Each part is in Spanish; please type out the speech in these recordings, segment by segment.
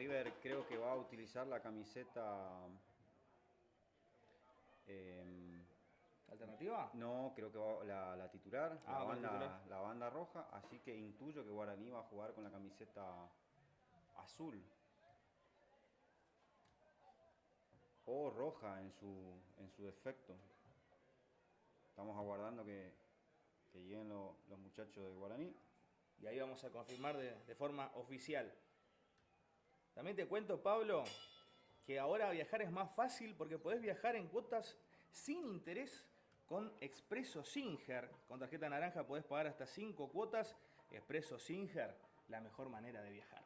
River creo que va a utilizar la camiseta. ¿Alternativa? No, creo que va la titular, Ah, con la titular. la banda roja, así que intuyo que Guaraní va a jugar con la camiseta azul o roja en su defecto. Estamos aguardando que lleguen los muchachos de Guaraní. Y ahí vamos a confirmar de forma oficial. También te cuento, Pablo, que ahora viajar es más fácil porque podés viajar en cuotas sin interés con Expreso Singer. Con tarjeta naranja podés pagar hasta 5 cuotas. Expreso Singer, la mejor manera de viajar.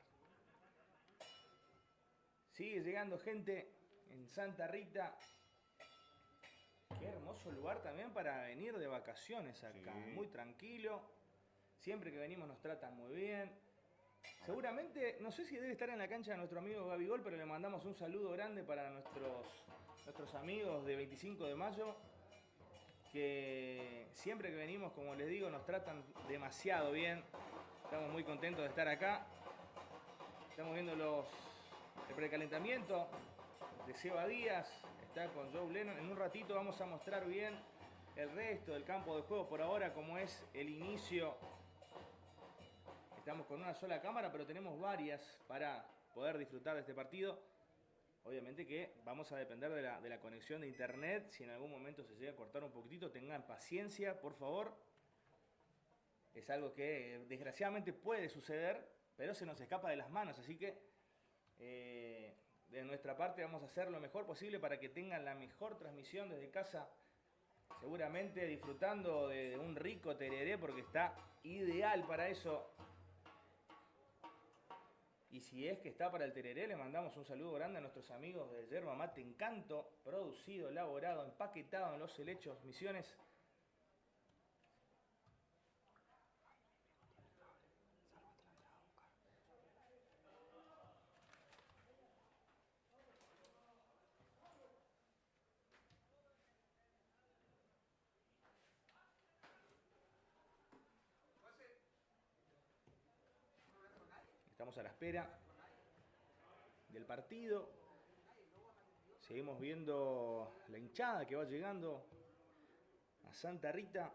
Sigue llegando gente en Santa Rita. Qué hermoso lugar también para venir de vacaciones acá. Sí. Muy tranquilo. Siempre que venimos nos tratan muy bien. Seguramente, no sé si debe estar en la cancha de nuestro amigo Gabigol, pero le mandamos un saludo grande para nuestros amigos de 25 de mayo, que siempre que venimos, como les digo, nos tratan demasiado bien. Estamos muy contentos de estar acá. Estamos viendo el precalentamiento de Seba Díaz, está con Joe Lennon. En un ratito vamos a mostrar bien el resto del campo de juego por ahora, como es el inicio. Estamos con una sola cámara, pero tenemos varias para poder disfrutar de este partido. Obviamente que vamos a depender de la conexión de internet. Si en algún momento se llega a cortar un poquitito, tengan paciencia, por favor. Es algo que desgraciadamente puede suceder, pero se nos escapa de las manos. Así que de nuestra parte vamos a hacer lo mejor posible para que tengan la mejor transmisión desde casa. Seguramente disfrutando de un rico tereré porque está ideal para eso. Y si es que está para el tereré, le mandamos un saludo grande a nuestros amigos de Yerba Mate Encanto, producido, elaborado, empaquetado en los helechos Misiones. Estamos a la espera del partido. Seguimos viendo la hinchada que va llegando a Santa Rita.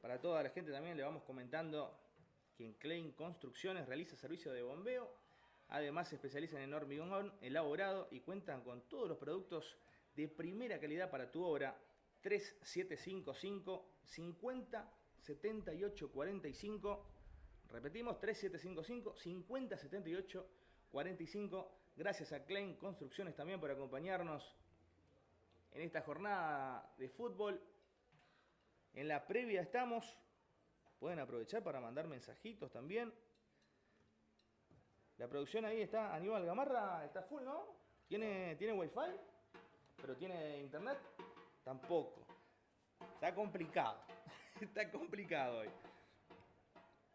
Para toda la gente también le vamos comentando que en Klein Construcciones realiza servicio de bombeo. Además se especializan en hormigón elaborado y cuentan con todos los productos de primera calidad para tu obra. 3755 50 78 45. Repetimos, 3755 50 78 45. Gracias a Klein Construcciones también por acompañarnos en esta jornada de fútbol. En la previa estamos. Pueden aprovechar para mandar mensajitos también. La producción ahí está. Aníbal Gamarra está full, ¿no? ¿Tiene wifi? ¿Pero tiene internet? Tampoco. Está complicado. Está complicado hoy.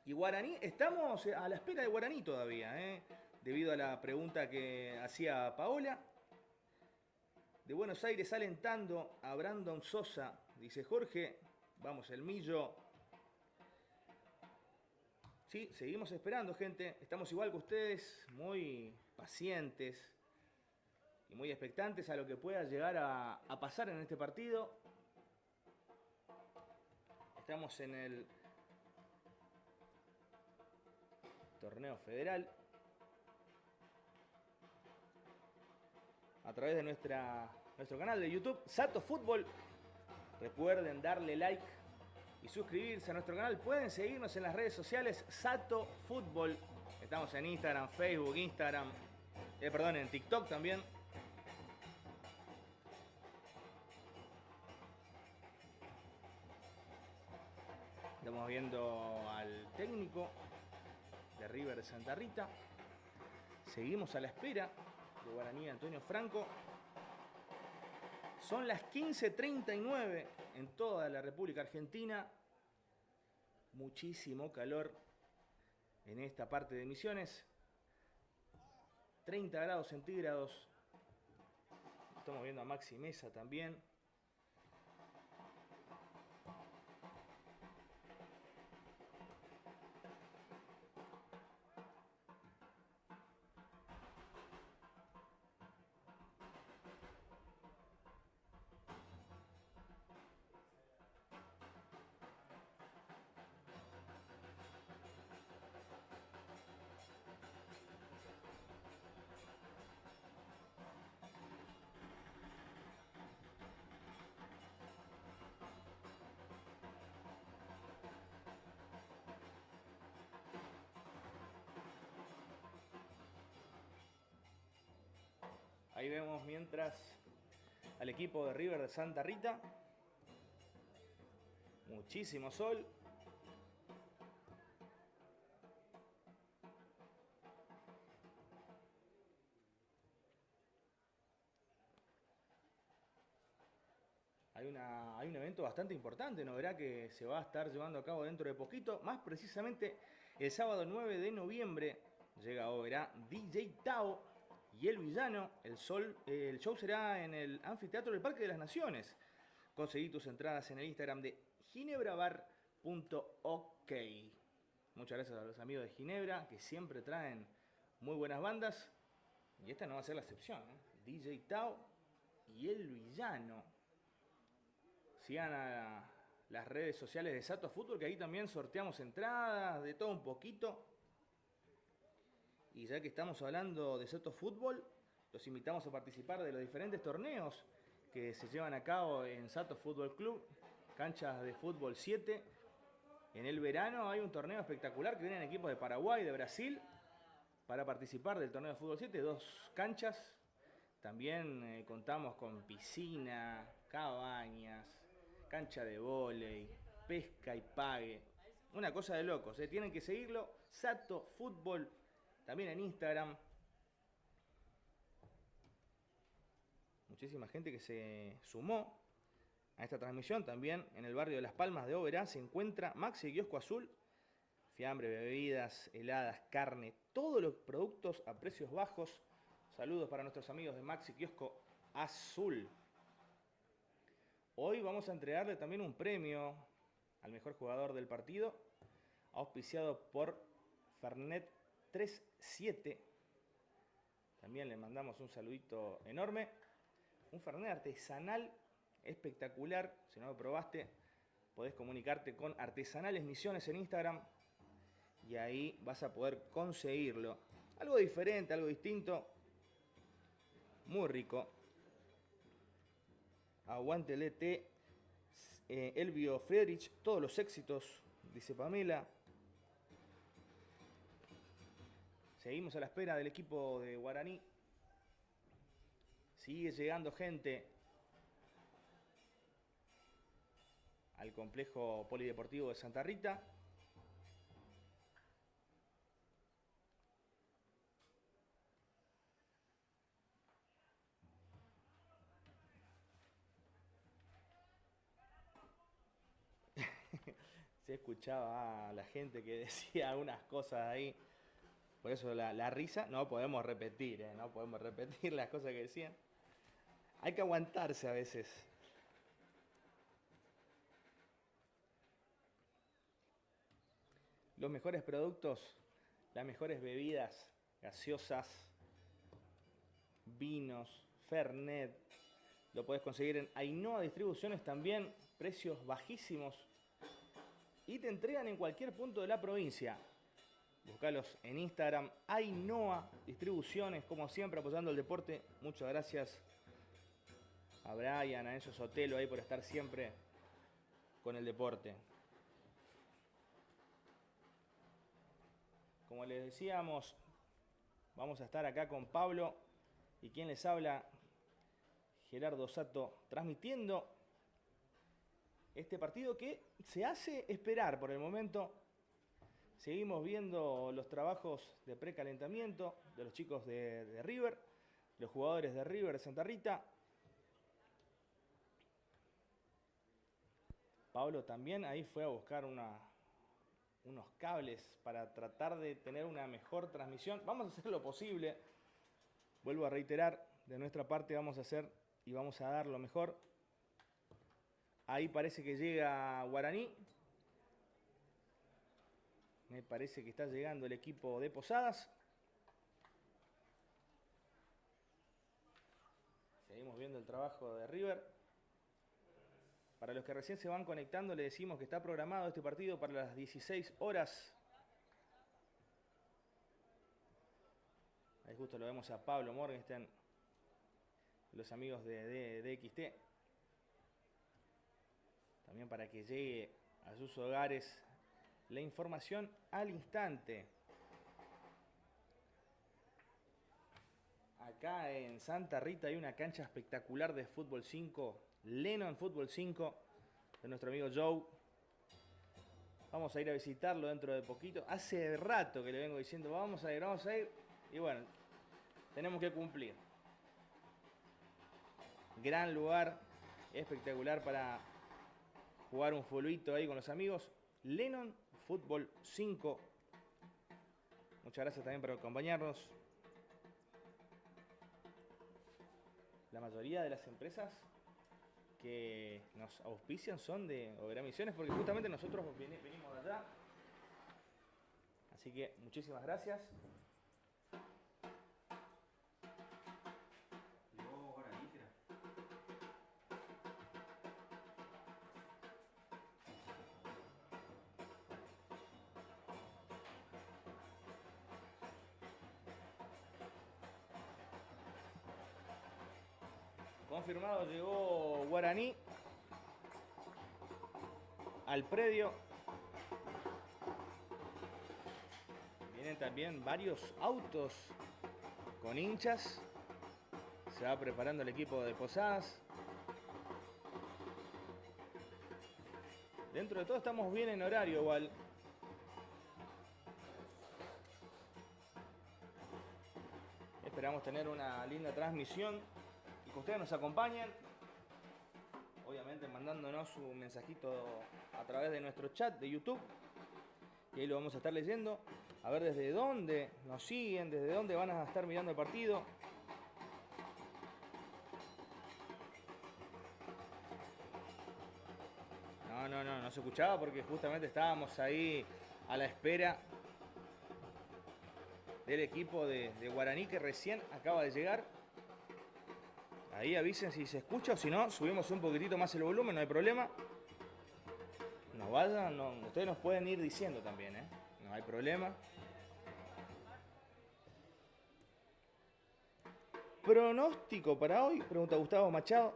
Y Guaraní, estamos a la espera de Guaraní todavía, debido a la pregunta que hacía Paola. De Buenos Aires alentando a Brandon Sosa, dice Jorge. Vamos, el Millo. Sí, seguimos esperando, gente. Estamos igual que ustedes, muy pacientes y muy expectantes a lo que pueda llegar a pasar en este partido. Estamos en el torneo federal. A través de nuestro canal de YouTube, Sato Fútbol. Recuerden darle like y suscribirse a nuestro canal. Pueden seguirnos en las redes sociales Sato Fútbol. Estamos en Instagram, Facebook, en TikTok también. Estamos viendo al técnico de River de Santa Rita. Seguimos a la espera de Guaraní Antonio Franco. Son las 15:39 en toda la República Argentina. Muchísimo calor en esta parte de Misiones. 30 grados centígrados. Estamos viendo a Maxi Mesa también. Ahí vemos mientras al equipo de River de Santa Rita. Muchísimo sol. Hay un evento bastante importante, ¿no? Verá que se va a estar llevando a cabo dentro de poquito. Más precisamente el sábado 9 de noviembre llega a Oberá DJ Tao y El Villano. El show será en el anfiteatro del Parque de las Naciones. Conseguí tus entradas en el Instagram de ginebrabar.ok. Muchas gracias a los amigos de Ginebra que siempre traen muy buenas bandas. Y esta no va a ser la excepción, ¿eh? DJ Tao y El Villano. Sigan a las redes sociales de Sato Fútbol, que ahí también sorteamos entradas, de todo un poquito. Y ya que estamos hablando de Sato Fútbol, los invitamos a participar de los diferentes torneos que se llevan a cabo en Sato Fútbol Club, canchas de fútbol 7. En el verano hay un torneo espectacular que vienen equipos de Paraguay, de Brasil, para participar del torneo de fútbol 7, 2 canchas. También contamos con piscina, cabañas, cancha de vóley, pesca y pague. Una cosa de locos, tienen que seguirlo. Sato Fútbol, también en Instagram. Muchísima gente que se sumó a esta transmisión. También en el barrio de Las Palmas de Oberá se encuentra Maxi Kiosco Azul. Fiambre, bebidas, heladas, carne, todos los productos a precios bajos. Saludos para nuestros amigos de Maxi Kiosco Azul. Hoy vamos a entregarle también un premio al mejor jugador del partido, auspiciado por Fernet 37. También le mandamos un saludito enorme. Un Fernet artesanal espectacular. Si no lo probaste, podés comunicarte con Artesanales Misiones en Instagram y ahí vas a poder conseguirlo. Algo diferente, algo distinto, muy rico. Aguante el ET, Elvio Friedrich, todos los éxitos, dice Pamela. Seguimos a la espera del equipo de Guaraní. Sigue llegando gente al complejo polideportivo de Santa Rita. Se escuchaba a la gente que decía algunas cosas ahí. Por eso la risa no podemos repetir, no podemos repetir las cosas que decían. Hay que aguantarse a veces. Los mejores productos, las mejores bebidas gaseosas, vinos, Fernet. Lo podés conseguir en Ainhoa Distribuciones también, precios bajísimos. Y te entregan en cualquier punto de la provincia. Buscalos en Instagram, Ainhoa Distribuciones, como siempre apoyando el deporte. Muchas gracias a Brian, a Enzo Sotelo ahí por estar siempre con el deporte. Como les decíamos, vamos a estar acá con Pablo y quien les habla, Gerardo Sato, transmitiendo este partido que se hace esperar por el momento. Seguimos viendo los trabajos de precalentamiento de los chicos de River, los jugadores de River de Santa Rita. Pablo también ahí fue a buscar unos cables para tratar de tener una mejor transmisión. Vamos a hacer lo posible. Vuelvo a reiterar, de nuestra parte vamos a hacer y vamos a dar lo mejor. Ahí parece que llega Guaraní. Me parece que está llegando el equipo de Posadas. Seguimos viendo el trabajo de River. Para los que recién se van conectando, le decimos que está programado este partido para las 16 horas. Ahí justo lo vemos a Pablo Morgenstern, los amigos de DXT. También para que llegue a sus hogares la información al instante. acá en Santa Rita hay una cancha espectacular de fútbol 5, Lennon Fútbol 5, de nuestro amigo Joe. Vamos a ir a visitarlo dentro de poquito. Hace rato que le vengo diciendo, vamos a ir. Y bueno, tenemos que cumplir. Gran lugar, espectacular para jugar un fulbito ahí con los amigos. Lennon Fútbol 5. Muchas gracias también por acompañarnos. La mayoría de las empresas que nos auspician son de Oberá Misiones, porque justamente nosotros venimos de allá. Así que muchísimas gracias. Confirmado, llegó Guaraní al predio. Vienen también varios autos con hinchas. Se va preparando el equipo de Posadas. Dentro de todo estamos bien en horario igual. Esperamos tener una linda transmisión y que ustedes nos acompañen. Obviamente mandándonos un mensajito a través de nuestro chat de YouTube. Y ahí lo vamos a estar leyendo. A ver desde dónde nos siguen, desde dónde van a estar mirando el partido. No se escuchaba porque justamente estábamos ahí a la espera del equipo de Guaraní que recién acaba de llegar. Ahí avisen si se escucha o si no, subimos un poquitito más el volumen, no hay problema. Nos vayan, ustedes nos pueden ir diciendo también, no hay problema. Pronóstico para hoy, pregunta Gustavo Machado.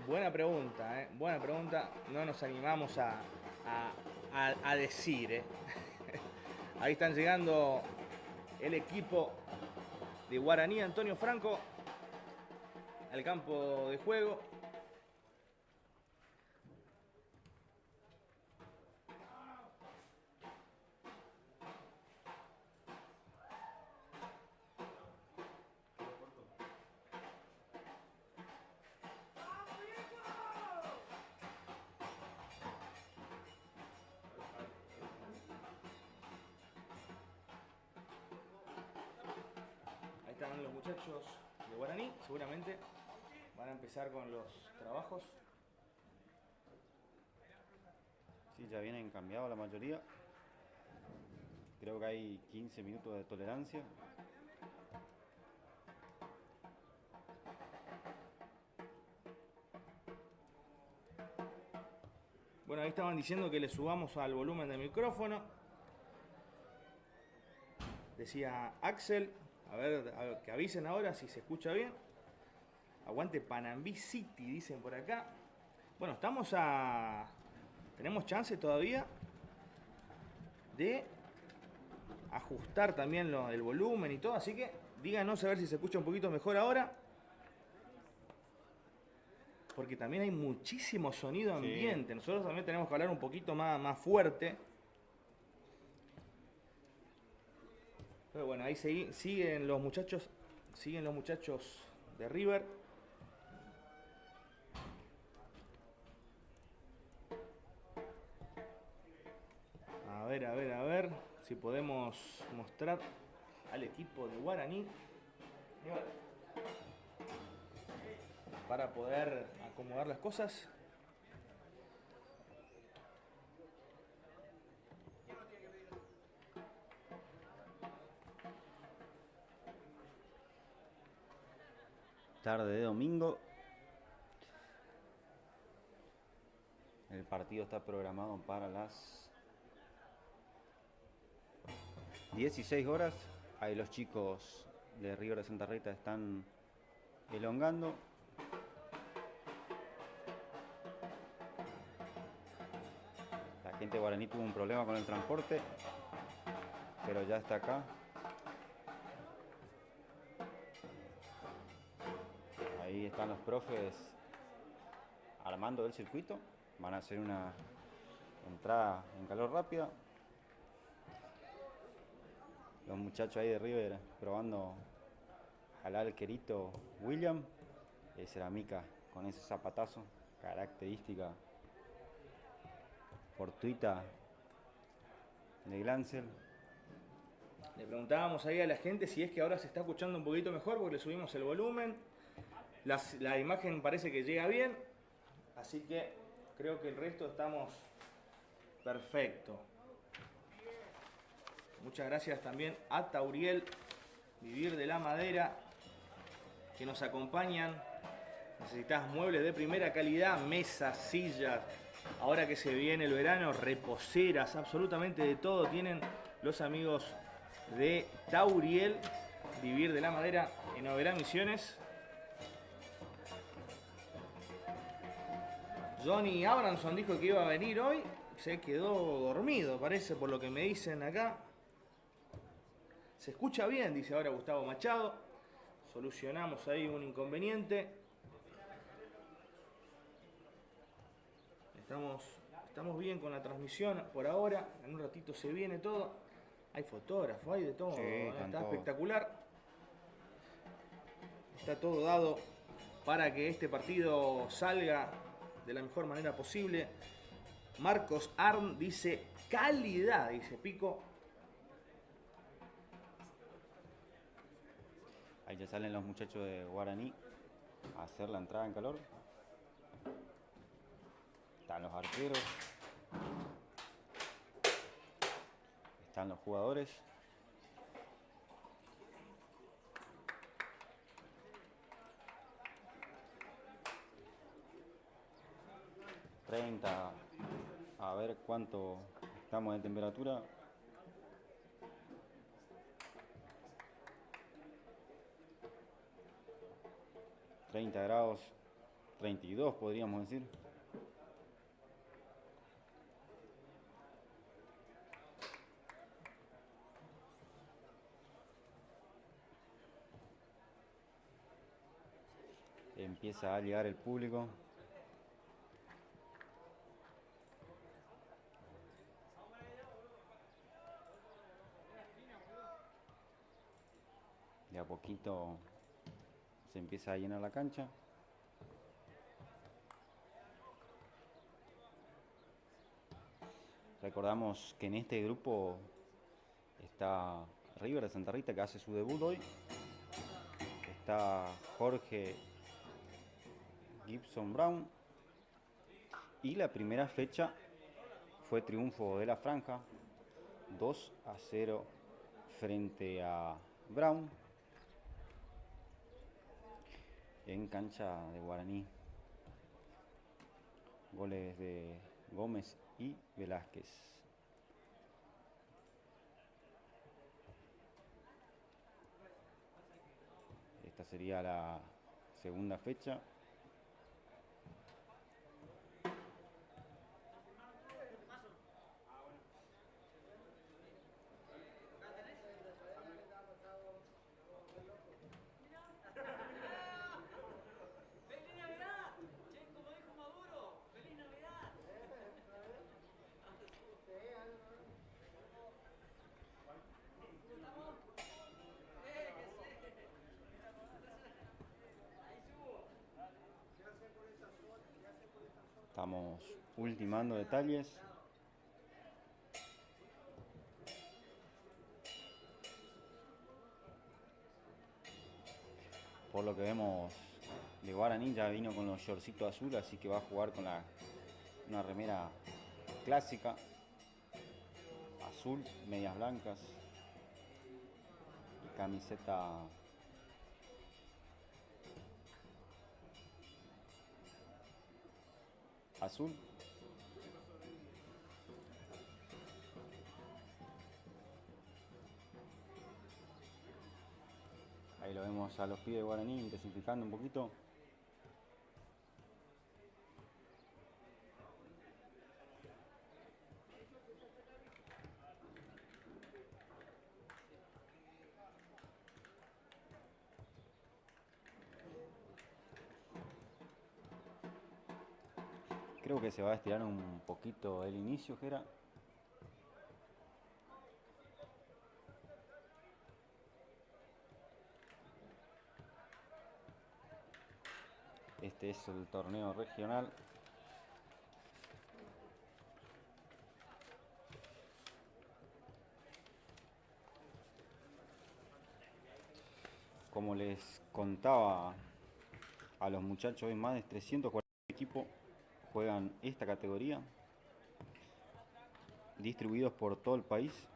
Buena pregunta, buena pregunta. No nos animamos a decir, Ahí están llegando el equipo de Guaraní, Antonio Franco, al campo de juego. Están los muchachos de Guaraní, seguramente van a empezar con los trabajos. Sí, ya vienen cambiados la mayoría. Creo que hay 15 minutos de tolerancia. Bueno, ahí estaban diciendo que le subamos al volumen del micrófono. Decía Axel. A ver, que avisen ahora si se escucha bien. Aguante Panambí City, dicen por acá. Bueno, tenemos chance todavía de ajustar también el volumen y todo. Así que díganos a ver si se escucha un poquito mejor ahora. Porque también hay muchísimo sonido ambiente. Sí. Nosotros también tenemos que hablar un poquito más fuerte. Pero bueno, ahí siguen los muchachos de River. A ver si podemos mostrar al equipo de Guaraní para poder acomodar las cosas. Tarde de domingo. El partido está programado para las 16 horas. Ahí los chicos de River de Santa Rita están elongando. La gente de Guaraní tuvo un problema con el transporte, pero ya está acá. están los profes armando el circuito. Van a hacer una entrada en calor rápida. Los muchachos ahí de River probando al arquerito William, cerámica con ese zapatazo, característica fortuita de Glancel. Le preguntábamos ahí a la gente si es que ahora se está escuchando un poquito mejor porque le subimos el volumen. La imagen parece que llega bien, así que creo que el resto estamos perfecto. Muchas gracias también a Tauriel, Vivir de la Madera, que nos acompañan. Necesitas muebles de primera calidad, mesas, sillas. Ahora que se viene el verano, reposeras, absolutamente de todo tienen los amigos de Tauriel, Vivir de la Madera, en Oberá Misiones. Johnny Abramson dijo que iba a venir hoy, se quedó dormido, parece, por lo que me dicen acá. Se escucha bien, dice ahora Gustavo Machado. Solucionamos ahí un inconveniente. Estamos bien con la transmisión por ahora. En un ratito se viene todo. Hay fotógrafos, hay de todo. Sí, está espectacular. Está todo dado para que este partido salga de la mejor manera posible. Marcos Arn dice calidad, dice Pico. Ahí ya salen los muchachos de Guaraní a hacer la entrada en calor. Están los arqueros. Están los jugadores. ...30... A ver cuánto estamos de temperatura. ...30 grados... ...32 podríamos decir. Empieza a llegar el público. De a poquito se empieza a llenar la cancha. Recordamos que en este grupo está River de Santa Rita, que hace su debut hoy. Está Jorge Gibson Brown. Y la primera fecha fue triunfo de la Franja, 2-0 frente a Brown en cancha de Guaraní. Goles de Gómez y Velázquez. Esta sería la segunda fecha. Estamos ultimando detalles. Por lo que vemos, de Guaraní ya vino con los shortcitos azul, así que va a jugar con una remera clásica, azul, medias blancas y camiseta azul. Ahí lo vemos a los pibes de Guaraní intensificando un poquito. Creo que se va a estirar un poquito el inicio, Jera. Este es el torneo regional. Como les contaba a los muchachos, hoy más de 340 equipos juegan esta categoría, distribuidos por todo el país.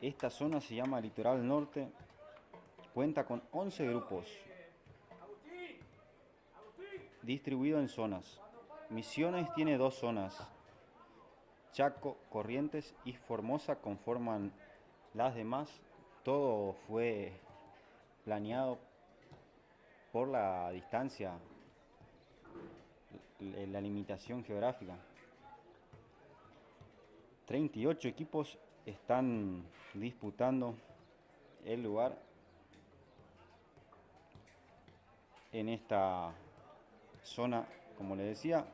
Esta zona se llama Litoral Norte, cuenta con 11 grupos, distribuidos en zonas. Misiones tiene 2 zonas, Chaco, Corrientes y Formosa conforman las demás. Todo fue planeado por la distancia, la limitación geográfica. 38 equipos están disputando el lugar en esta zona, como les decía,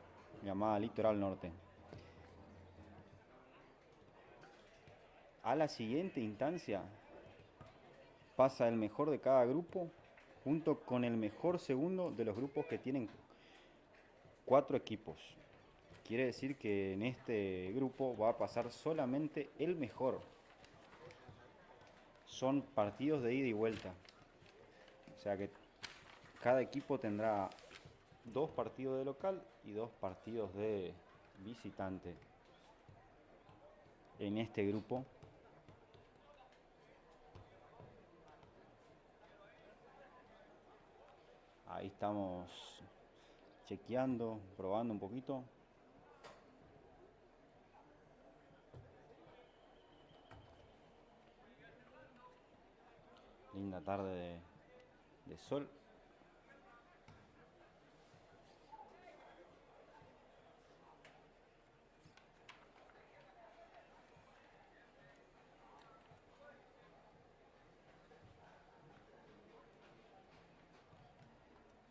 llamada Litoral Norte. A la siguiente instancia pasa el mejor de cada grupo junto con el mejor segundo de los grupos que tienen 4 equipos. Quiere decir que en este grupo va a pasar solamente el mejor. Son partidos de ida y vuelta. O sea que cada equipo tendrá 2 partidos de local y 2 partidos de visitante en este grupo. Ahí estamos chequeando, probando un poquito. Linda tarde de sol.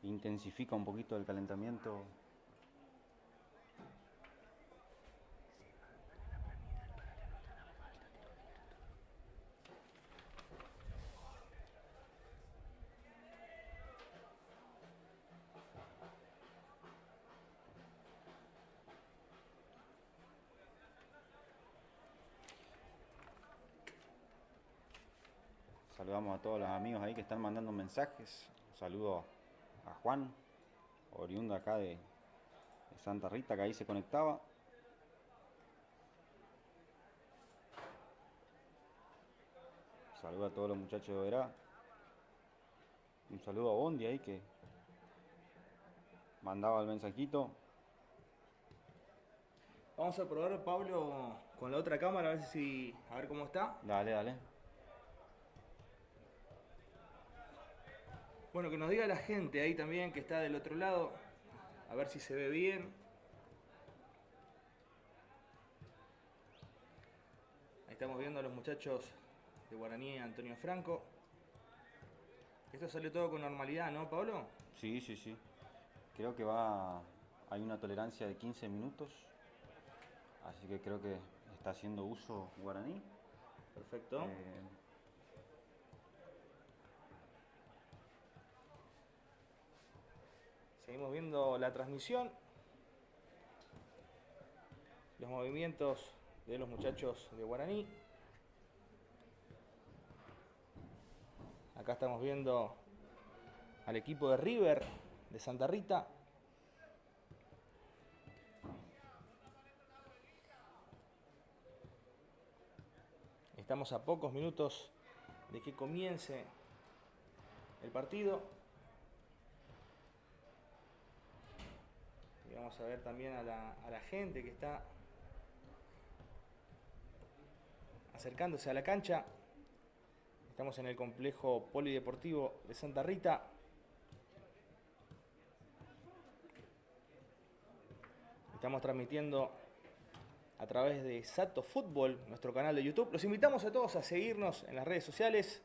Intensifica un poquito el calentamiento. Saludamos a todos los amigos ahí que están mandando mensajes. Un saludo a Juan, oriundo acá de Santa Rita, que ahí se conectaba. Saludo a todos los muchachos de Verá. Un saludo a Bondi ahí que mandaba el mensajito. Vamos a probar, Pablo, con la otra cámara, a ver cómo está. Dale, dale. Bueno, que nos diga la gente ahí también que está del otro lado, a ver si se ve bien. Ahí estamos viendo a los muchachos de Guaraní, Antonio Franco. Esto salió todo con normalidad, ¿no, Pablo? Sí, sí, sí. Creo que hay una tolerancia de 15 minutos. Así que creo que está haciendo uso Guaraní. Perfecto. Seguimos viendo la transmisión. Los movimientos de los muchachos de Guaraní. Acá estamos viendo al equipo de River de Santa Rita. Estamos a pocos minutos de que comience el partido. Y vamos a ver también a la gente que está acercándose a la cancha. Estamos en el complejo polideportivo de Santa Rita. Estamos transmitiendo a través de Sato Fútbol, nuestro canal de YouTube. Los invitamos a todos a seguirnos en las redes sociales.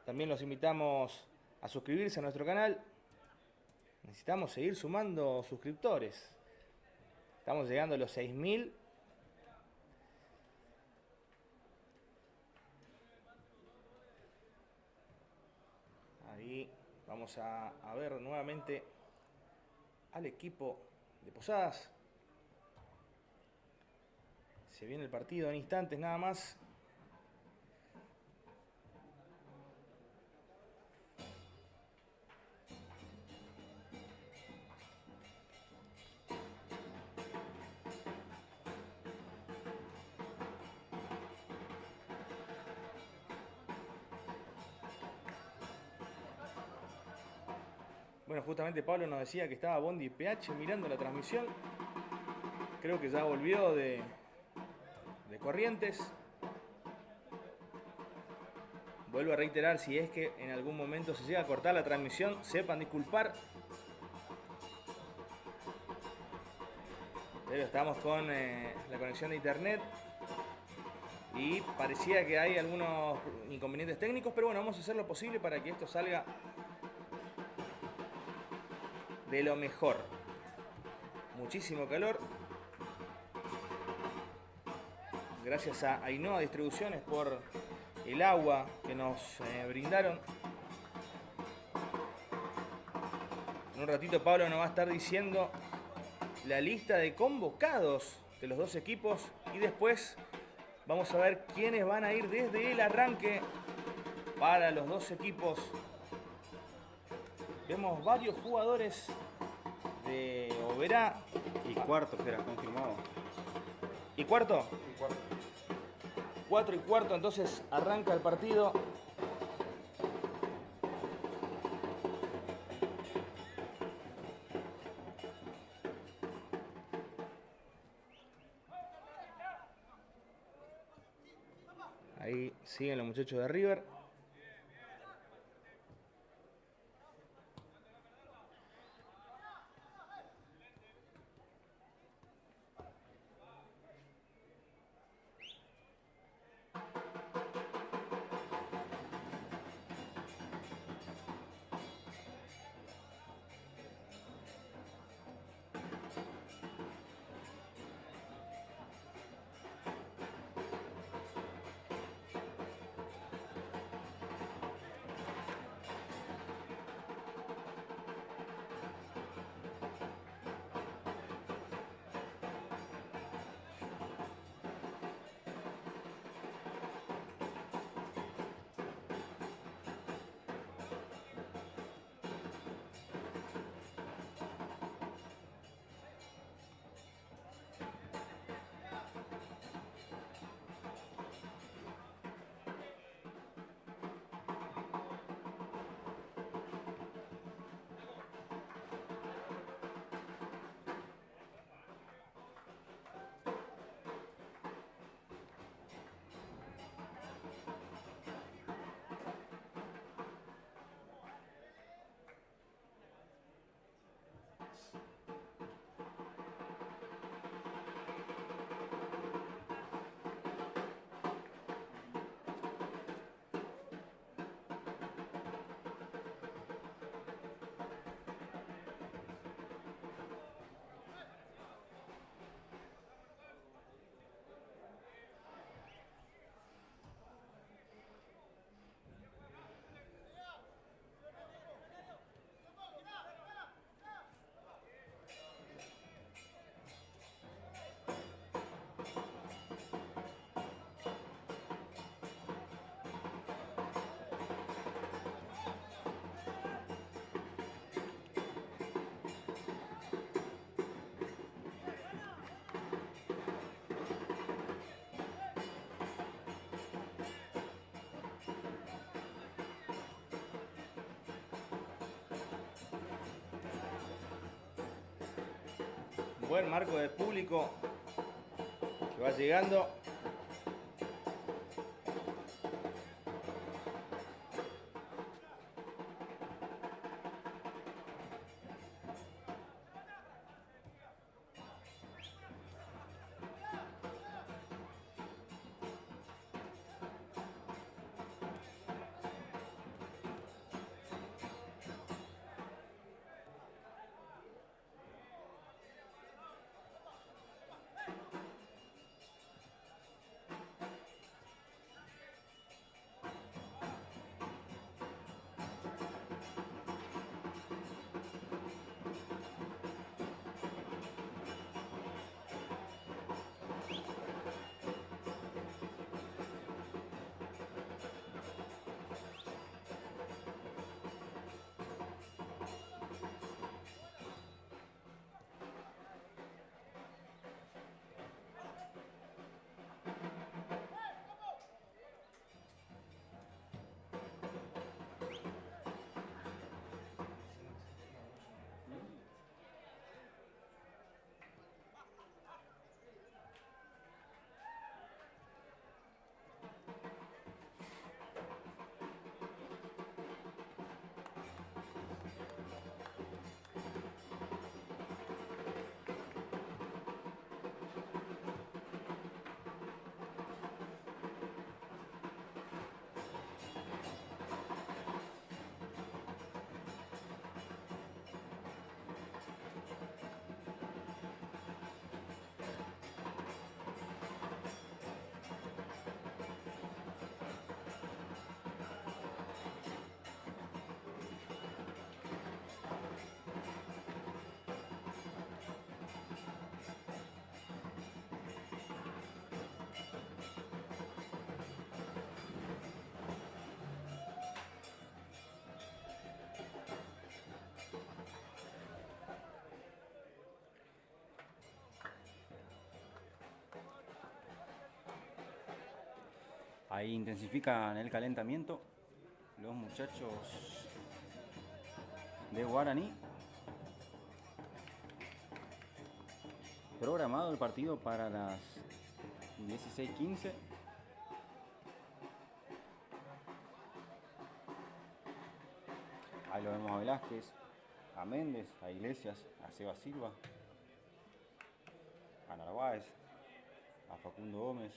También los invitamos a suscribirse a nuestro canal. Necesitamos seguir sumando suscriptores. Estamos llegando a los 6.000. Ahí vamos a ver nuevamente al equipo de Posadas. Se viene el partido en instantes nada más. Bueno, justamente Pablo nos decía que estaba Bondi PH mirando la transmisión. Creo que ya volvió de Corrientes. Vuelvo a reiterar, si es que en algún momento se llega a cortar la transmisión, sepan disculpar. Pero estamos con la conexión de internet y parecía que hay algunos inconvenientes técnicos, pero bueno, vamos a hacer lo posible para que esto salga de lo mejor. Muchísimo calor. Gracias a Ainhoa Distribuciones por el agua que nos brindaron. En un ratito Pablo nos va a estar diciendo la lista de convocados de los dos equipos y después vamos a ver quiénes van a ir desde el arranque para los dos equipos. Vemos varios jugadores de Oberá. Y cuarto, que era confirmado. ¿Y cuarto? Y cuarto. 4 y cuarto, entonces arranca el partido. Ahí siguen los muchachos de River. Buen marco de público que va llegando. Ahí intensifican el calentamiento los muchachos de Guaraní. Programado el partido para las 16:15. Ahí lo vemos a Velázquez, a Méndez, a Iglesias, a Seba Silva, a Narváez, a Facundo Gómez,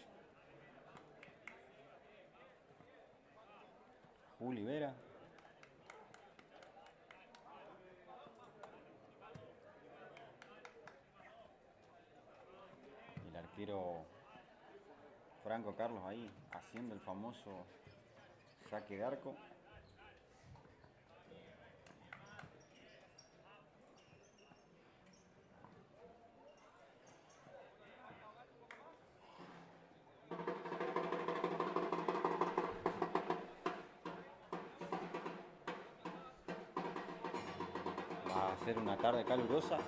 a Juli Vera, el arquero Franco Carlos ahí haciendo el famoso saque de arco. Va a ser una tarde calurosa.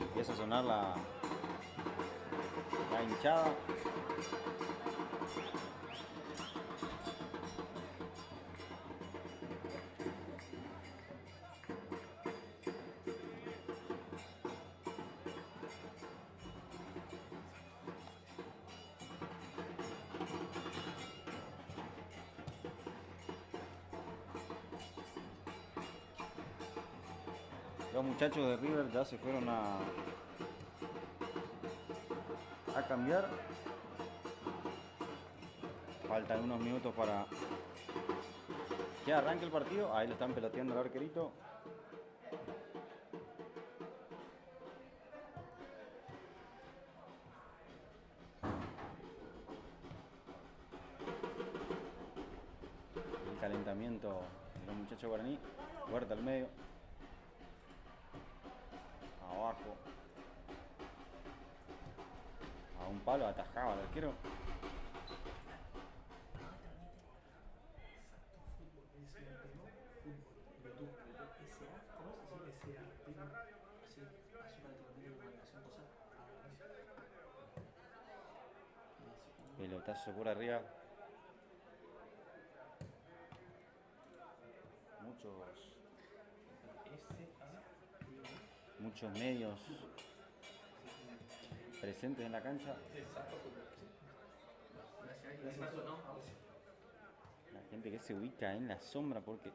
Empieza a sonar la hinchada. Los muchachos de River ya se fueron a cambiar. Faltan unos minutos para que arranque el partido. Ahí lo están peloteando el arquerito. El calentamiento de los muchachos guaraní. Huerta al medio. Abajo. A un palo atajaba al arquero. Pelotazo por arriba. Muchos medios presentes en la cancha. La gente que se ubica en la sombra porque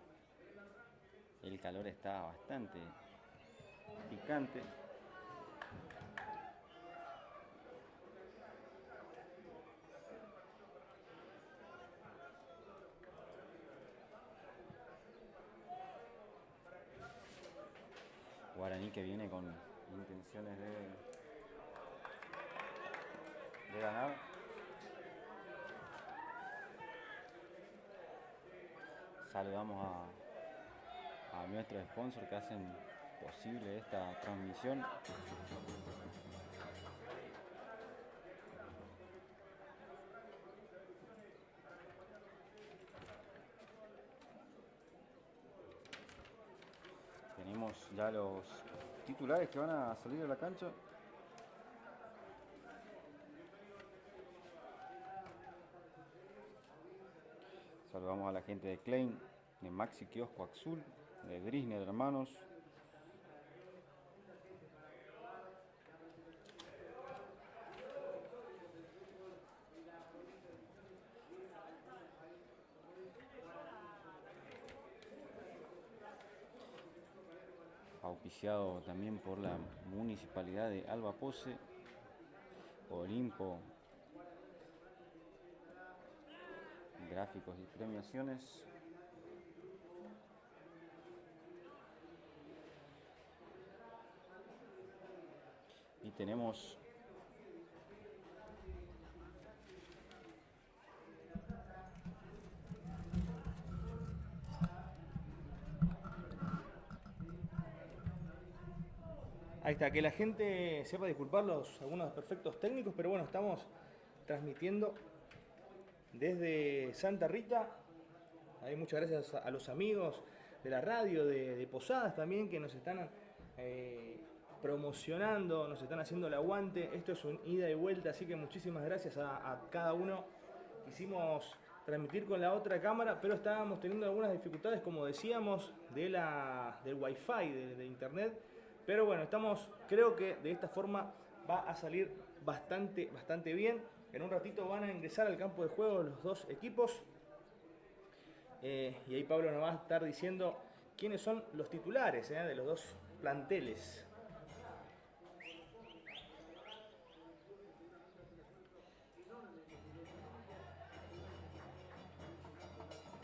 el calor está bastante picante. Guaraní que viene con intenciones de ganar. Saludamos a nuestros sponsors que hacen posible esta transmisión. Tenemos ya los titulares que van a salir a la cancha. Saludamos a la gente de Klein, de Maxi Kiosco Azul, de Drisner Hermanos. Auspiciado también por la Municipalidad de Alba Pose, Olimpo, Gráficos y Premiaciones. Y tenemos ahí está, que la gente sepa disculpar algunos desperfectos técnicos, pero bueno, estamos transmitiendo desde Santa Rita. Ahí muchas gracias a los amigos de la radio, de Posadas también, que nos están promocionando, nos están haciendo el aguante. Esto es un ida y vuelta, así que muchísimas gracias a cada uno. Quisimos transmitir con la otra cámara, pero estábamos teniendo algunas dificultades, como decíamos, del wifi, de internet. Pero bueno, creo que de esta forma va a salir bastante bien. En un ratito van a ingresar al campo de juego los dos equipos. Y ahí Pablo nos va a estar diciendo quiénes son los titulares de los dos planteles.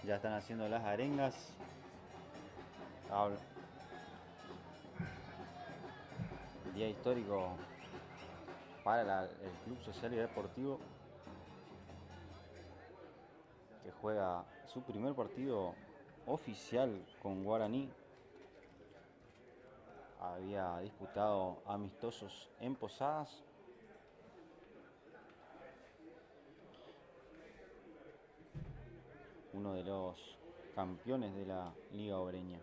Ya están haciendo las arengas. Día histórico para el Club Social y Deportivo, que juega su primer partido oficial con Guaraní. Había disputado amistosos en Posadas. Uno de los campeones de la Liga Obreña.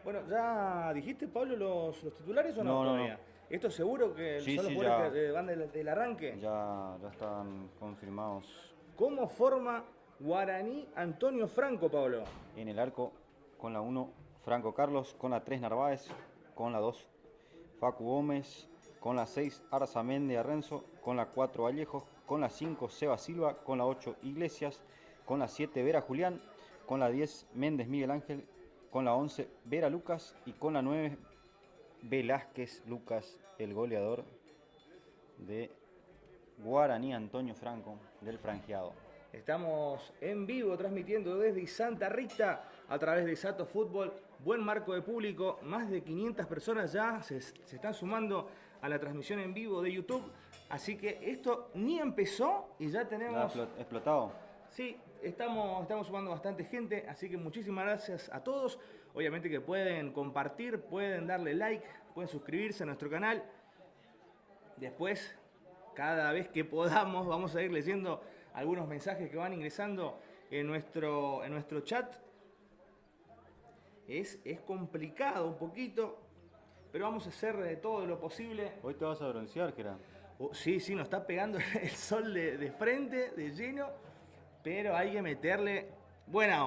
Bueno, ¿ya dijiste, Pablo, los titulares o no todavía? No. ¿Esto seguro que Sí, son los jugadores que van del arranque? Ya están confirmados. ¿Cómo forma Guaraní Antonio Franco, Pablo? En el arco, con la 1, Franco Carlos, con la 3, Narváez, con la 2, Facu Gómez, con la 6, Arzamendi Renzo, con la 4, Vallejo, con la 5, Seba Silva, con la 8, Iglesias, con la 7, Vera Julián, con la 10, Méndez Miguel Ángel, con la 11, Vera Lucas y con la 9, Velázquez Lucas, el goleador de Guaraní Antonio Franco, del franjeado. Estamos en vivo transmitiendo desde Santa Rita a través de Sato Fútbol. Buen marco de público, más de 500 personas ya se están sumando a la transmisión en vivo de YouTube. Así que esto ni empezó y ya tenemos... ¿Explotado? Sí, estamos sumando bastante gente, así que muchísimas gracias a todos. Obviamente que pueden compartir, pueden darle like, pueden suscribirse a nuestro canal. Después, cada vez que podamos, vamos a ir leyendo algunos mensajes que van ingresando en nuestro chat. Es complicado un poquito, pero vamos a hacer todo lo posible. Hoy te vas a broncear, Gerard. Sí, nos está pegando el sol de frente, de lleno, pero hay que meterle buena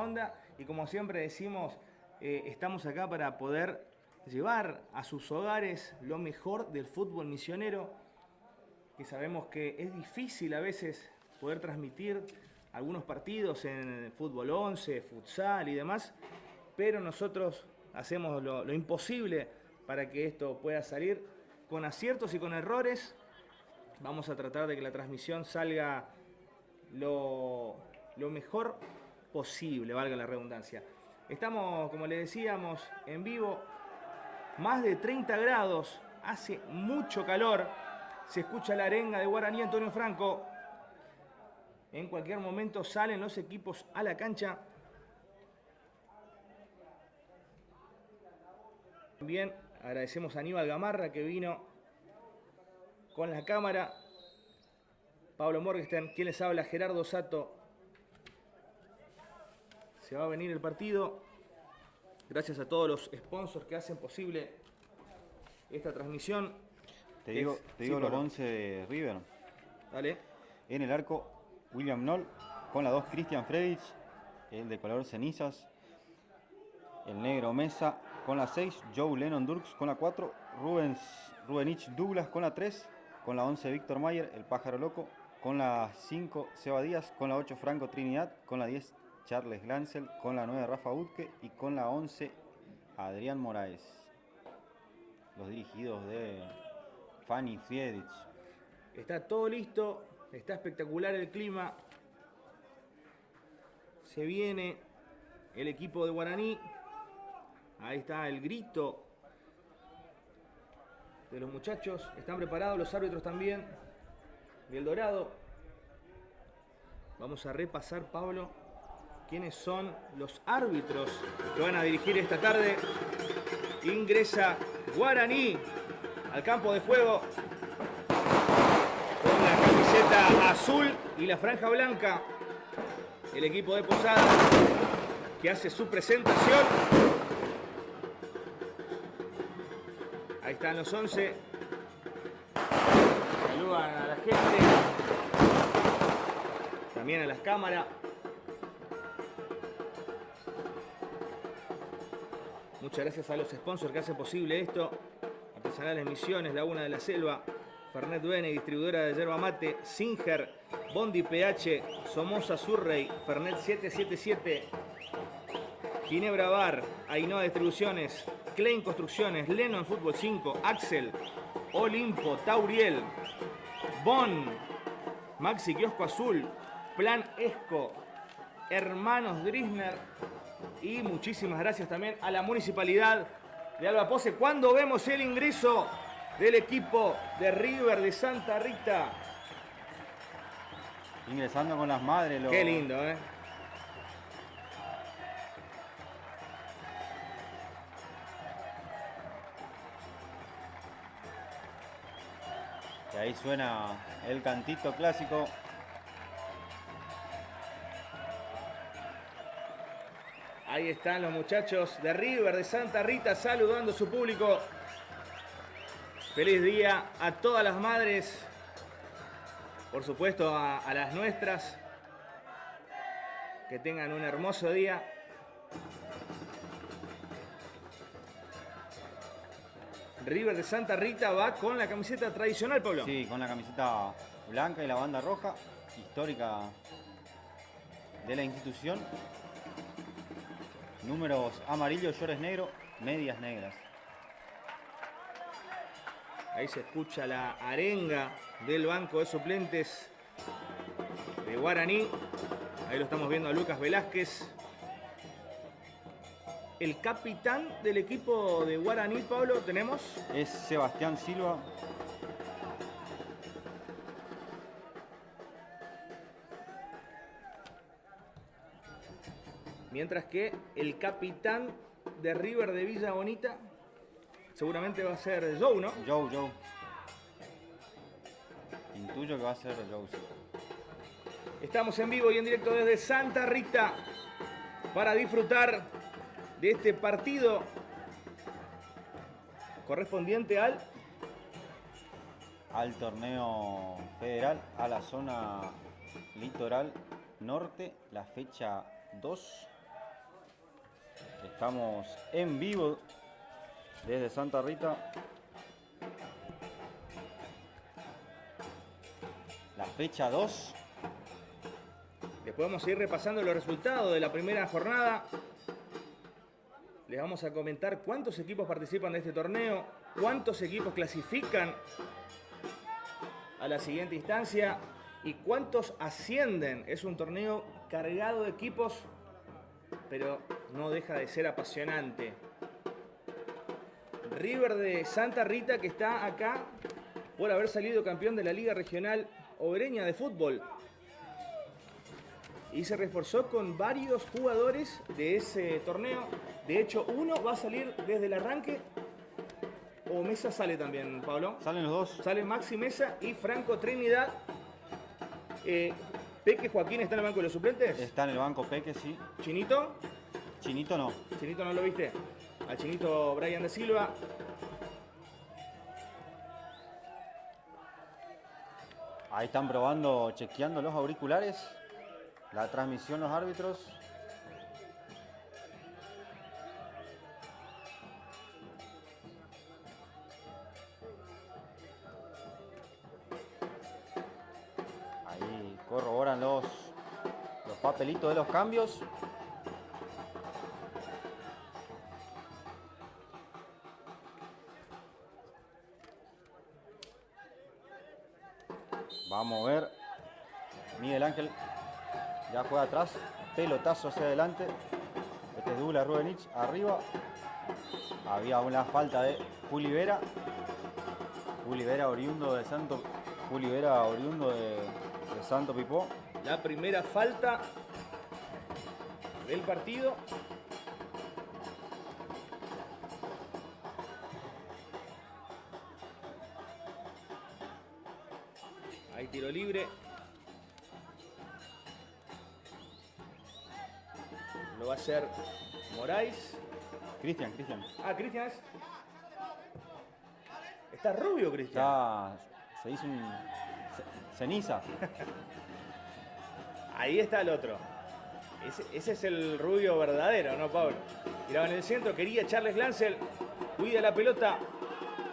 onda, y como siempre decimos, estamos acá para poder llevar a sus hogares lo mejor del fútbol misionero, que sabemos que es difícil a veces poder transmitir algunos partidos en fútbol 11, futsal y demás, pero nosotros hacemos lo imposible para que esto pueda salir con aciertos y con errores. Vamos a tratar de que la transmisión salga lo mejor posible, valga la redundancia. Estamos, como les decíamos, en vivo, más de 30 grados, hace mucho calor, se escucha la arenga de Guaraní Antonio Franco. En cualquier momento salen los equipos a la cancha. También agradecemos a Aníbal Gamarra, que vino con la cámara. Pablo Morgenstern, quien les habla, Gerardo Sato. Se va a venir el partido. Gracias a todos los sponsors que hacen posible esta transmisión. Te digo los 11 de River. Dale. En el arco, William Noll, con la 2, Christian Fredich, el de color cenizas. El negro Mesa, con la 6, Joe Lennon Durks, con la 4, Rubenich Douglas, con la 3, con la 11, Víctor Mayer, el pájaro loco, con la 5, Seba Díaz, con la 8, Franco Trinidad, con la 10, Charles Glancel, con la 9, Rafa Utke y con la 11, Adrián Moraes. Los dirigidos de Fanny Friedrich. Está todo listo, está espectacular el clima. Se viene el equipo de Guaraní. Ahí está el grito de los muchachos. Están preparados los árbitros también. Y el Dorado. Vamos a repasar, Pablo, quiénes son los árbitros que van a dirigir esta tarde. Ingresa Guaraní al campo de juego. camiseta azul y la franja blanca, el equipo de Posadas que hace su presentación. Ahí están los 11. Saludan a la gente, también a las cámaras. Muchas gracias a los sponsors que hacen posible esto. Artesanales Misiones, Laguna de la Selva, Fernet Bene, distribuidora de yerba mate, Singer, Bondi PH, Somoza Surrey, Fernet 777, Ginebra Bar, Ainhoa Distribuciones, Klein Construcciones, Leno en Fútbol 5, Axel, Olimpo, Tauriel, Bon, Maxi Kiosco Azul, Plan Esco, Hermanos Drisner y muchísimas gracias también a la Municipalidad de Alba Pose. Cuando vemos el ingreso del equipo de River de Santa Rita. Ingresando con las madres. Qué lindo, ¿eh? Y ahí suena el cantito clásico. Ahí están los muchachos de River de Santa Rita saludando a su público. Feliz día a todas las madres, por supuesto a las nuestras. Que tengan un hermoso día. River de Santa Rita va con la camiseta tradicional, Pablo. Sí, con la camiseta blanca y la banda roja, histórica de la institución. Números amarillos, shorts negros, medias negras. Ahí se escucha la arenga del banco de suplentes de Guaraní. Ahí lo estamos viendo a Lucas Velázquez. El capitán del equipo de Guaraní, Pablo, tenemos. Es Sebastián Silva. Mientras que el capitán de River de Villa Bonita seguramente va a ser Joe, ¿no? Joe. Intuyo que va a ser Joe, sí. Estamos en vivo y en directo desde Santa Rita para disfrutar de este partido correspondiente al torneo federal, a la zona litoral norte, la fecha 2. Estamos en vivo desde Santa Rita. La fecha 2. Después vamos a ir repasando los resultados de la primera jornada. Les vamos a comentar cuántos equipos participan de este torneo, cuántos equipos clasifican a la siguiente instancia y cuántos ascienden. Es un torneo cargado de equipos, pero no deja de ser apasionante. River de Santa Rita, que está acá por haber salido campeón de la Liga Regional Obreña de Fútbol. Y se reforzó con varios jugadores de ese torneo. De hecho, uno va a salir desde el arranque. O Mesa sale también, Pablo. Salen los dos. Sale Maxi Mesa y Franco Trinidad. Peque Joaquín está en el banco de los suplentes. Está en el banco Peque, sí. Chinito. Chinito no. Chinito no lo viste. Al Chinito Brian de Silva. Ahí están probando, chequeando los auriculares. La transmisión, los árbitros. Ahí corroboran los papelitos de los cambios. Vamos a ver. Miguel Ángel ya juega atrás. Pelotazo hacia adelante. Este es Douglas Rubenich arriba. Había una falta de Juli Vera. Juli Vera oriundo de Santo Pipó. La primera falta del partido. Hay tiro libre. Lo va a hacer Moraes. Cristian. Ah, Cristian es. Está rubio, Cristian. Se hizo un ceniza. Ahí está el otro. Ese es el rubio verdadero, ¿no, Pablo? Miraba en el centro, quería Charles Glancel. Cuida la pelota.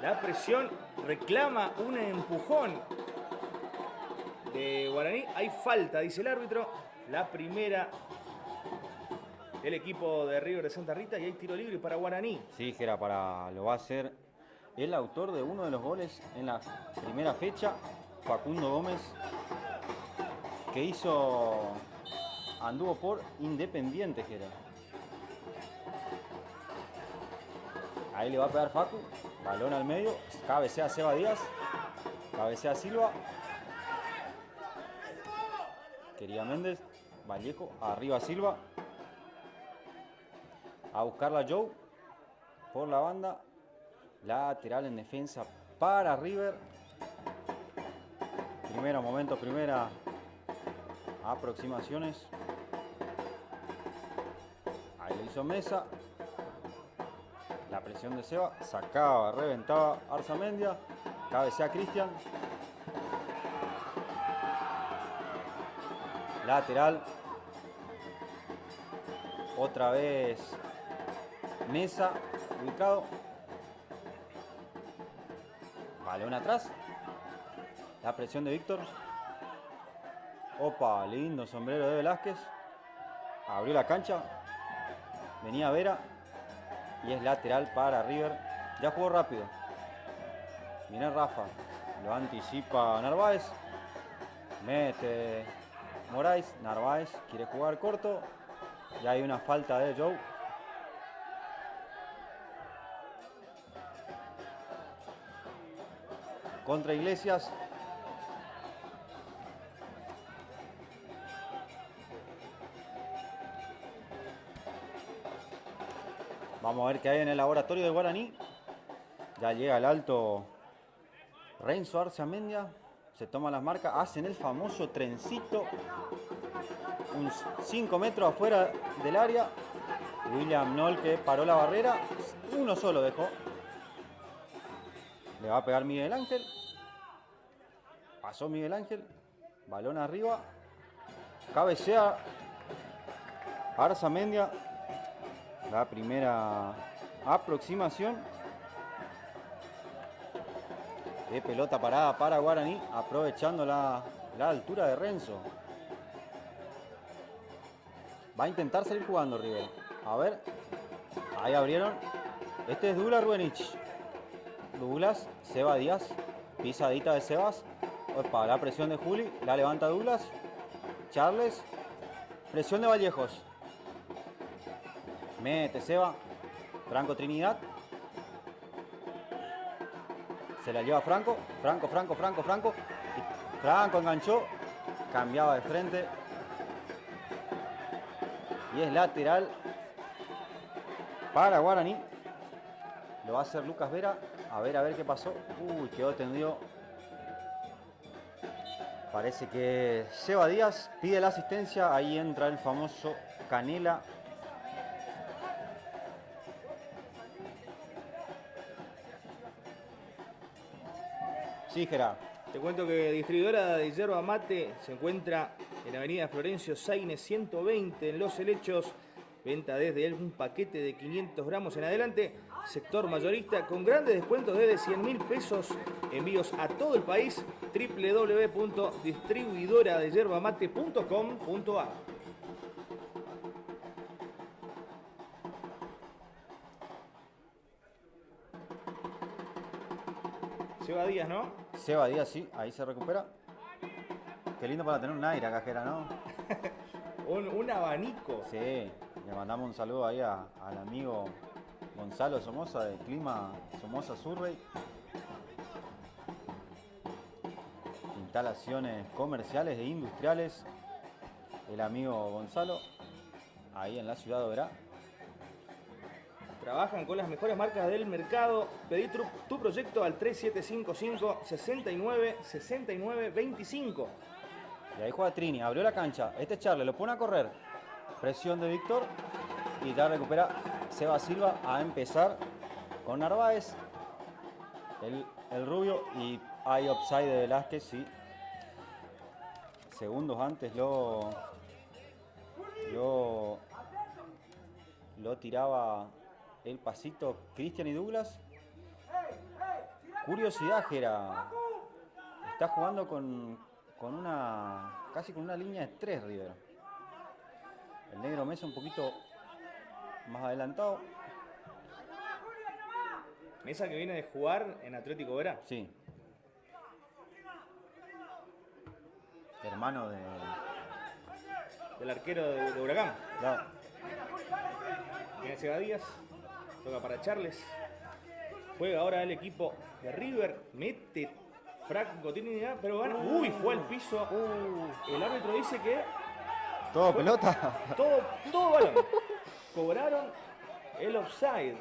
La presión reclama un empujón de Guaraní. Hay falta, dice el árbitro. La primera del equipo de River de Santa Rita y hay tiro libre para Guaraní. Sí, Gera, lo va a hacer el autor de uno de los goles en la primera fecha, Facundo Gómez, que anduvo por Independiente, Gera. Ahí le va a pegar Facu, balón al medio, cabecea Seba Díaz, cabecea Silva. Quería Méndez, Vallejo, arriba Silva. A buscarla Joe por la banda. Lateral en defensa para River. Primera aproximaciones. Ahí lo hizo Mesa. La presión de Seba. Sacaba, reventaba Arzamendia. Cabecea Cristian. Lateral. Otra vez Mesa, ubicado. Balón atrás. La presión de Víctor. Opa, lindo sombrero de Velázquez. Abrió la cancha. Venía Vera. Y es lateral para River. Ya jugó rápido. Viene Rafa. Lo anticipa Narváez. Mete Moraes. Narváez quiere jugar corto. Y hay una falta de Joe. Contra Iglesias. Vamos a ver qué hay en el laboratorio de Guaraní. Ya llega el alto Renzo Arzamendia. Se toma las marcas. Hacen el famoso trencito. 5 metros afuera del área. William Noll, que paró la barrera. Uno solo dejó. Le va a pegar Miguel Ángel. Pasó Miguel Ángel. Balón arriba. Cabecea Arzamendia. La primera aproximación. De pelota parada para Guaraní. Aprovechando la altura de Renzo. Va a intentar salir jugando River. A ver. Ahí abrieron. Este es Douglas Ruenich. Douglas, Seba Díaz. Pisadita de Sebas. Opa, la presión de Juli. La levanta Douglas. Charles. Presión de Vallejos. Mete Seba. Franco Trinidad. Se la lleva Franco. Franco. Franco enganchó. Cambiaba de frente. Y es lateral para Guaraní. Lo va a hacer Lucas Vera. A ver qué pasó. Uy, quedó tendido. Parece que Seba Díaz pide la asistencia. Ahí entra el famoso Canela. Sí, Gerard. Te cuento que distribuidora de yerba mate se encuentra en Avenida Florencio Sainz 120 en Los Helechos. Venta desde un paquete de 500 gramos en adelante. Sector mayorista con grandes descuentos desde 100.000 pesos. Envíos a todo el país. www.distribuidoradeyerba-mate.com.ar. Seba Díaz, ¿no? Seba Díaz, sí, ahí se recupera. Qué lindo para tener un aire, cajera, ¿no? un abanico. Sí, le mandamos un saludo ahí al amigo Gonzalo Somoza de Clima Somoza Surrey. Instalaciones comerciales e industriales. El amigo Gonzalo, ahí en la ciudad de Oberá. Trabajan con las mejores marcas del mercado. Pedí tu proyecto al 3755 69 69 25. Y ahí juega Trini, abrió la cancha. Este es Charles, lo pone a correr. Presión de Víctor. Y ya recupera Seba Silva a empezar con Narváez. El rubio. Y hay offside de Velázquez, sí. Segundos antes lo tiraba el pasito Cristian y Douglas. Curiosidad, Gera. Está jugando casi con una línea de 3 River. El negro Mesa un poquito más adelantado. Mesa que viene de jugar en Atlético Vera. Sí. Hermano del arquero de Huracán. Claro. Viene Seba Díaz. Toca para Charles. Juega ahora el equipo de River. Mete Franco, tiene idea, pero gana. Uy, fue al piso. El árbitro dice que... ¿Todo pelota? Todo balón. Cobraron el offside.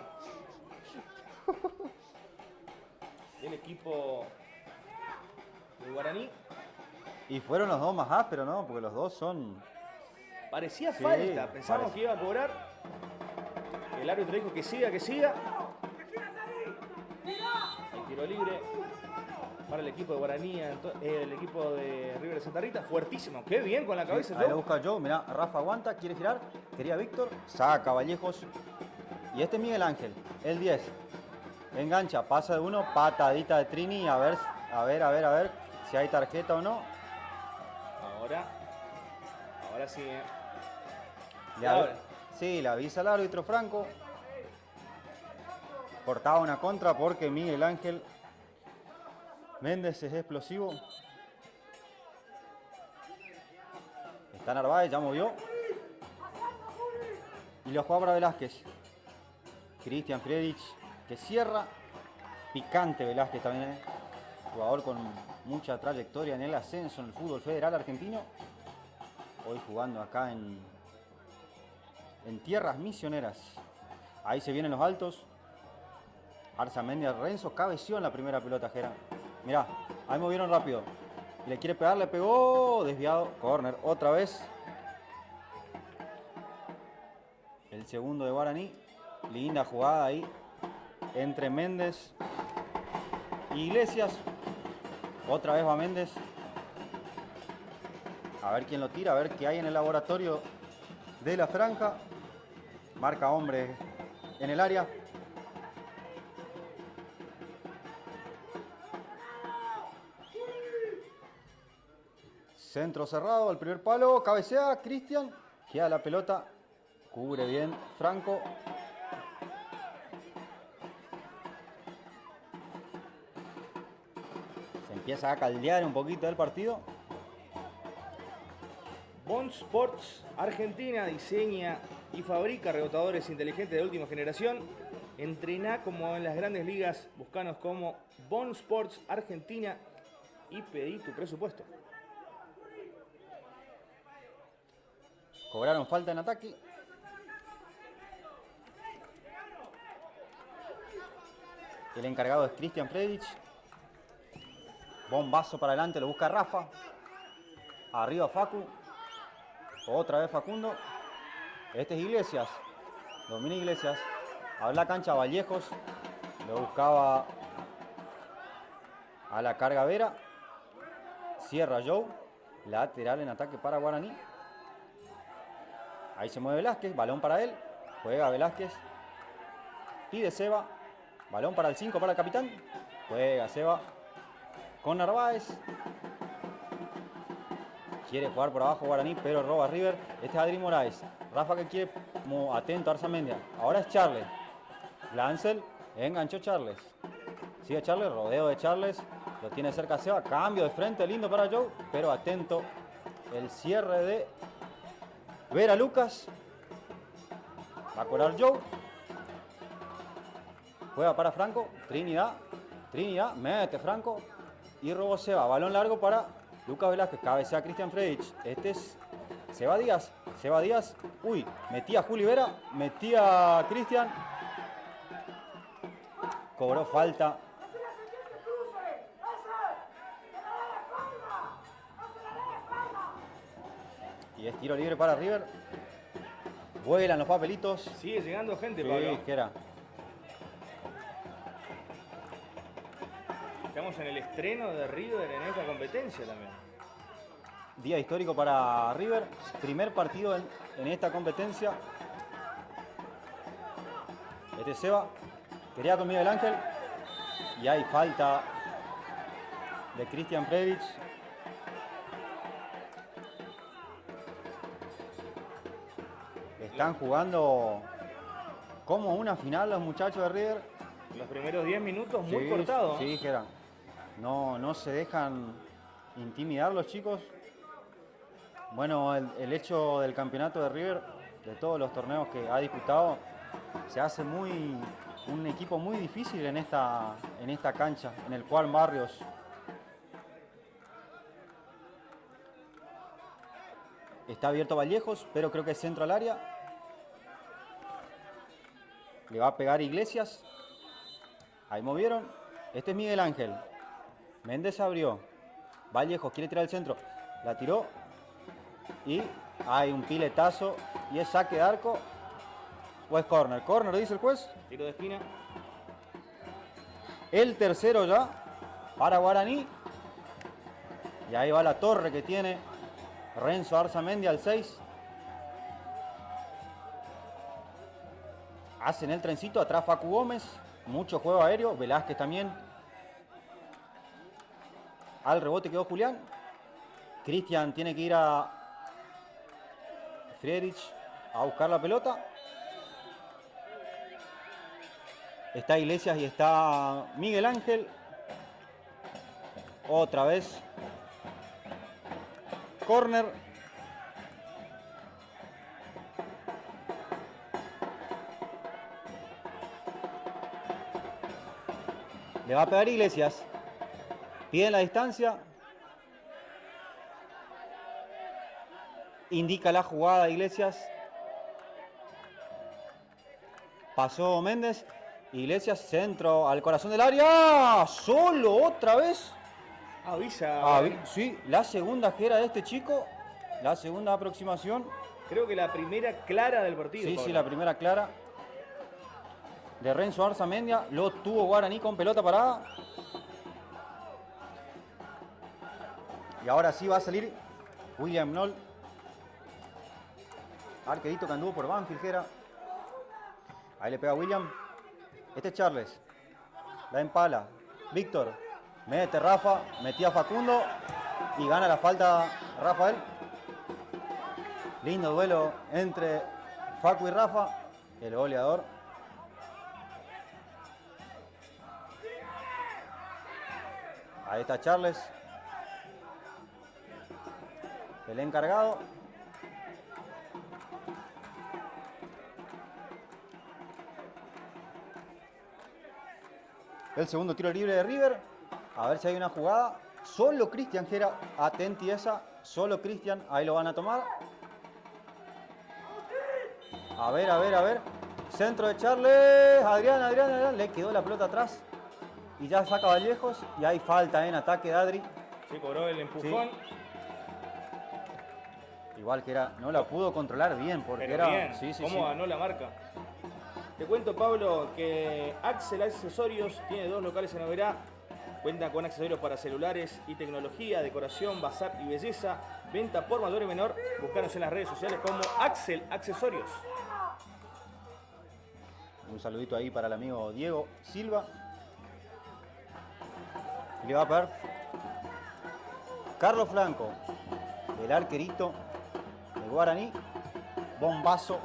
El equipo de Guaraní. Y fueron los dos más ásperos, ¿no? Porque los dos son... Parecía Sí, falta. Pensamos parece. que iba a cobrar. El árbitro dijo que siga, que siga. El tiro libre para el equipo de Guaraní, el equipo de River de Santa Rita. Fuertísimo. Qué bien con la cabeza. Ahí lo busca Joe, mirá, Rafa aguanta, quiere girar, quería Víctor, saca Vallejos. Y este es Miguel Ángel, el 10. Engancha, pasa de uno, patadita de Trini, a ver si hay tarjeta o no. Ahora sí, Sí, le avisa al árbitro Franco. Cortaba una contra porque Miguel Ángel Méndez es explosivo. Está Narváez, ya movió. Y lo juega para Velázquez. Cristian Friedrich que cierra. Picante Velázquez también. Jugador con mucha trayectoria en el ascenso en el fútbol federal argentino. Hoy jugando acá en tierras misioneras. Ahí se vienen los altos. Arzamendia Renzo cabeció en la primera pelota, Jera. Mirá, ahí movieron rápido. Y le quiere pegar, le pegó. Desviado, corner otra vez. El segundo de Guaraní. Linda jugada ahí. Entre Méndez y Iglesias. Otra vez va Méndez. A ver quién lo tira, a ver qué hay en el laboratorio de la franja. Marca hombre en el área. Centro cerrado, al primer palo, cabecea Cristian, queda la pelota, cubre bien Franco. Se empieza a caldear un poquito el partido. Bond Sports Argentina diseña y fabrica rebotadores inteligentes de última generación. Entrená como en las grandes ligas, buscanos como Bond Sports Argentina y pedí tu presupuesto. Cobraron falta en ataque. El encargado es Cristian Friedrich. Bombazo para adelante, lo busca Rafa. Arriba Facu. Otra vez Facundo. Este es Iglesias. Domina Iglesias. Abre la cancha Vallejos. Lo buscaba a la carga Vera. Cierra Joe. Lateral en ataque para Guaraní. Ahí se mueve Velázquez. Balón para él. Juega Velázquez. Pide Seba. Balón para el 5 para el capitán. Juega Seba con Narváez. Quiere jugar por abajo Guaraní, pero roba River. Este es Adri Moraes. Rafa que quiere, atento a Arzamendia. Ahora es Charles. Lancel, enganchó Charles. Sigue Charles, rodeo de Charles. Lo tiene cerca Seba. Cambio de frente, lindo para Joe. Pero atento, el cierre de Vera Lucas. Va a cobrar Joe. Juega para Franco. Trinidad. Mete Franco. Y robó Seba. Balón largo para Lucas Velázquez, cabecea Cristian Friedrich. Este es Seba Díaz. Uy, metía Juli Vera, metía Cristian. cobró falta. Y es tiro libre para River. Vuelan los papelitos. Sigue llegando gente, Sí, Pablo. Jera. Estamos en el estreno de River en esta competencia también. Día histórico para River. Primer partido en esta competencia. Este Seba. Quería con Miguel Ángel. Y hay falta de Christian Previch. Están jugando como una final los muchachos de River. Los primeros 10 minutos muy Sí, cortados. Sí, Jera. No se dejan intimidar los chicos. Bueno, el hecho del campeonato de River, de todos los torneos que ha disputado, se hace un equipo muy difícil en esta cancha, en el Juan Barrios. Está abierto Vallejos, pero creo que es centro al área. Le va a pegar Iglesias. Ahí movieron. Este es Miguel Ángel. Méndez abrió. Vallejos quiere tirar el centro. La tiró. Y hay un piletazo. Y es saque de arco. O es córner. Córner, dice el juez. Tiro de esquina. El tercero ya. Para Guaraní. Y ahí va la torre que tiene Renzo Arzamendi al 6. Hacen el trencito. Atrás Facu Gómez. Mucho juego aéreo. Velázquez también. Al rebote quedó Julián. Cristian tiene que ir a Friedrich a buscar la pelota. Está Iglesias y está Miguel Ángel. Otra vez. Corner. Le va a pegar Iglesias. Piden la distancia. Indica la jugada Iglesias. Pasó Méndez. Iglesias, centro al corazón del área. Solo otra vez. Avisa. Sí, la segunda jera de este chico. La segunda aproximación. Creo que la primera clara del partido. Sí, Pablo. sí, la primera clara. De Renzo Arzamendia. Lo tuvo Guaraní con pelota parada. Y ahora sí va a salir William Noll. Arquerito que anduvo por Banfield, Jera. Ahí le pega William. Este es Charles. La empala. Víctor. Mete Rafa. Metía Facundo. Y gana la falta Rafael. Lindo duelo entre Facu y Rafa. El goleador. Ahí está Charles. El encargado. El segundo tiro libre de River. A ver si hay una jugada. Solo Cristian Jera. Atenti esa. Solo Cristian. Ahí lo van a tomar. A ver. Centro de Charles. Adrián. Le quedó la pelota atrás. Y ya saca Vallejos. Y hay falta en ataque de Adri. Sí, cobró el empujón. Sí. Igual que era, no la pudo controlar bien porque Pero era. bien. Sí. ¿Cómo ganó la marca? Te cuento, Pablo, que Axel Accesorios tiene 2 locales en Oberá. Cuenta con accesorios para celulares y tecnología, decoración, bazar y belleza. Venta por mayor y menor. Búscanos en las redes sociales como Axel Accesorios. Un saludito ahí para el amigo Diego Silva. Le va a pegar Carlos Franco, el arquerito de Guaraní. Bombazo.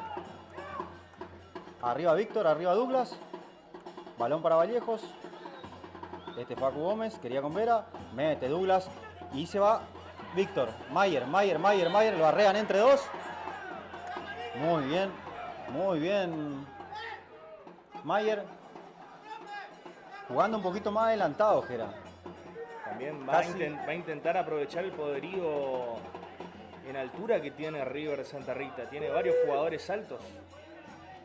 Arriba Víctor, arriba Douglas. Balón para Vallejos. Este Facu Gómez, quería con Vera. Mete Douglas y se va Víctor. Mayer. Lo arrean entre dos. Muy bien. Mayer. Jugando un poquito más adelantado, Jera. También va a intentar aprovechar el poderío en altura que tiene River Santa Rita. Tiene varios jugadores altos.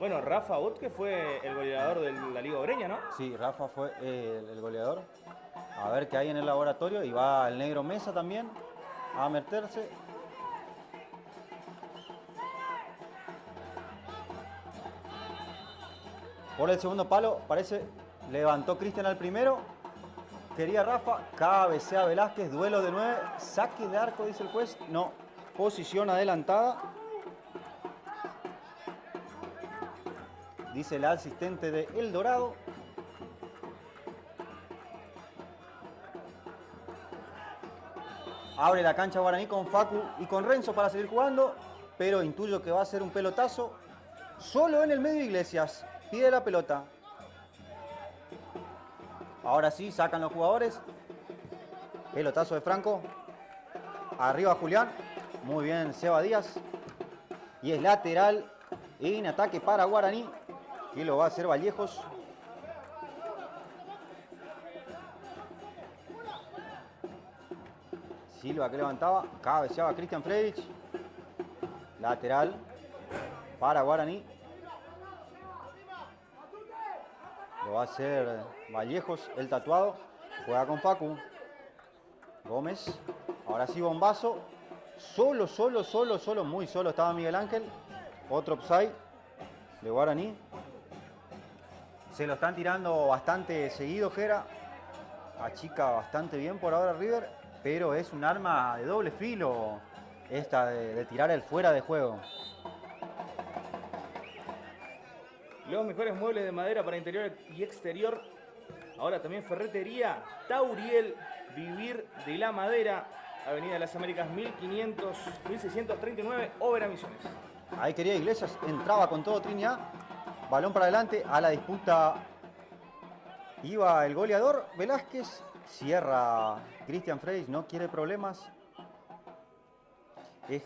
Bueno, Rafa Ut, que fue el goleador de la Liga Obreña, ¿no? Sí, Rafa fue el goleador. A ver qué hay en el laboratorio. Y va el negro Mesa también a meterse. Por el segundo palo, parece, levantó Cristian al primero. Quería Rafa, cabecea Velázquez, duelo de 9, saque de arco, dice el juez. No, posición adelantada. Dice el asistente de El Dorado. Abre la cancha Guaraní con Facu y con Renzo para seguir jugando, pero intuyo que va a ser un pelotazo. Solo en el medio Iglesias, pide la pelota. Ahora sí, sacan los jugadores. Pelotazo de Franco. Arriba Julián. Muy bien Seba Díaz. Y es lateral en ataque para Guaraní, que lo va a hacer Vallejos. Silva que levantaba, cabeceaba Cristian Fredich. Lateral para Guaraní. Lo va a hacer Vallejos, el tatuado. Juega con Facu. Gómez. Ahora sí bombazo. Solo, muy solo estaba Miguel Ángel. Otro offside de Guaraní. Se lo están tirando bastante seguido, Jera. Achica bastante bien por ahora River, pero es un arma de doble filo esta de tirar el fuera de juego. Los mejores muebles de madera para interior y exterior. Ahora también ferretería Tauriel, Vivir de la Madera, Avenida de las Américas 1639, Óvera Misiones. Ahí quería Iglesias, entraba con todo Trinidad. Balón para adelante, a la disputa iba el goleador Velázquez. Cierra Cristian Frey, no quiere problemas.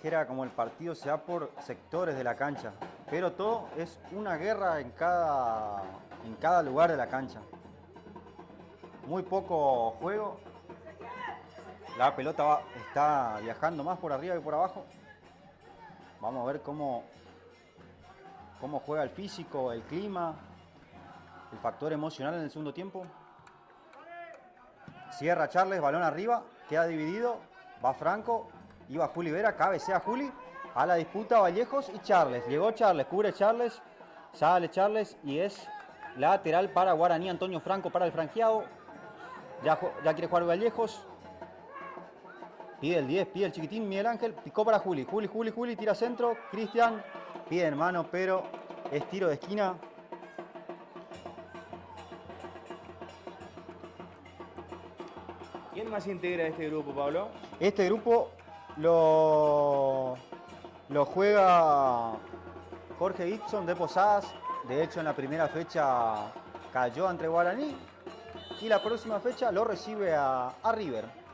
Era como el partido se da por sectores de la cancha, pero todo es una guerra en cada lugar de la cancha. Muy poco juego. La pelota está viajando más por arriba que por abajo. Vamos a ver cómo juega el físico, el clima, el factor emocional en el segundo tiempo. Cierra Charles, balón arriba, queda dividido, va Franco, iba Juli Vera, cabecea Juli, a la disputa Vallejos y Charles. Llegó Charles, cubre Charles, sale Charles y es lateral para Guaraní. Antonio Franco para el franqueado. Ya quiere jugar Vallejos. Pide el 10, pide el chiquitín Miguel Ángel, picó para Juli, Juli, tira centro, Cristian, pide hermano, pero es tiro de esquina. ¿Quién más integra este grupo, Pablo? Este grupo lo juega Jorge Gibson de Posadas. De hecho, en la primera fecha cayó ante Guaraní y la próxima fecha lo recibe a River.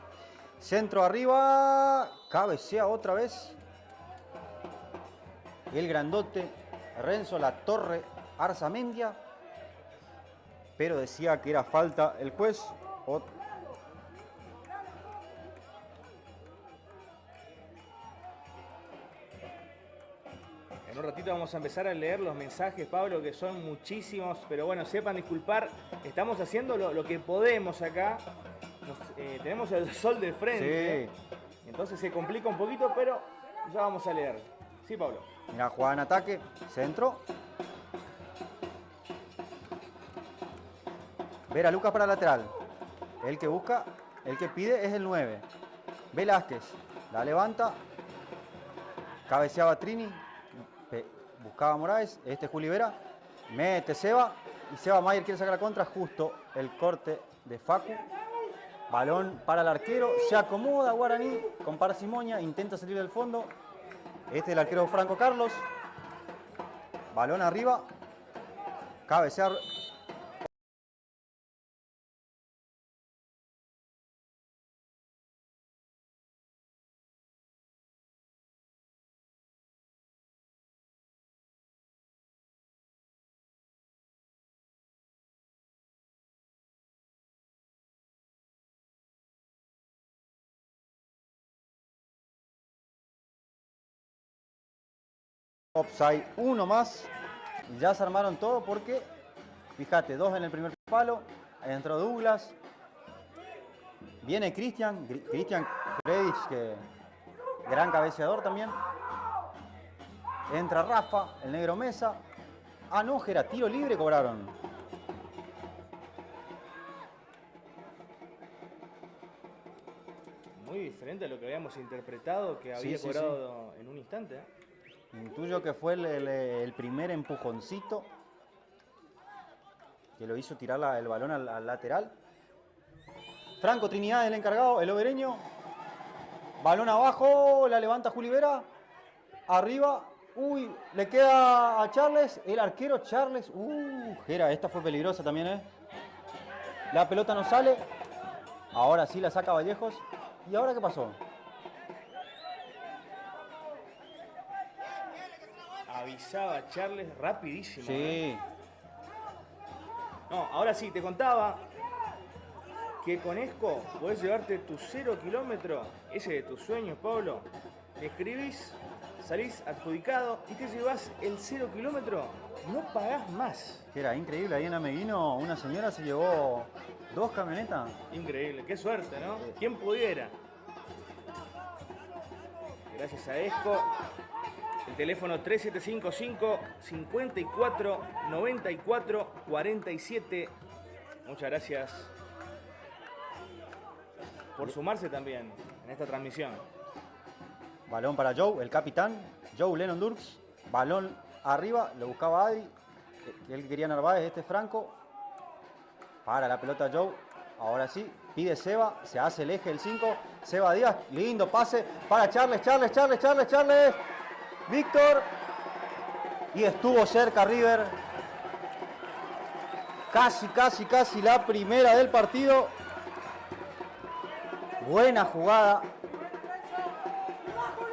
Centro arriba, cabecea otra vez el grandote Renzo La Torre Arzamendia, pero decía que era falta el juez. En un ratito vamos a empezar a leer los mensajes, Pablo, que son muchísimos, pero bueno, sepan disculpar, estamos haciendo lo que podemos acá. Tenemos el sol de frente, sí. Entonces se complica un poquito, pero ya vamos a leer. Sí, Pablo. Mira, jugada en ataque, centro. Vera Lucas para lateral. El que busca, el que pide es el 9. Velázquez, la levanta. Cabeceaba Trini. Buscaba Moraes. Este es Juli Vera. Mete Seba. Y Seba Mayer quiere sacar la contra. Justo el corte de Facu. Balón para el arquero. Se acomoda Guaraní con parsimonia. Intenta salir del fondo. Este es el arquero Franco Carlos. Balón arriba. Cabecear. Offside, uno más. Y ya se armaron todo porque, fíjate, 2 en el primer palo, entró Douglas, viene Cristian Fredich, que gran cabeceador también. Entra Rafa, el negro Mesa. Ah, no, Jera, tiro libre cobraron. Muy diferente a lo que habíamos interpretado, que había Sí, cobrado en un instante. Intuyo que fue el primer empujoncito que lo hizo tirar el balón al lateral. Franco Trinidad, el encargado, el obereño. Balón abajo, la levanta Juli Vera. Arriba, uy, le queda a Charles, el arquero Charles. Jera, esta fue peligrosa también, ¿eh? La pelota no sale. Ahora sí la saca Vallejos. ¿Y ahora qué pasó? Avisaba a Charles rapidísimo. Sí. No, ahora sí, te contaba que con ESCO podés llevarte tu 0 kilómetro, ese de tus sueños, Pablo. Escribís, salís adjudicado y te llevas el 0 kilómetro, no pagás más. Era increíble, ahí en Ameguino una señora se llevó 2 camionetas. Increíble, qué suerte, ¿no? ¿Quién pudiera? Gracias a ESCO. El teléfono 3755 54 94 47. Muchas gracias por sumarse también en esta transmisión. Balón para Joe, el capitán. Joe Lennon Durks. Balón arriba, lo buscaba Adri. Él quería Narváez, este Franco. Para la pelota Joe. Ahora sí, pide Seba, se hace el eje el 5. Seba Díaz, lindo pase para Charles. Víctor. Y estuvo cerca River. Casi la primera del partido. Buena jugada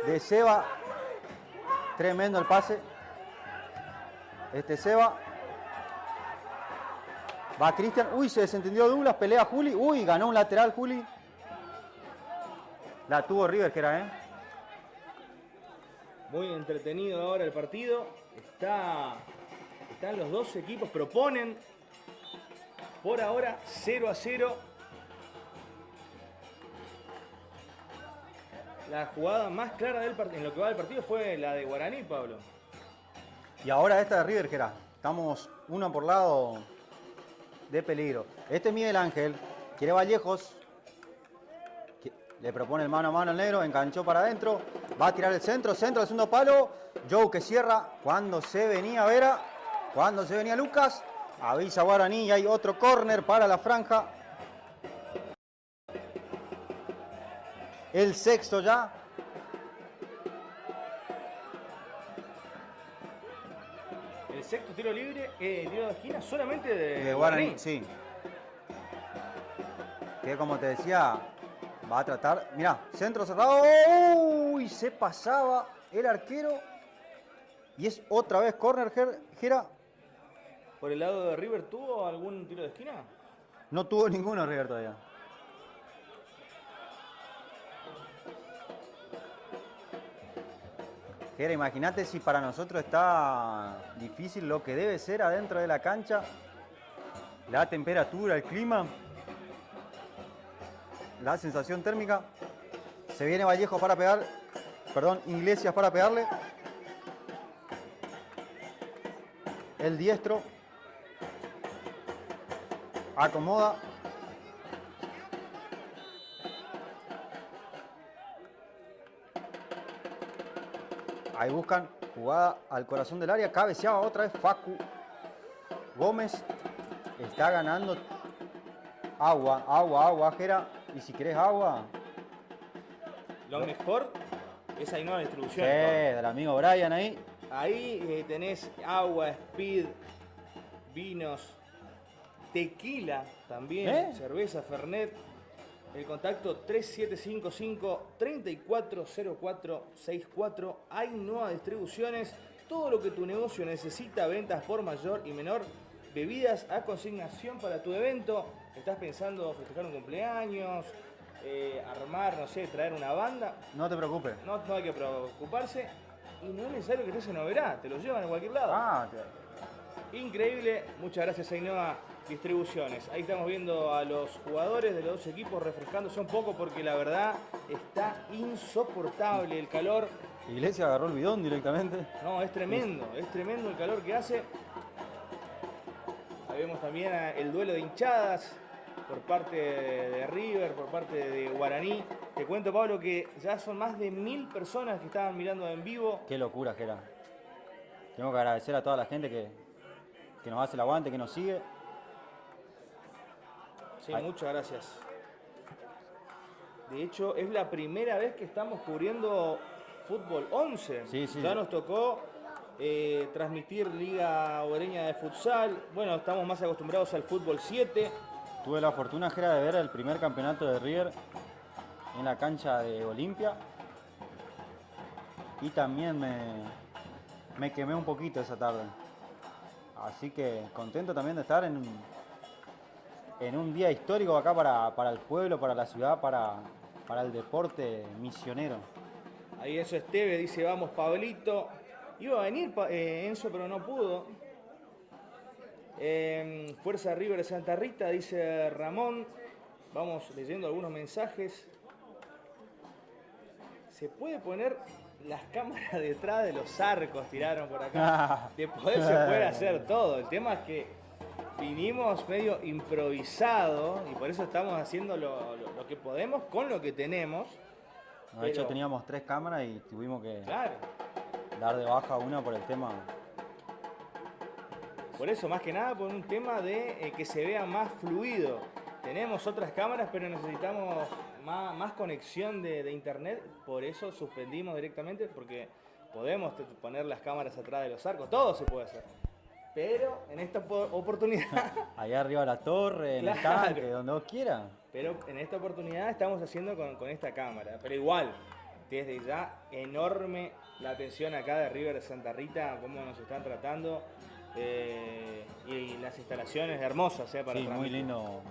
de Seba. Tremendo el pase. Seba. Va Cristian. Uy, se desentendió Douglas. Pelea Juli. Uy, ganó un lateral Juli. La tuvo River, que era, Muy entretenido ahora el partido. Están los dos equipos, proponen. Por ahora 0-0. La jugada más clara en lo que va del partido fue la de Guaraní, Pablo. Y ahora esta de River, que era. Estamos uno por lado de peligro. Este es Miguel Ángel. Quiere Vallejos. Le propone el mano a mano al negro. Enganchó para adentro. Va a tirar el centro. Centro al segundo palo. Joe que cierra. Cuando se venía Vera. Cuando se venía Lucas. Avisa Guaraní y hay otro córner para la franja. El sexto ya. El sexto tiro libre, tiro de esquina solamente De Guaraní, sí. Que como te decía, va a tratar. Mirá, centro cerrado. Uy, se pasaba el arquero. Y es otra vez córner, Jera. ¿Por el lado de River tuvo algún tiro de esquina? No tuvo ninguno River todavía. Jera, imagínate si para nosotros está difícil lo que debe ser adentro de la cancha. La temperatura, el clima. La sensación térmica. Se viene Vallejo para pegar. Perdón, Iglesias para pegarle. El diestro. Acomoda. Ahí buscan jugada al corazón del área. Cabeceaba otra vez Facu Gómez. Está ganando agua, Jera. Y si querés agua. Lo mejor es ahí nueva distribución. Sí, del amigo Brian ahí. Ahí tenés agua, speed, vinos, tequila también, cerveza, Fernet. El contacto 3755-340464. Hay nuevas distribuciones. Todo lo que tu negocio necesita, ventas por mayor y menor, bebidas a consignación para tu evento. ¿Estás pensando festejar un cumpleaños? Armar, no sé, traer una banda? No te preocupes. No hay que preocuparse. Y no es necesario que estés en Oberá, te lo llevan a cualquier lado. Increíble, muchas gracias Ainhoa Distribuciones. Ahí estamos viendo a los jugadores de los dos equipos refrescándose un poco porque la verdad está insoportable el calor. Iglesias agarró el bidón directamente. No, es tremendo el calor que hace. Ahí vemos también el duelo de hinchadas por parte de River, por parte de Guaraní. Te cuento, Pablo, que ya son más de 1000 personas que estaban mirando en vivo. Qué locura, Gera. Tengo que agradecer a toda la gente que nos hace el aguante, que nos sigue. Sí, muchas gracias. De hecho, es la primera vez que estamos cubriendo fútbol 11. Sí, sí. Ya nos tocó transmitir Liga Obereña de Futsal. Bueno, estamos más acostumbrados al fútbol 7. Tuve la fortuna, Gera, de ver el primer campeonato de River en la cancha de Olimpia. Y también me quemé un poquito esa tarde. Así que contento también de estar en un día histórico acá para el pueblo, para la ciudad, para el deporte misionero. Ahí Enzo Esteve dice, vamos Pablito. Iba a venir Enzo, pero no pudo. Fuerza River de Santa Rita, dice Ramón. Vamos leyendo algunos mensajes. Se puede poner las cámaras detrás de los arcos, tiraron por acá. De poder se puede hacer todo. El tema es que vinimos medio improvisado y por eso estamos haciendo lo que podemos con lo que tenemos. De hecho teníamos 3 cámaras y tuvimos que claro, dar de baja una por el tema. Por eso, más que nada, por un tema de que se vea más fluido. Tenemos otras cámaras, pero necesitamos más conexión de internet. Por eso suspendimos directamente, porque podemos poner las cámaras atrás de los arcos. Todo se puede hacer. Pero en esta oportunidad... Allá arriba de la torre, en el tanque, donde vos quieras. Pero en esta oportunidad estamos haciendo con esta cámara. Pero igual, desde ya, enorme la atención acá de River de Santa Rita, cómo nos están tratando. Y las instalaciones hermosas para sí, transmitir. Muy lindo.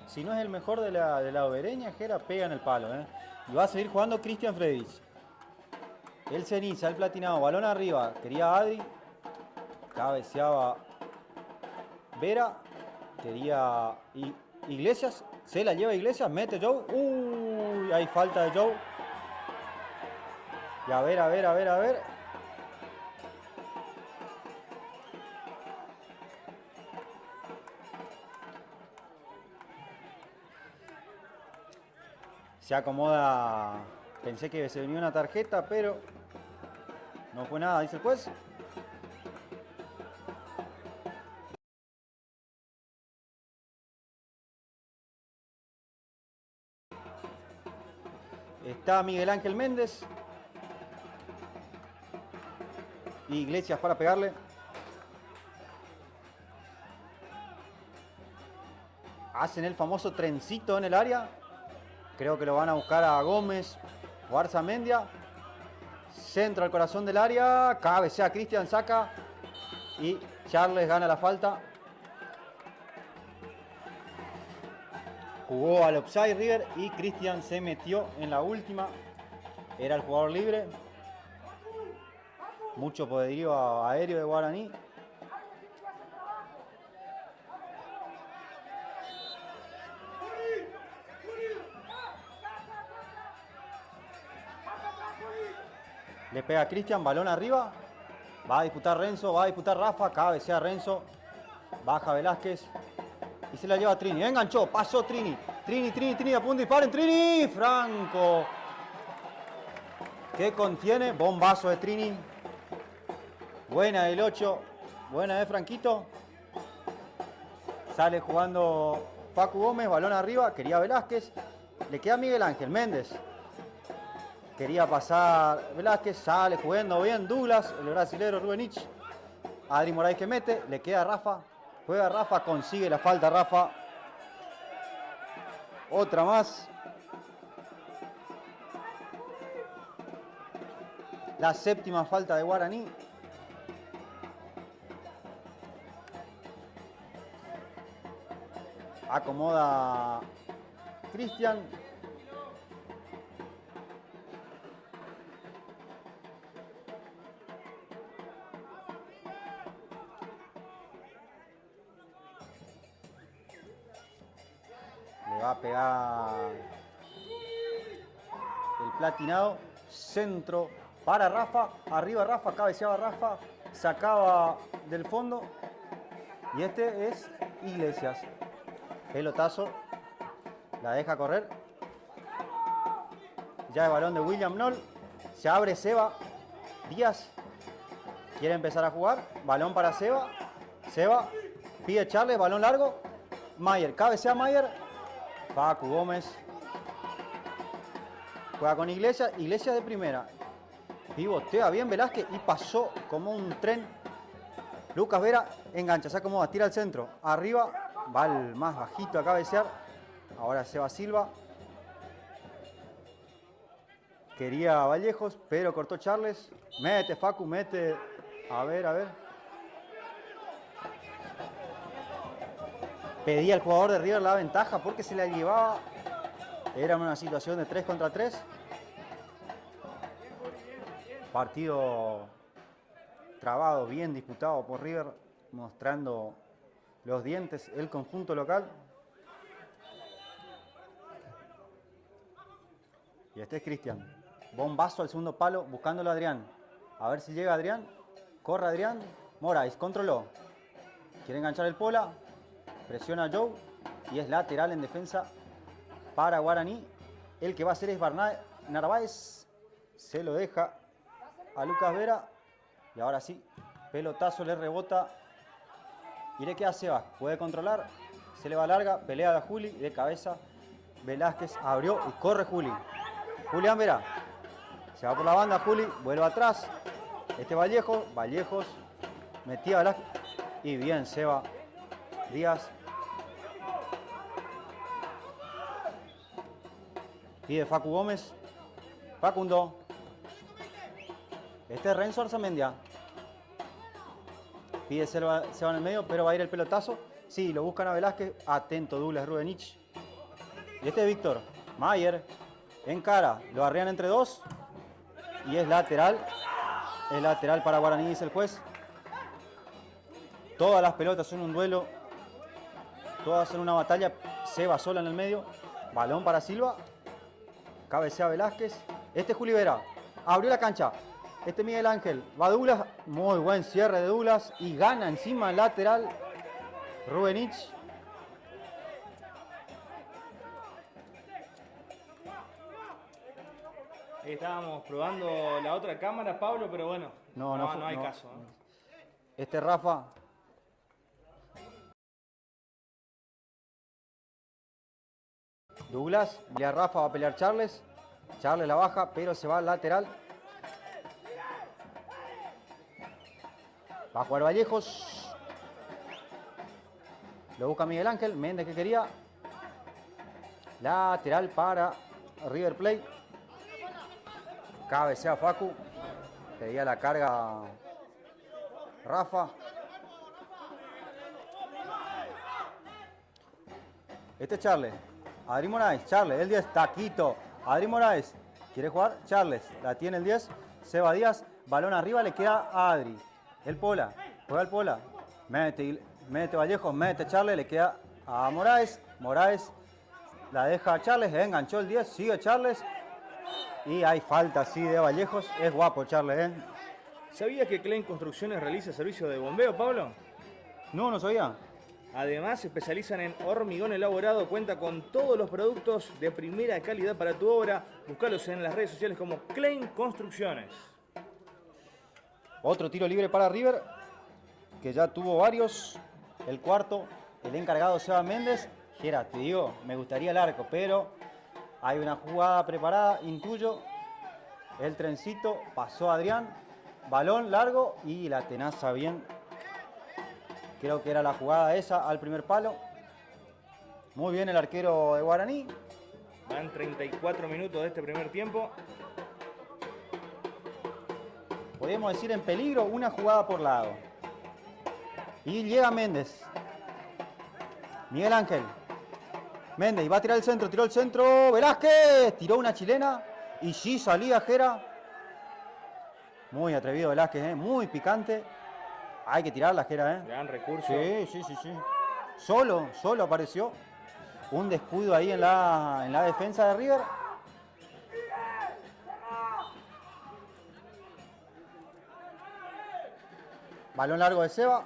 Si no es el mejor de la Obereña, Jera, pega en el palo. Y va a seguir jugando Cristian Fredich. El ceniza, el platinado, balón arriba. Quería Adri. Cabeceaba Vera. Quería Iglesias. Se la lleva Iglesias. Mete Joe. Uy, hay falta de Joe. Y a ver. Se acomoda. Pensé que se venía una tarjeta, pero no fue nada, dice el juez. Está Miguel Ángel Méndez. Iglesias para pegarle. Hacen el famoso trencito en el área. Creo que lo van a buscar a Gómez o Arzamendia. Centro al corazón del área. Cabecea Cristian, saca. Y Charles gana la falta. Jugó al offside River y Cristian se metió en la última. Era el jugador libre. Mucho poderío aéreo de Guaraní. Le pega a Cristian, balón arriba. Va a disputar Renzo, va a disputar Rafa. Cabecea Renzo. Baja Velázquez. Y se la lleva Trini. Enganchó, pasó Trini. Trini, a punto de disparo en Trini. Franco. ¿Qué contiene? Bombazo de Trini. Buena del 8. Buena de Franquito. Sale jugando Facu Gómez, balón arriba. Quería Velázquez. Le queda Miguel Ángel Méndez. Quería pasar Velázquez, sale jugando bien Douglas, el brasilero Rubenich. Adri Moraes que mete, le queda Rafa. Juega Rafa, consigue la falta Rafa. Otra más. La séptima falta de Guaraní. Acomoda Cristian. va a pegar el platinado. Centro para Rafa. Arriba Rafa, cabeceaba Rafa. Sacaba del fondo. Y este es Iglesias. Pelotazo. La deja correr. Ya el balón de William Noll. Se abre Seba. Díaz. Quiere empezar a jugar. Balón para Seba. Seba. Pide Charles. Balón largo. Mayer. Cabecea Mayer. Facu Gómez. Juega con Iglesias. Iglesias de primera. Pivotea bien Velázquez. Y pasó como un tren. Lucas Vera engancha. Se acomoda. Tira al centro. Arriba. Va el más bajito a cabecear. Ahora Seba Silva. Quería Vallejos, pero cortó Charles. Mete Facu, mete. A ver. Pedía el jugador de River la ventaja porque se la llevaba. Era una situación de 3 contra 3. Partido trabado, bien disputado por River, mostrando los dientes el conjunto local. Y este es Cristian. Bombazo al segundo palo, buscándolo a Adrián. A ver si llega Adrián. Corre Adrián. Moraes controló. Quiere enganchar el Pola. Presiona a Joe. Y es lateral en defensa para Guaraní. El que va a hacer es Narváez. Se lo deja a Lucas Vera. Y ahora sí, pelotazo le rebota. Y le queda a Sebas. Puede controlar. Se le va larga. Pelea a Juli de cabeza. Velázquez abrió y corre Juli. Julián Vera. Se va por la banda Juli. Vuelve atrás. Este Vallejos. Metía a Velázquez. Y bien Seba. Díaz. Pide Facu Gómez. Facundo. Este es Renzo Arzamendia. Pide Seba en el medio, pero va a ir el pelotazo. Sí, lo buscan a Velázquez. Atento Douglas Rubenich. Y este es Víctor. Mayer. Encara. Lo arrean entre dos. Y es lateral. Es lateral para Guaraní, dice el juez. Todas las pelotas son un duelo. Todas son una batalla. Seba sola en el medio. Balón para Silva. Cabecea Velázquez. Este es Juli Vera. Abrió la cancha. Este Miguel Ángel. Va Douglas. Muy buen cierre de Douglas. Y gana encima el lateral Rubenich. Estábamos probando la otra cámara, Pablo, pero bueno, no hay caso. Este Rafa. Douglas, ya Rafa va a pelear Charles. Charles la baja, pero se va al lateral. Va a jugar Vallejos. Lo busca Miguel Ángel. Méndez que quería. Lateral para River Plate. Cabecea Facu. Pedía la carga Rafa. Este es Charles. Adri Moraes. Charles, el 10. Taquito. Adri Moraes. ¿Quiere jugar? Charles. La tiene el 10. Seba Díaz. Balón arriba. Le queda a Adri. El Pola. Juega el Pola. Mete Vallejos. Mete Charles. Le queda a Moraes. Moraes. La deja a Charles. Enganchó el 10. Sigue Charles. Y hay falta así de Vallejos. Es guapo Charles, ¿eh? ¿Sabías que Klein Construcciones realiza servicio de bombeo, Pablo? No sabía. Además, se especializan en hormigón elaborado. Cuenta con todos los productos de primera calidad para tu obra. Búscalos en las redes sociales como Klein Construcciones. Otro tiro libre para River, que ya tuvo varios. El cuarto, el encargado Seba Méndez. Gera, te digo, me gustaría el arco, pero hay una jugada preparada, intuyo. El trencito, pasó Adrián. Balón largo y la tenaza bien. Creo que era la jugada esa al primer palo. Muy bien el arquero de Guaraní. Van 34 minutos de este primer tiempo. Podemos decir en peligro, una jugada por lado. Y llega Méndez. Miguel Ángel. Méndez, y va a tirar el centro, tiró el centro. Velázquez, tiró una chilena. Y sí salía Jera. Muy atrevido Velázquez, muy picante. Hay que tirarla, Jera, Gran recurso. Sí. Solo apareció. un descuido ahí en la defensa de River. Balón largo de Seba.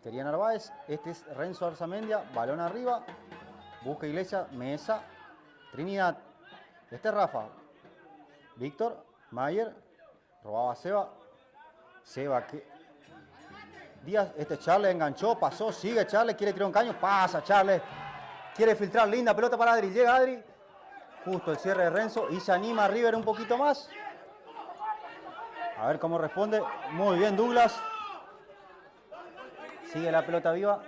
Quería Narváez. Este es Renzo Arzamendia. Balón arriba. Busca Iglesias. Mesa. Trinidad. Este es Rafa. Víctor. Mayer. Robaba Seba. Seba que... Díaz. Este Charles enganchó. Pasó. Sigue Charles. Quiere tirar un caño. Pasa Charles. Quiere filtrar. Linda pelota para Adri. Llega Adri. Justo el cierre de Renzo. Y se anima River un poquito más. A ver cómo responde. Muy bien Douglas. Sigue la pelota viva.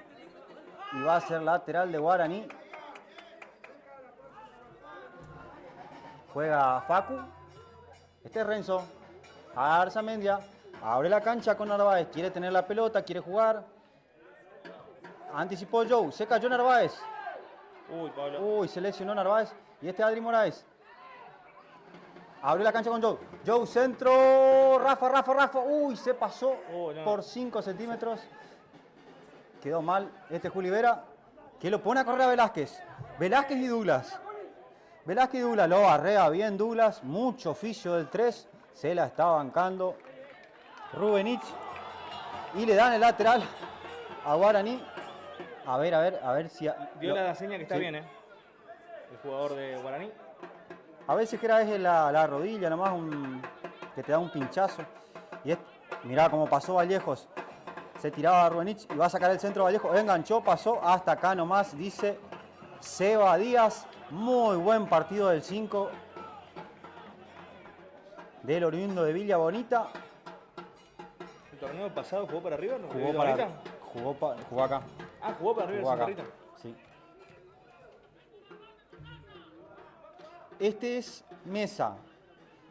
Y va a ser lateral de Guaraní. Juega Facu. Este es Renzo. Arzamendia. Abre la cancha con Narváez. Quiere tener la pelota. Quiere jugar. Anticipó Joe. Se cayó Narváez. Uy, Pablo. Uy, se lesionó Narváez. Y este es Adri Moraes. Abre la cancha con Joe. Joe, centro. Rafa. Uy, se pasó por 5 centímetros. Quedó mal este Juli Vera. Que lo pone a correr a Velázquez. Velázquez y Douglas. Lo barrea bien Douglas. Mucho oficio del 3. Se la está bancando Rubenich. Y le dan el lateral a Guaraní. A ver si... Dio la seña que está bien, El jugador de Guaraní. A veces que era la rodilla, nomás que te da un pinchazo. Y mirá cómo pasó Vallejos. Se tiraba a Rubenich y va a sacar el centro Vallejo. Enganchó, pasó hasta acá nomás, dice Seba Díaz. Muy buen partido del 5 del oriundo de Villa Bonita. ¿El torneo pasado jugó para River? Jugó acá. Ah, jugó para River Santa Rita. Sí. Este es Mesa.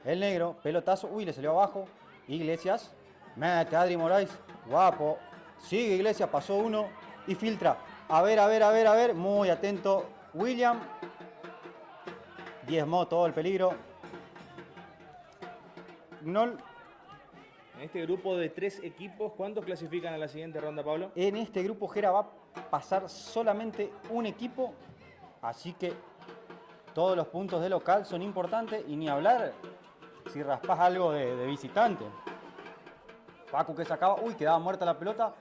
El negro, pelotazo. Uy, le salió abajo. Iglesias. Mete a Adri Moraes. Guapo. Sigue Iglesias, pasó uno. Y filtra. A ver. Muy atento. William. Diezmó todo el peligro. Gnol. En este grupo de 3 equipos, ¿cuántos clasifican a la siguiente ronda, Pablo? En este grupo, Jera, va a pasar solamente un equipo. Así que todos los puntos de local son importantes. Y ni hablar si raspás algo de visitante. Facu que sacaba. Uy, quedaba muerta la pelota.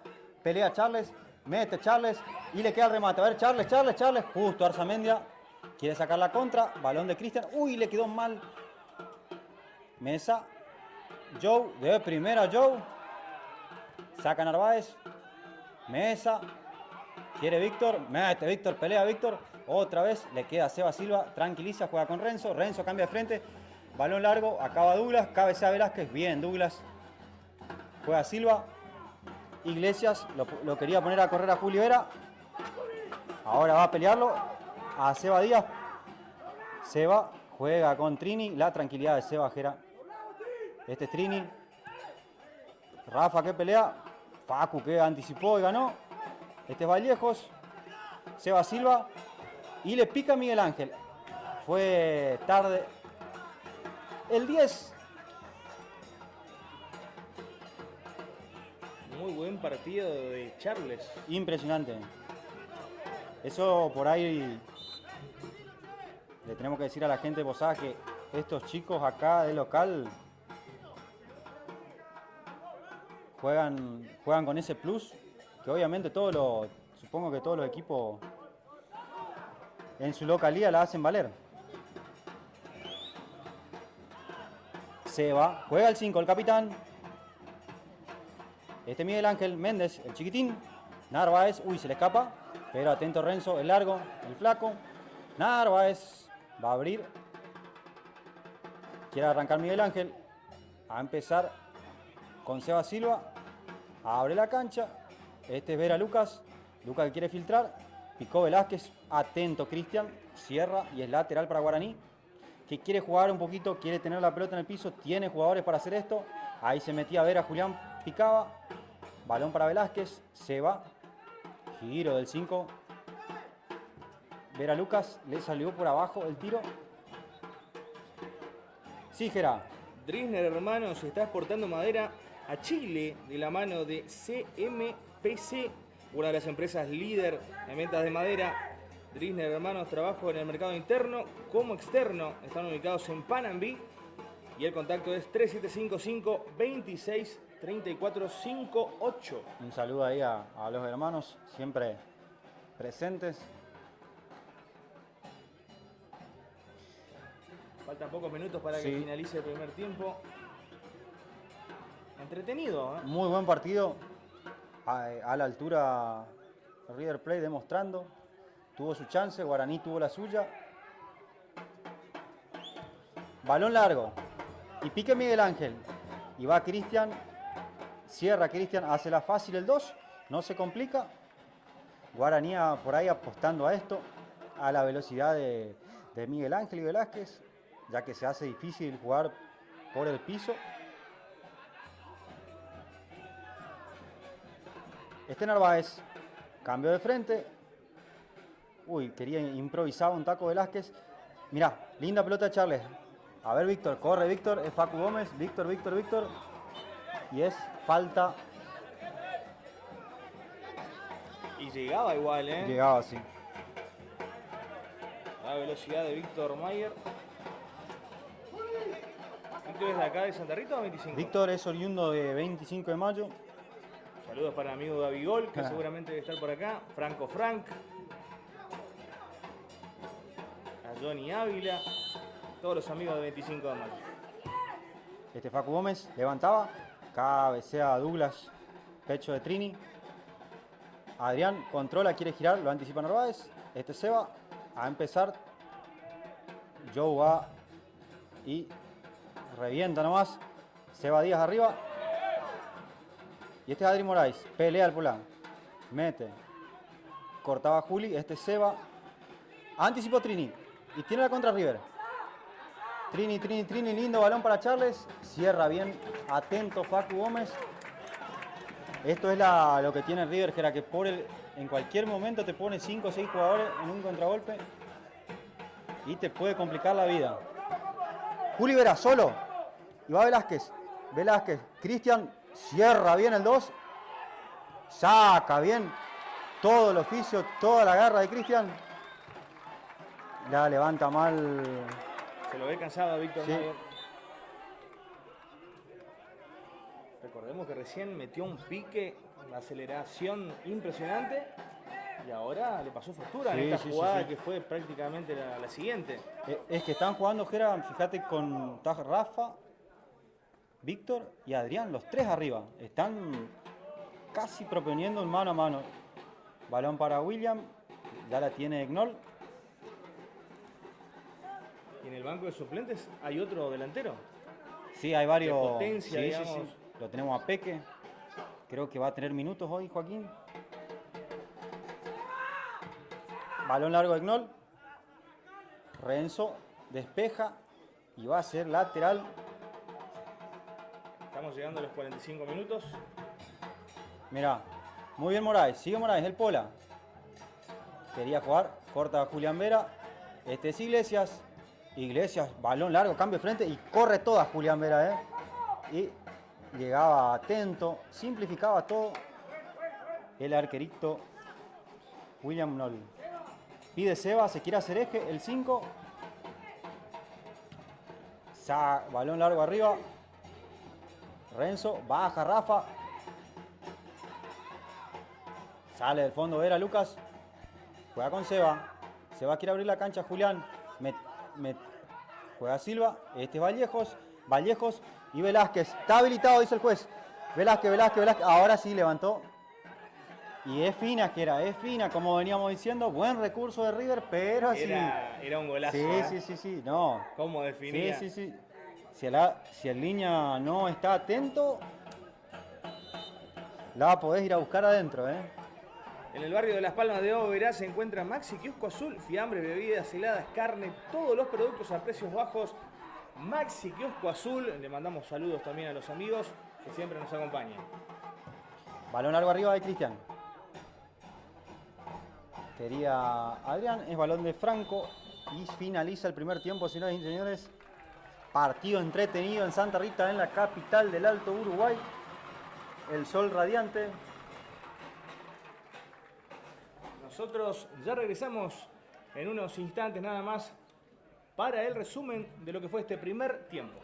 Pelea Charles. Mete Charles. Y le queda el remate. A ver, Charles. Justo Arzamendia. Quiere sacar la contra. Balón de Cristian. Uy, le quedó mal. Mesa. Joe. De primera Joe. Saca Narváez. Mesa. Quiere Víctor. Mete Víctor. Pelea Víctor. Otra vez. Le queda Seba Silva. Tranquiliza. Juega con Renzo. Renzo cambia de frente. Balón largo. Acaba Douglas. Cabecea Velázquez. Bien Douglas. Juega Silva. Iglesias lo quería poner a correr a Juli Vera. Ahora va a pelearlo a Seba Díaz. Seba juega con Trini. La tranquilidad de Seba Jera. Este es Trini. Rafa que pelea. Facu que anticipó y ganó. Este es Vallejos. Seba Silva. Y le pica Miguel Ángel. Fue tarde. El 10. Muy buen partido de Charles. Impresionante. Eso por ahí le tenemos que decir a la gente de Posadas que estos chicos acá de local juegan con ese plus que obviamente supongo que todos los equipos en su localía la hacen valer. Seba juega el 5, el capitán. Este Miguel Ángel Méndez, el chiquitín. Narváez, uy, se le escapa. Pero atento Renzo, el largo, el flaco. Narváez va a abrir. Quiere arrancar Miguel Ángel. A empezar con Seba Silva. Abre la cancha. Este es Vera Lucas. Lucas que quiere filtrar. Picó Velázquez. Atento Cristian. Cierra y es lateral para Guaraní. Que quiere jugar un poquito, quiere tener la pelota en el piso. Tiene jugadores para hacer esto. Ahí se metía Vera, Julián picaba. Balón para Velázquez. Se va. Giro del 5. Vera Lucas. Le salió por abajo el tiro. Sí, Gera. Drisner, hermano, se está exportando madera a Chile de la mano de CMPC, una de las empresas líder en ventas de madera. Drisner Hermanos, trabajo en el mercado interno como externo. Están ubicados en Panambi y el contacto es 3755 26 34 58. Un saludo ahí a los hermanos, siempre presentes. Faltan pocos minutos para que finalice el primer tiempo. Entretenido, ¿eh? Muy buen partido. A la altura River Plate demostrando. Tuvo su chance, Guaraní tuvo la suya. Balón largo. Y pique Miguel Ángel. Y va Cristian. Cierra Cristian, hace la fácil el 2. No se complica. Guaraní por ahí apostando a esto. A la velocidad de Miguel Ángel y Velázquez. Ya que se hace difícil jugar por el piso. Narváez. Cambio de frente. Uy, quería improvisar un taco Velázquez. Mirá, linda pelota de Charles. A ver, Víctor, corre Víctor, es Facu Gómez. Víctor. Y es falta. Y llegaba igual, ¿eh? Llegaba, sí. La velocidad de Víctor Mayer. ¿Víctor es de acá de Santa Rita o 25? Víctor es oriundo de 25 de mayo. Saludos para el amigo Gabigol, que seguramente debe estar por acá. Franco Frank. A Johnny Ávila. Todos los amigos de 25 de mayo. Facu Gómez levantaba. Cabecea a Douglas. Pecho de Trini. Adrián controla, quiere girar, lo anticipa Narváez. Se va a empezar. Joe va y revienta nomás. Seba Díaz arriba. Y es Adri Moraes. Pelea al Pulán. Mete. Cortaba Juli. Seba. Anticipó Trini. Y tiene la contra River. Trini. Lindo balón para Charles. Cierra bien. Atento Facu Gómez. Esto es lo que tiene River, que era que en cualquier momento te pone 5 o 6 jugadores en un contragolpe. Y te puede complicar la vida. Juli Vera solo. Y va Velázquez. Cristian cierra bien el 2. Saca bien todo el oficio, toda la garra de Cristian. La levanta mal. Se lo ve cansado a Víctor Mayer. Recordemos que recién metió un pique, una aceleración impresionante. Y ahora le pasó factura en esta jugada que fue prácticamente la siguiente. Es que están jugando, Jera, fíjate, con Rafa, Víctor y Adrián, los tres arriba. Están casi proponiendo un mano a mano. Balón para William, ya la tiene Egnol. ¿Y en el banco de suplentes hay otro delantero? Sí, hay varios. De potencia, digamos. Sí. Lo tenemos a Peque. Creo que va a tener minutos hoy, Joaquín. Balón largo de Egnol. Renzo despeja y va a ser lateral. Estamos llegando a los 45 minutos. Mirá, muy bien Moraes. Sigue Moraes, el Pola. Quería jugar, corta a Julián Vera. Es Iglesias. Balón largo, cambio de frente y corre toda Julián Vera, Y llegaba atento, simplificaba todo. El arquerito William Nol. Pide Seba, se quiere hacer eje, el 5. Balón largo arriba. Renzo, baja Rafa. Sale del fondo Vera Lucas. Juega con Seba. Seba quiere abrir la cancha, Julián. Juega Silva. Es Vallejos y Velázquez. Está habilitado, dice el juez. Velázquez. Ahora sí levantó. Y es fina, es fina, como veníamos diciendo. Buen recurso de River, pero era un golazo. Sí. No. ¿Cómo definía? Sí. Si el línea no está atento, la podés ir a buscar adentro, En el barrio de Las Palmas de Oberá se encuentra Maxi Kiosco Azul, fiambre, bebidas, heladas, carne, todos los productos a precios bajos. Maxi Kiosco Azul, le mandamos saludos también a los amigos que siempre nos acompañan. Balón largo arriba de Cristian. Quería Adrián, es balón de Franco y finaliza el primer tiempo, señoras y señores. Partido entretenido en Santa Rita, en la capital del Alto Uruguay. El sol radiante. Nosotros ya regresamos en unos instantes nada más para el resumen de lo que fue este primer tiempo.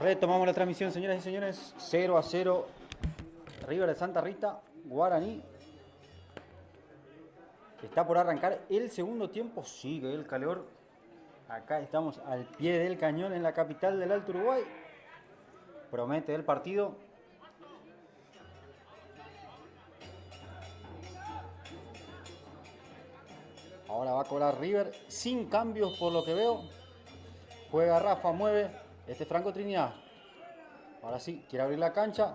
Retomamos la transmisión, señoras y señores. 0-0. River de Santa Rita, Guaraní. Está por arrancar el segundo tiempo. Sigue el calor. Acá estamos al pie del cañón en la capital del Alto Uruguay. Promete el partido. Ahora va a cobrar River sin cambios por lo que veo. Juega Rafa, mueve. Este es Franco Trinidad. Ahora sí, quiere abrir la cancha.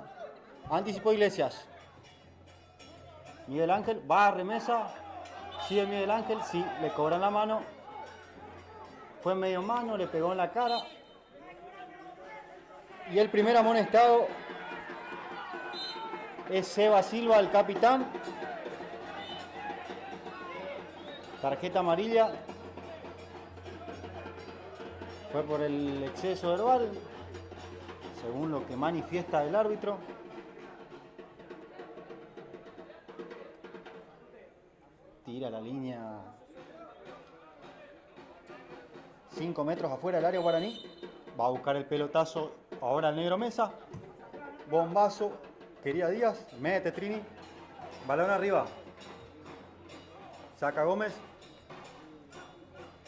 Anticipó Iglesias. Miguel Ángel va a remesa. Sigue Miguel Ángel, sí, le cobran la mano. Fue medio mano, le pegó en la cara. Y el primer amonestado es Seba Silva, el capitán. Tarjeta amarilla. Fue por el exceso verbal, según lo que manifiesta el árbitro. Tira la línea 5 metros afuera del área Guaraní. Va a buscar el pelotazo ahora el negro Mesa. Bombazo. Quería Díaz. Mete Trini. Balón arriba. Saca Gómez.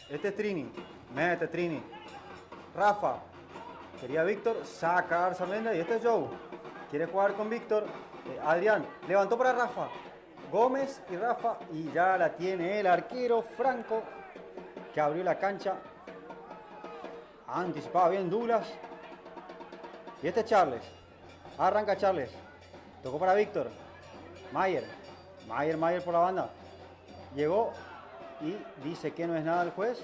Este es Trini. Mete Trini. Rafa. Quería Víctor. Saca Arzamendi. Y este es Joe. Quiere jugar con Víctor. Adrián. Levantó para Rafa. Gómez y Rafa. Y ya la tiene el arquero Franco, que abrió la cancha. Anticipaba bien Douglas. Y este es Charles. Arranca Charles. Tocó para Víctor. Mayer por la banda. Llegó y dice que no es nada el juez.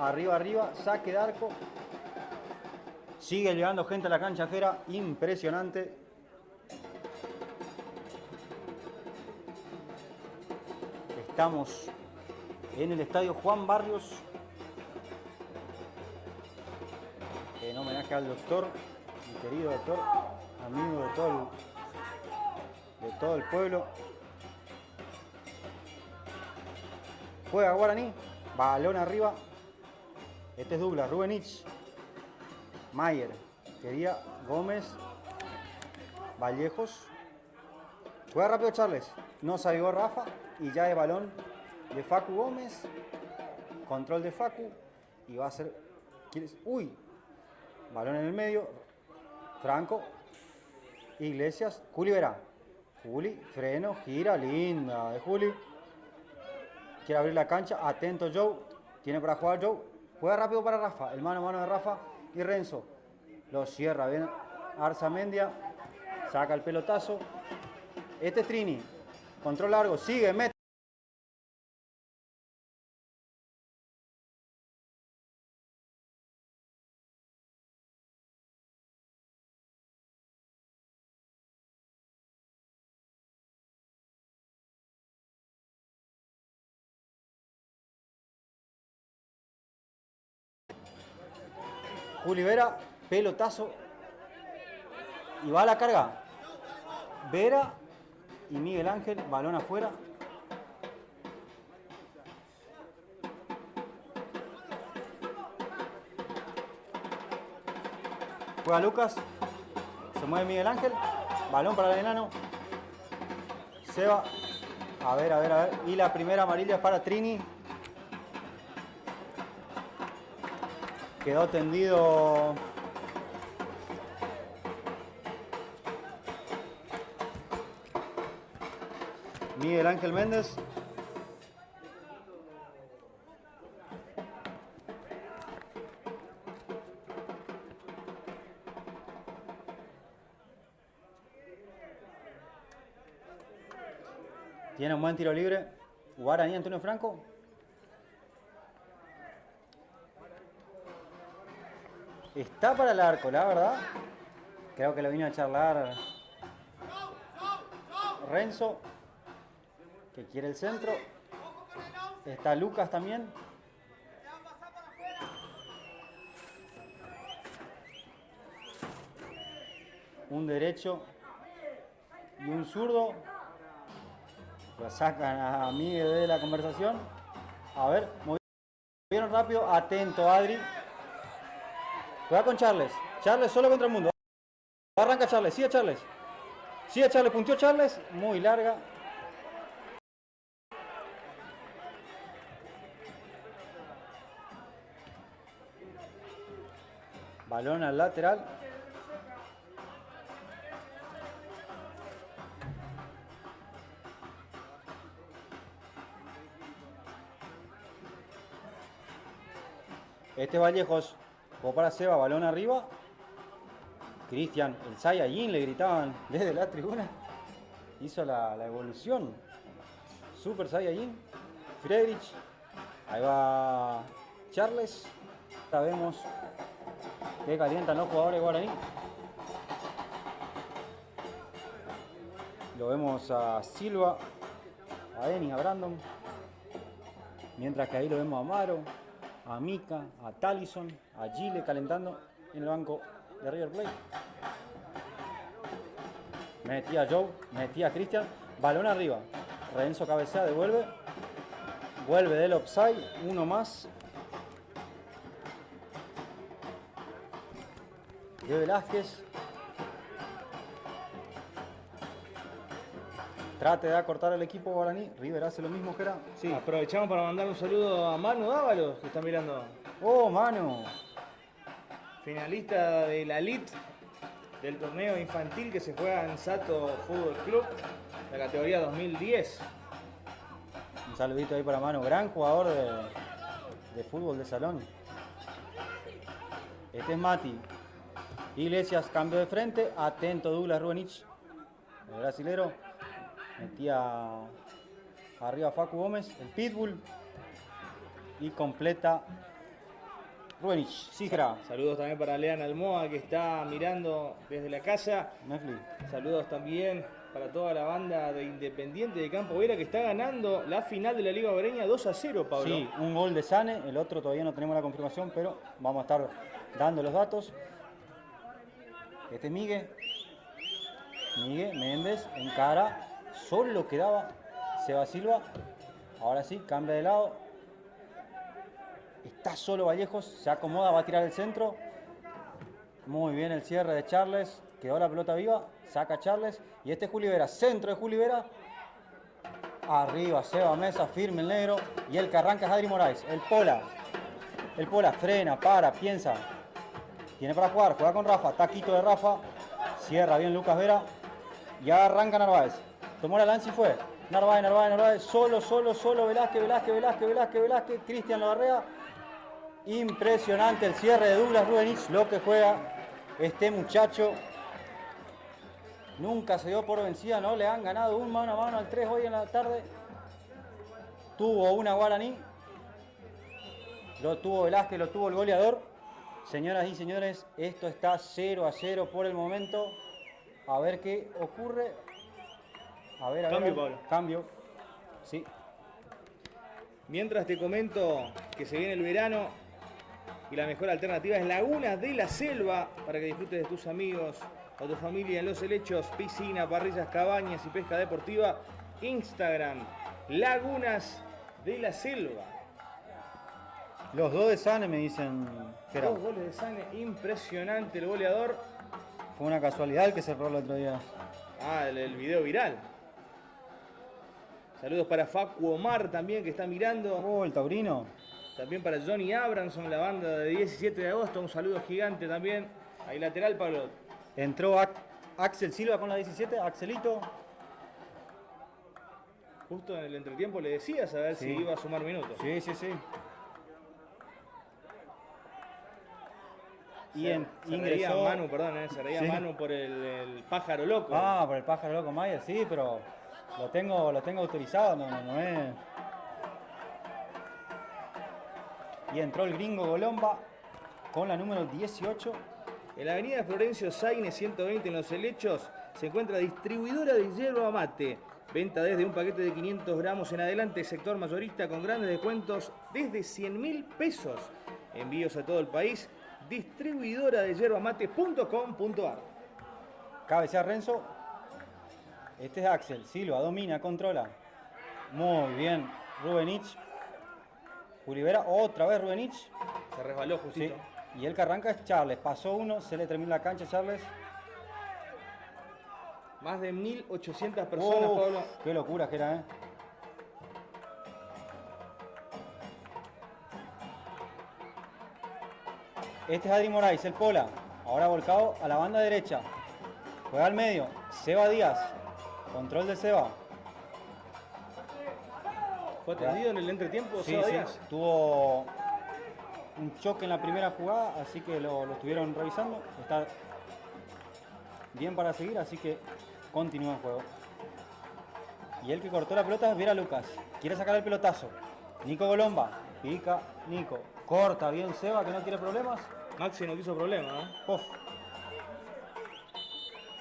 Arriba. Saque de arco. Sigue llegando gente a la cancha ajera. Impresionante. Estamos en el estadio Juan Barrios. En homenaje al doctor, mi querido doctor, amigo de todo el pueblo. Juega Guaraní, balón arriba. Este es Douglas, Rubenich, Mayer, quería Gómez, Vallejos. Juega rápido Charles, no salió Rafa y ya es balón de Facu Gómez. Control de Facu y va a ser... ¡Uy! Balón en el medio. Franco. Iglesias. Juli verá. Juli. Freno. Gira. Linda de Juli. Quiere abrir la cancha. Atento Joe. Tiene para jugar Joe. Juega rápido para Rafa. El mano a mano de Rafa. Y Renzo. Lo cierra bien Arzamendia. Saca el pelotazo. Este es Trini. Control largo. Sigue. Mete. Juli Vera, pelotazo. Y va a la carga. Vera y Miguel Ángel, balón afuera. Juega Lucas. Se mueve Miguel Ángel. Balón para el enano. Seba. A ver. Y la primera amarilla es para Trini. Quedó tendido Miguel Ángel Méndez. Tiene un buen tiro libre. Guaraní, Antonio Franco. Está para el arco, la verdad. Creo que lo vino a charlar Renzo, que quiere el centro. Está Lucas también. Un derecho y un zurdo. Lo sacan a Miguel de la conversación. A ver, movieron rápido. Atento Adri. Juega con Charles. Charles solo contra el mundo. Arranca Charles, sigue Charles. Sigue Charles, punteó Charles. Muy larga. Balón al lateral. Este Vallejos, jugó para Seba, balón arriba. Cristian, el Saiyajin, le gritaban desde la tribuna. Hizo la evolución. Super Saiyajin. Friedrich. Ahí va Charles. Sabemos que calientan los jugadores guaraní. Lo vemos a Silva, a Denis, a Brandon. Mientras que ahí lo vemos a Amaro, a Mika, a Talison, a Gile calentando en el banco de River Plate. Metía a Joe, metía a Cristian. Balón arriba. Renzo cabecea, devuelve. Vuelve del offside. Uno más. De Velázquez. Trate de acortar el equipo guaraní. River hace lo mismo que era. Sí. Aprovechamos para mandar un saludo a Manu Dávalos, que está mirando. ¡Oh, Manu! Finalista de la Elite del torneo infantil que se juega en Sato Fútbol Club, la categoría 2010. Un saludito ahí para Manu. Gran jugador de fútbol de salón. Este es Mati. Iglesias, cambio de frente. Atento Douglas Rubenich, el brasilero. Metía arriba Facu Gómez, el Pitbull. Y completa Rubenich. Sigra. Saludos también para Lean Almoa, que está mirando desde la casa. Netflix. Saludos también para toda la banda de Independiente de Campo Vera, que está ganando la final de la Liga Obreña 2-0, Pablo. Sí, un gol de Sane. El otro todavía no tenemos la confirmación, pero vamos a estar dando los datos. Este es Miguel. Miguel Méndez encara. Solo quedaba Seba Silva. Ahora sí, cambia de lado. Está solo Vallejos. Se acomoda, va a tirar el centro. Muy bien el cierre de Charles. Quedó la pelota viva. Saca Charles. Y este es Juli Vera. Centro de Juli Vera. Arriba Seba Mesa. Firme el negro. Y el que arranca es Adri Moraes. El Pola. El Pola frena, para, piensa. Tiene para jugar. Juega con Rafa. Taquito de Rafa. Cierra bien Lucas Vera. Ya arranca Narváez. Tomó la lanza y fue. Narváez. Solo. Velázquez. Cristian Lobarrea. Impresionante el cierre de Douglas Rubenich. Lo que juega este muchacho. Nunca se dio por vencida, ¿no? Le han ganado un mano a mano al 3 hoy en la tarde. Tuvo una guaraní. Lo tuvo Velázquez, lo tuvo el goleador. Señoras y señores, esto está 0-0 por el momento. A ver qué ocurre. A ver. Cambio, Pablo. Cambio. Sí. Mientras te comento que se viene el verano y la mejor alternativa es Lagunas de la Selva para que disfrutes de tus amigos o tu familia en Los Helechos, piscina, parrillas, cabañas y pesca deportiva. Instagram, Lagunas de la Selva. Los dos de Sane me dicen que era. 2 goles de Sane, impresionante el goleador. Fue una casualidad el que cerró el otro día. Ah, el video viral. Saludos para Facu Omar también, que está mirando. Oh, el taurino. También para Johnny Abramson, la banda de 17 de agosto. Un saludo gigante también. Ahí lateral, Pablo. Entró Axel Silva con la 17. Axelito. Justo en el entretiempo le decías a ver si iba a sumar minutos. Sí. Se reía Manu, perdón, se reía Manu por el pájaro loco. Ah, por el pájaro loco Mayer, sí, pero lo tengo autorizado, no es. Y entró el gringo Golomba con la número 18. En la avenida Florencio Sainz 120 en Los Helechos se encuentra distribuidora de yerba mate. Venta desde un paquete de 500 gramos en adelante, sector mayorista con grandes descuentos desde 100.000 pesos. Envíos a todo el país. Distribuidora de yerbamate.com.ar. Cabecea Renzo. Este es Axel Silva, domina, controla. Muy bien, Rubenich. Julivera, otra vez Rubenich. Se resbaló justito. Sí. Y el que arranca es Charles. Pasó uno, se le termina la cancha a Charles. Más de 1.800 personas, Pablo. Qué locura que era, ¿eh? Este es Adri Moraes, el Pola. Ahora volcado a la banda derecha. Juega al medio. Seba Díaz. Control de Seba. ¿Fue atendido en el entretiempo? Sí, Seba sí. Díaz? Tuvo un choque en la primera jugada, así que lo estuvieron revisando. Está bien para seguir, así que continúa el juego. Y el que cortó la pelota es Vera Lucas. Quiere sacar el pelotazo. Nico Golomba. Pica Nico. Corta bien Seba, que no quiere problemas. Maxi no quiso problema, ¿eh? Uf.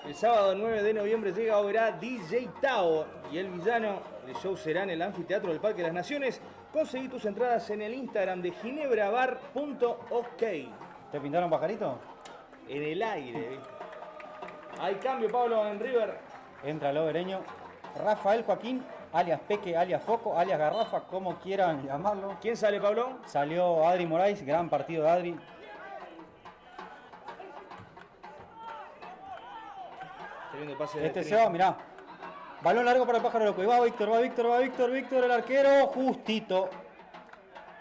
El sábado 9 de noviembre llega a Oberá DJ Tao y el villano. El show será en el anfiteatro del Parque de las Naciones. Conseguí tus entradas en el Instagram de ginebrabar.ok. ¿Te pintaron pajarito? En el aire, ¿viste? Hay cambio, Pablo, en River. Entra el overeño. Rafael Joaquín, alias Peque, alias Foco, alias Garrafa, como quieran llamarlo. ¿Quién sale, Pablo? Salió Adri Moraes, gran partido de Adri. Tremendo pase de Este Trini. se va, mirá. Balón largo para el pájaro loco. Y va Víctor, va Víctor, va Víctor, Víctor, el arquero. Justito.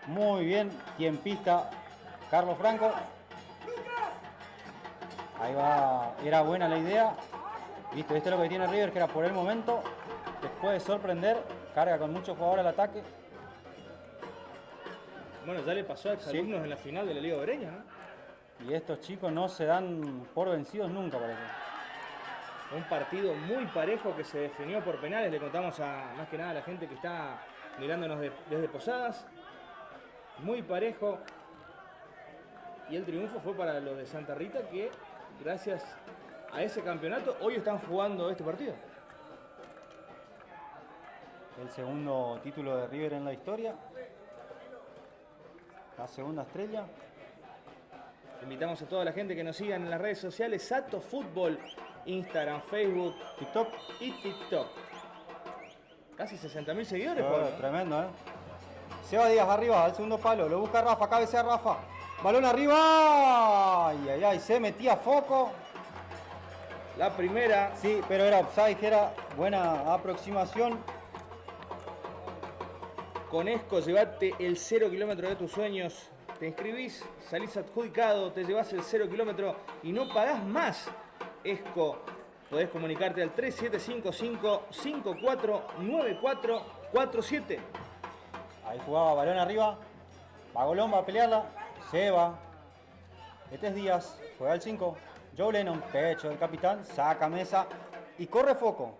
Muy bien. Tiempista. Carlos Franco. Ahí va. Era buena la idea. Listo, esto es lo que tiene River, que era por el momento. Después de sorprender. Carga con muchos jugadores al ataque. Bueno, ya le pasó a exalumnos en la final de la Liga Obereña, ¿no? Y estos chicos no se dan por vencidos nunca, parece. Un partido muy parejo que se definió por penales. Le contamos más que nada a la gente que está mirándonos desde Posadas. Muy parejo. Y el triunfo fue para los de Santa Rita, que gracias a ese campeonato hoy están jugando este partido. El segundo título de River en la historia. La segunda estrella. Invitamos a toda la gente que nos siga en las redes sociales. Sato Fútbol, Instagram, Facebook, TikTok. y TikTok. Casi 60.000 seguidores, Pablo. Tremendo, ¿eh? Seba Díaz arriba, al segundo palo. Lo busca Rafa, cabecea Rafa. Balón arriba. Ay, ay, ay, se metía Foco. La primera. Sí, pero era offside, que era buena aproximación. Con Esco, llevate el 0 kilómetro de tus sueños. Te inscribís, salís adjudicado, te llevas el 0 kilómetro y no pagás más. Esco, podés comunicarte al 3755-549447. Ahí jugaba, balón arriba. Va Golomba a pelearla. Se va. Este es Díaz. Juega el 5. Joe Lennon, pecho del capitán. Saca mesa. Y corre Foco.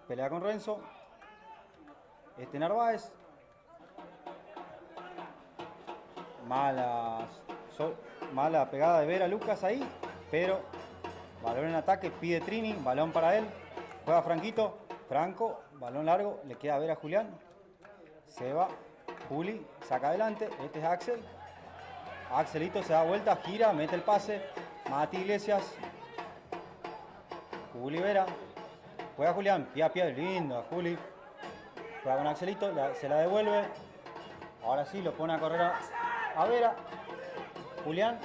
Pelea con Renzo. Este Narváez. Mala pegada de Vera Lucas ahí. Pero balón en ataque. Pide Trini. Balón para él. Juega Franquito. Franco. Balón largo. Le queda a Vera Julián. Se va. Juli. Saca adelante. Este es Axel. Axelito se da vuelta. Gira. Mete el pase. Mati Iglesias. Juli Vera. Juega Julián. Pie a pie. Lindo. Juli. Juega con Axelito. Se la devuelve. Ahora sí lo pone a correr a Vera. Julián.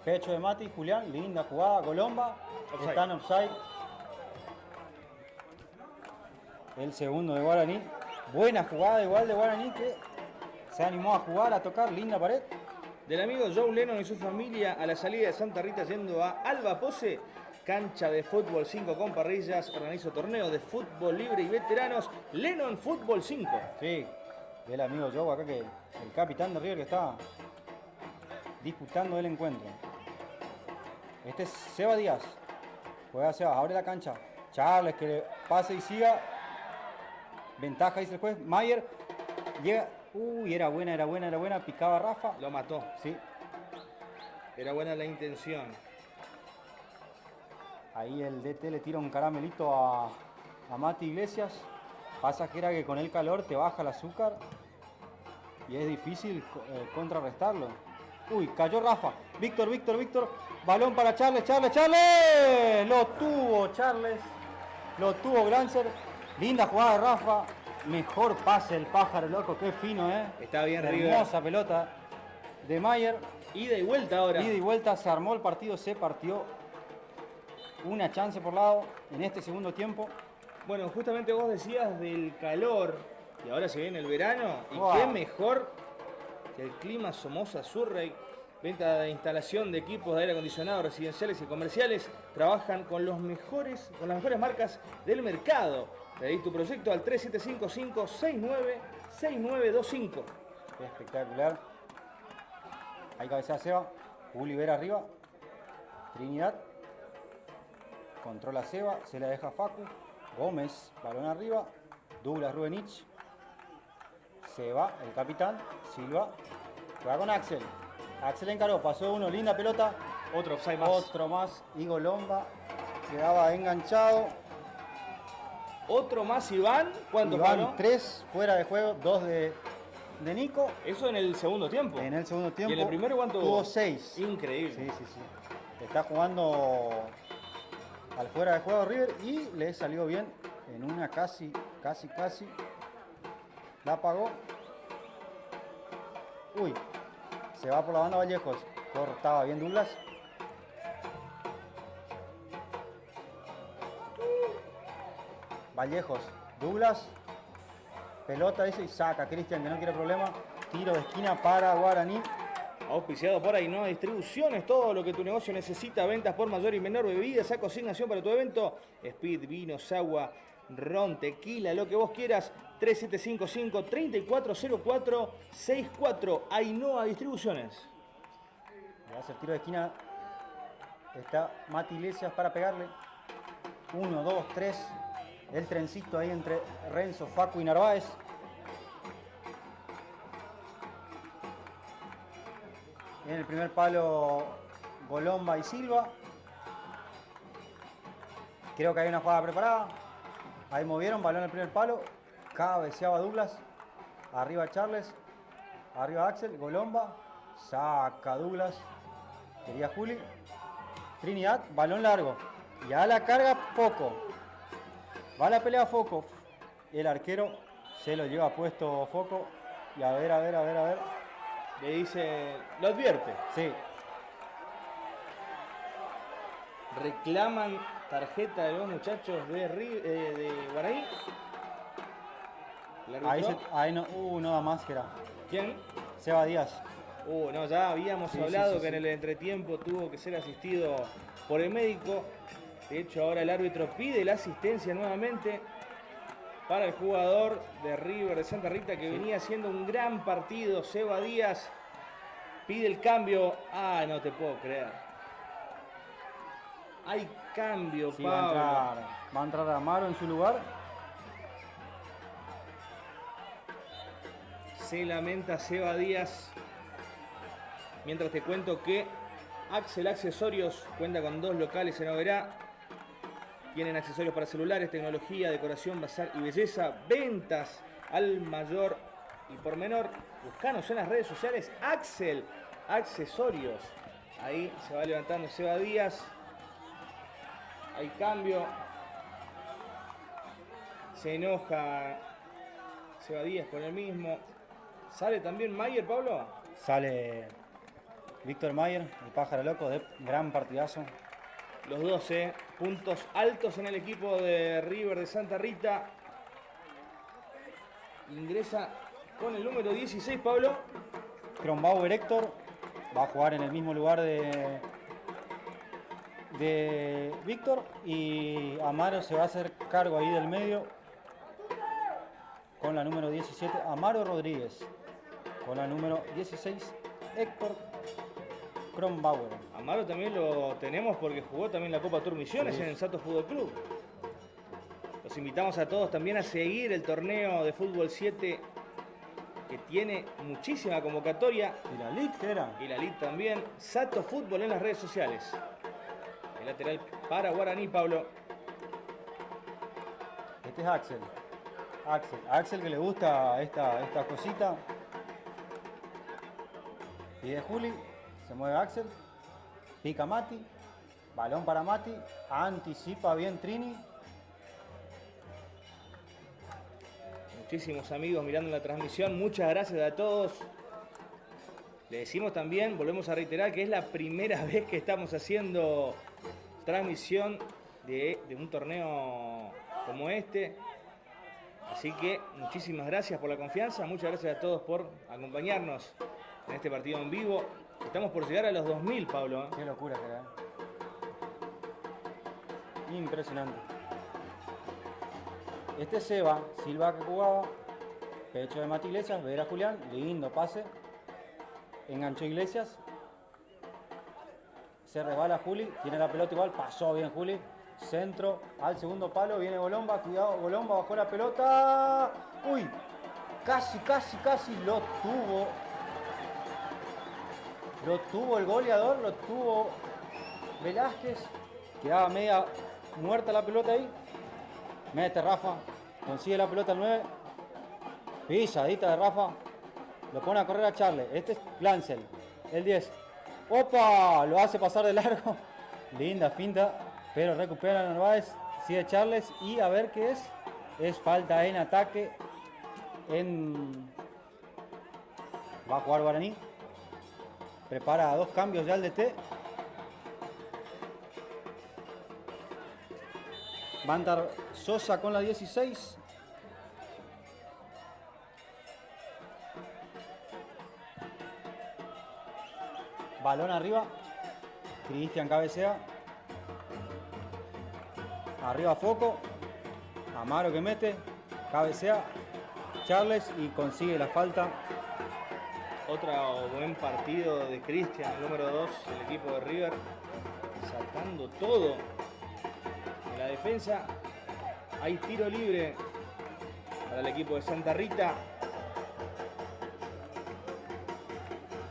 Pecho de Mati. Julián. Linda jugada. Golomba. Offside. Está en offside. El segundo de Guaraní. Buena jugada igual de Guaraní, que se animó a jugar, a tocar. Linda pared. Del amigo Joe Lennon y su familia a la salida de Santa Rita yendo a Alba Pose, cancha de fútbol 5 con parrillas, organizo torneo de fútbol libre y veteranos, Lennon Fútbol 5. Sí, del amigo Joe acá, que el capitán de River que está disputando el encuentro. Este es Seba Díaz. Juega Seba, abre la cancha. Charles que pase y siga. Ventaja, dice el juez. Mayer llega. Uy, era buena. Picaba Rafa. Lo mató. Sí. Era buena la intención. Ahí el DT le tira un caramelito a Mati Iglesias. Pasa que era que con el calor te baja el azúcar y es difícil contrarrestarlo. Uy, cayó Rafa. Víctor. Balón para Charles. Lo tuvo Charles. Lo tuvo Glancer. Linda jugada de Rafa. Mejor pase el pájaro loco. Qué fino, ¿eh? Está bien Hermosa River. pelota de Mayer. Ida y vuelta ahora. Ida y vuelta, se armó el partido, se partió. Una chance por lado en este segundo tiempo. Bueno, justamente vos decías del calor y ahora se viene el verano. Y Wow. qué mejor que el clima Somoza Surrey. Venta de instalación de equipos de aire acondicionado residenciales y comerciales. Trabajan con las mejores marcas del mercado. Pedí tu proyecto al 3755-696925. Espectacular. Ahí cabecea Seba. Juli Vera arriba. Trinidad. Controla Seba. Se la deja Facu. Gómez. Balón arriba. Douglas Rubenich. Se va el capitán. Silva. Juega con Axel. Axel encaró. Pasó uno. Linda pelota. Otro offside más. Otro más. Igo Lomba. Quedaba enganchado. Otro más Iván. ¿Cuánto, Iván, Pablo? 3 fuera de juego. 2 de Nico. Eso en el segundo tiempo. En el segundo tiempo. ¿Y en el primero cuánto tuvo 6. Increíble. Sí. Está jugando al fuera de juego River y le salió bien en una casi. La pagó. Uy, se va por la banda Vallejos. Cortaba bien Douglas. Vallejos, Douglas. Pelota ese y saca Cristian, que no quiere problema. Tiro de esquina para Guaraní. Auspiciado por Ainhoa Distribuciones, todo lo que tu negocio necesita, ventas por mayor y menor, bebidas a consignación para tu evento, speed, vinos, agua, ron, tequila, lo que vos quieras, 3755-340464, Ainhoa Distribuciones. Le va a hacer tiro de esquina. Está Mati Iglesias para pegarle. 1, 2, 3. El trencito ahí entre Renzo, Facu y Narváez. En el primer palo, Golomba y Silva. Creo que hay una jugada preparada. Ahí movieron, balón al primer palo. Cabeceaba Douglas. Arriba Charles. Arriba Axel. Golomba. Saca Douglas. Quería Juli. Trinidad, balón largo. Y a la carga Foco. Va la pelea Foco. El arquero se lo lleva puesto Foco. Y a ver. Le dice, lo advierte. Sí. Reclaman tarjeta de los muchachos de Guaraní. Ahí no, no da más que era. ¿Quién? Seba Díaz. No, ya habíamos Sí, hablado sí. que en el entretiempo tuvo que ser asistido por el médico. De hecho, ahora el árbitro pide la asistencia nuevamente para el jugador de River de Santa Rita que venía haciendo un gran partido. Seba Díaz pide el cambio. No te puedo creer. Hay cambio, Sí, Pablo. va a entrar Amaro en su lugar. Se lamenta Seba Díaz. Mientras te cuento que Axel Accesorios cuenta con 2 locales en Oberá. Tienen accesorios para celulares, tecnología, decoración, bazar y belleza. Ventas al mayor y por menor. Buscanos en las redes sociales. Axel Accesorios. Ahí se va levantando Seba Díaz. Hay cambio. Se enoja Seba Díaz con el mismo. ¿Sale también Mayer, Pablo? Sale Víctor Mayer, el pájaro loco, de gran partidazo. Los 12 puntos altos en el equipo de River de Santa Rita. Ingresa con el número 16, Pablo. Kronbauer Héctor va a jugar en el mismo lugar de Víctor. Y Amaro se va a hacer cargo ahí del medio con la número 17, Amaro Rodríguez. Con la número 16, Héctor Kronbauer. Amaro también lo tenemos porque jugó también la Copa Tour Misiones en el Sato Fútbol Club. Los invitamos a todos también a seguir el torneo de Fútbol 7 que tiene muchísima convocatoria. Y la Lit era. Y la Liga también. Sato Fútbol en las redes sociales. El lateral para Guaraní, Pablo. Este es Axel. Axel que le gusta esta cosita. Pide Juli. Se mueve Axel. Pica Mati. Balón para Mati. Anticipa bien Trini. Muchísimos amigos mirando la transmisión. Muchas gracias a todos. Le decimos también, volvemos a reiterar, que es la primera vez que estamos haciendo transmisión de un torneo como este. Así que muchísimas gracias por la confianza, muchas gracias a todos por acompañarnos en este partido en vivo. Estamos por llegar a los 2000, Pablo, ¿eh? Qué locura que era. Impresionante. Este Seba, Silva que jugaba, pecho de Mati Iglesias, Vera Julián, lindo pase. Enganchó Iglesias. Se resbala Juli, tiene la pelota igual, pasó bien Juli. Centro al segundo palo, viene Golomba, cuidado, Golomba bajó la pelota. Uy, casi lo tuvo. Lo tuvo el goleador, lo tuvo Velázquez. Quedaba media muerta la pelota ahí. Mete Rafa, consigue la pelota al 9. Pisadita de Rafa. Lo pone a correr a Charles. Este es Glancel, el 10. ¡Opa! Lo hace pasar de largo. Linda finta, pero recupera Narváez. Sigue Charles y a ver qué es. Es falta en ataque. Va a jugar Guaraní. Prepara 2 cambios ya el DT. Va a andar Sosa con la 16. Balón arriba. Cristian cabecea. Arriba Foco. Amaro que mete. Cabecea. Charles y consigue la falta. Otro buen partido de Cristian, el número 2, el equipo de River, sacando todo en la defensa. Hay tiro libre para el equipo de Santa Rita.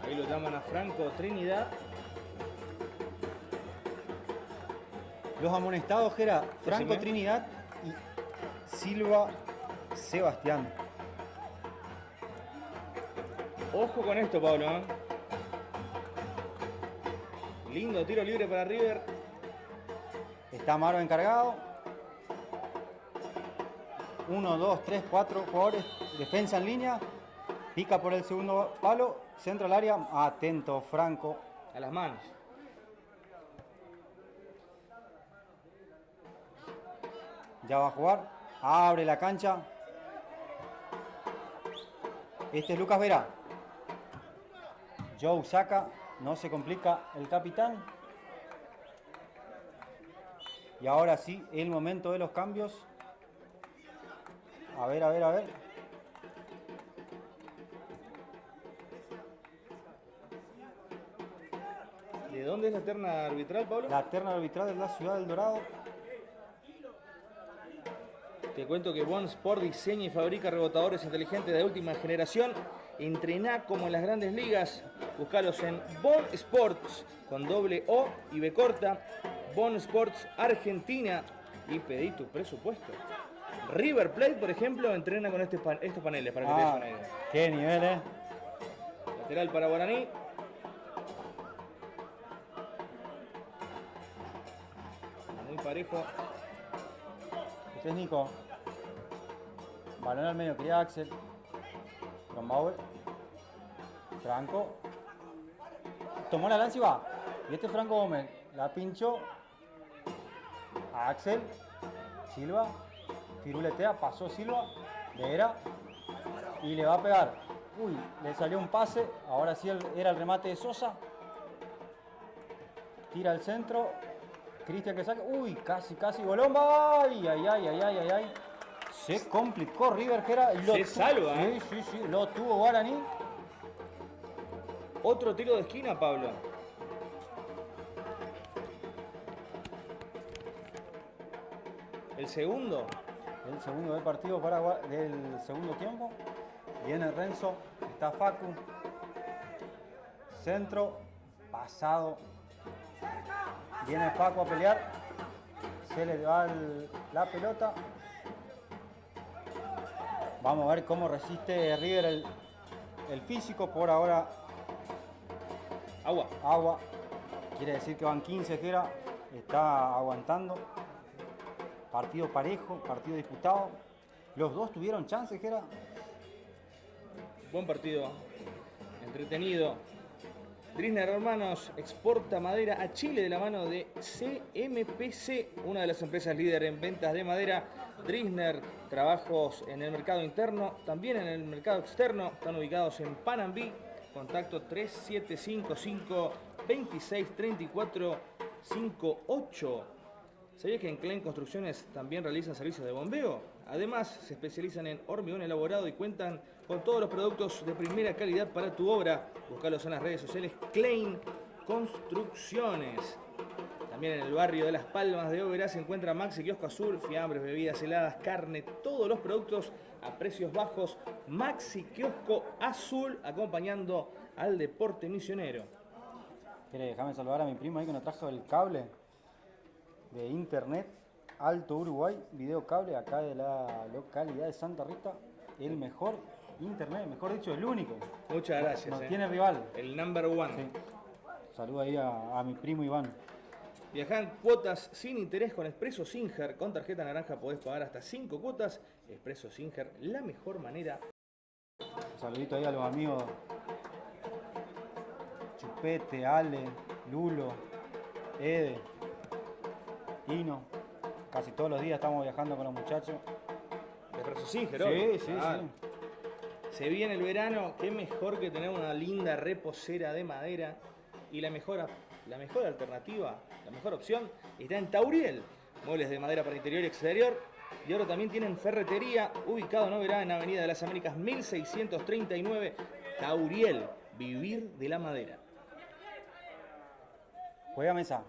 Ahí lo llaman a Franco Trinidad. Los amonestados era Franco Trinidad y Silva Sebastián. Ojo con esto, Pablo, ¿eh? Lindo tiro libre para River. Está Amaro encargado. 1, 2, 3, 4 jugadores. Defensa en línea. Pica por el segundo palo. Centro al área. Atento, Franco. A las manos. Ya va a jugar. Abre la cancha. Este es Lucas Vera. Joe saca. No se complica el capitán. Y ahora sí, el momento de los cambios. A ver. ¿De dónde es la terna arbitral, Pablo? La terna arbitral de la Ciudad del Dorado. Te cuento que Bon Sport diseña y fabrica rebotadores inteligentes de última generación. Entrená como en las grandes ligas. Búscalos en Bon Sports con doble O y B corta. Bon Sports Argentina y pedí tu presupuesto. River Plate, por ejemplo, entrena con estos paneles para que te des una idea. Qué nivel, Lateral para Guaraní. Muy parejo. Este es Nico. Balón al medio, quería Axel. Bauer. Franco. Tomó la lanza y va. Y este es Franco Gómez. La pinchó. Axel. Silva. Firuletea. Pasó Silva. Vera. Y le va a pegar. Uy, le salió un pase. Ahora sí era el remate de Sosa. Tira al centro. Cristian que saca. Uy, casi. Golomba. Ay. Se complicó River, que era. Se salva, ¿eh? Sí. Lo tuvo Guaraní. Otro tiro de esquina, Pablo. El segundo. El segundo del partido del segundo tiempo. Viene Renzo. Está Facu. Centro. Pasado. Viene Facu a pelear. Se le va la pelota. Vamos a ver cómo resiste River el físico. Por ahora. Agua. Quiere decir que van 15 que era. Está aguantando. Partido parejo, partido disputado. Los dos tuvieron chances, que era. Buen partido. Entretenido. Drisner Hermanos exporta madera a Chile de la mano de CMPC, una de las empresas líder en ventas de madera. Drisner, trabajos en el mercado interno, también en el mercado externo. Están ubicados en Panambi. Contacto 3755 2634 58. ¿Sabías que en Klein Construcciones también realizan servicios de bombeo? Además, se especializan en hormigón elaborado y cuentan con todos los productos de primera calidad para tu obra. Búscalos en las redes sociales Klein Construcciones. También en el barrio de Las Palmas de Oberá se encuentra Maxi Kiosco Azul, fiambres, bebidas heladas, carne, todos los productos a precios bajos. Maxi Kiosco Azul, acompañando al deporte misionero. Déjame saludar a mi primo ahí que nos trajo el cable de internet Alto Uruguay, video cable acá de la localidad de Santa Rita. El mejor internet, mejor dicho, el único. Muchas gracias. No tiene rival. El number one. Sí. Saludo ahí a mi primo Iván. Viajá en cuotas sin interés con Expreso Singer. Con tarjeta naranja podés pagar hasta 5 cuotas. Expreso Singer, la mejor manera. Un saludito ahí a los amigos Chupete, Ale, Lulo, Ede, Tino. Casi todos los días estamos viajando con los muchachos. Expreso Singer, Sí, obvio. sí, Ah, sí. Se viene el verano, qué mejor que tener una linda reposera de madera. Y la mejor alternativa, la mejor opción está en Tauriel. Muebles de madera para interior y exterior. Y ahora también tienen ferretería, ubicado en Oberá, en Avenida de las Américas 1639. Tauriel, vivir de la madera. Juega mesa,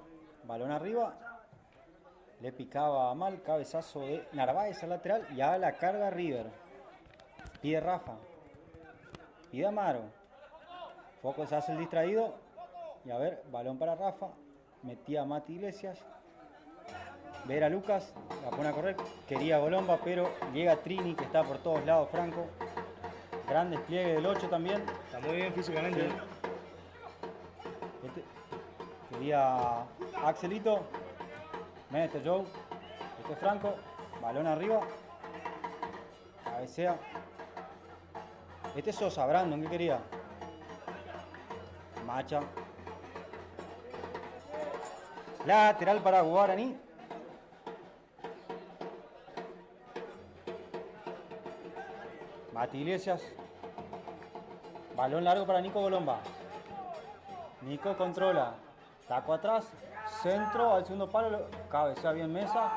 balón arriba, le picaba mal, cabezazo de Narváez al lateral y a la carga River. Pide Rafa, pide Amaro, Foco se hace el distraído y a ver, balón para Rafa, metía a Mati Iglesias, ver a Lucas, la pone a correr, quería Golomba pero llega Trini que está por todos lados Franco, gran despliegue del 8 también. Está muy bien físicamente. Sí. Quería Axelito, mete Joe, este es Franco, balón arriba, cabecea. Este es Sosa, Brandon, ¿qué quería? Macha. Lateral para Guaraní. Mati Iglesias. Balón largo para Nico Golomba. Nico controla. Taco atrás. Centro al segundo palo. Cabecea bien Mesa.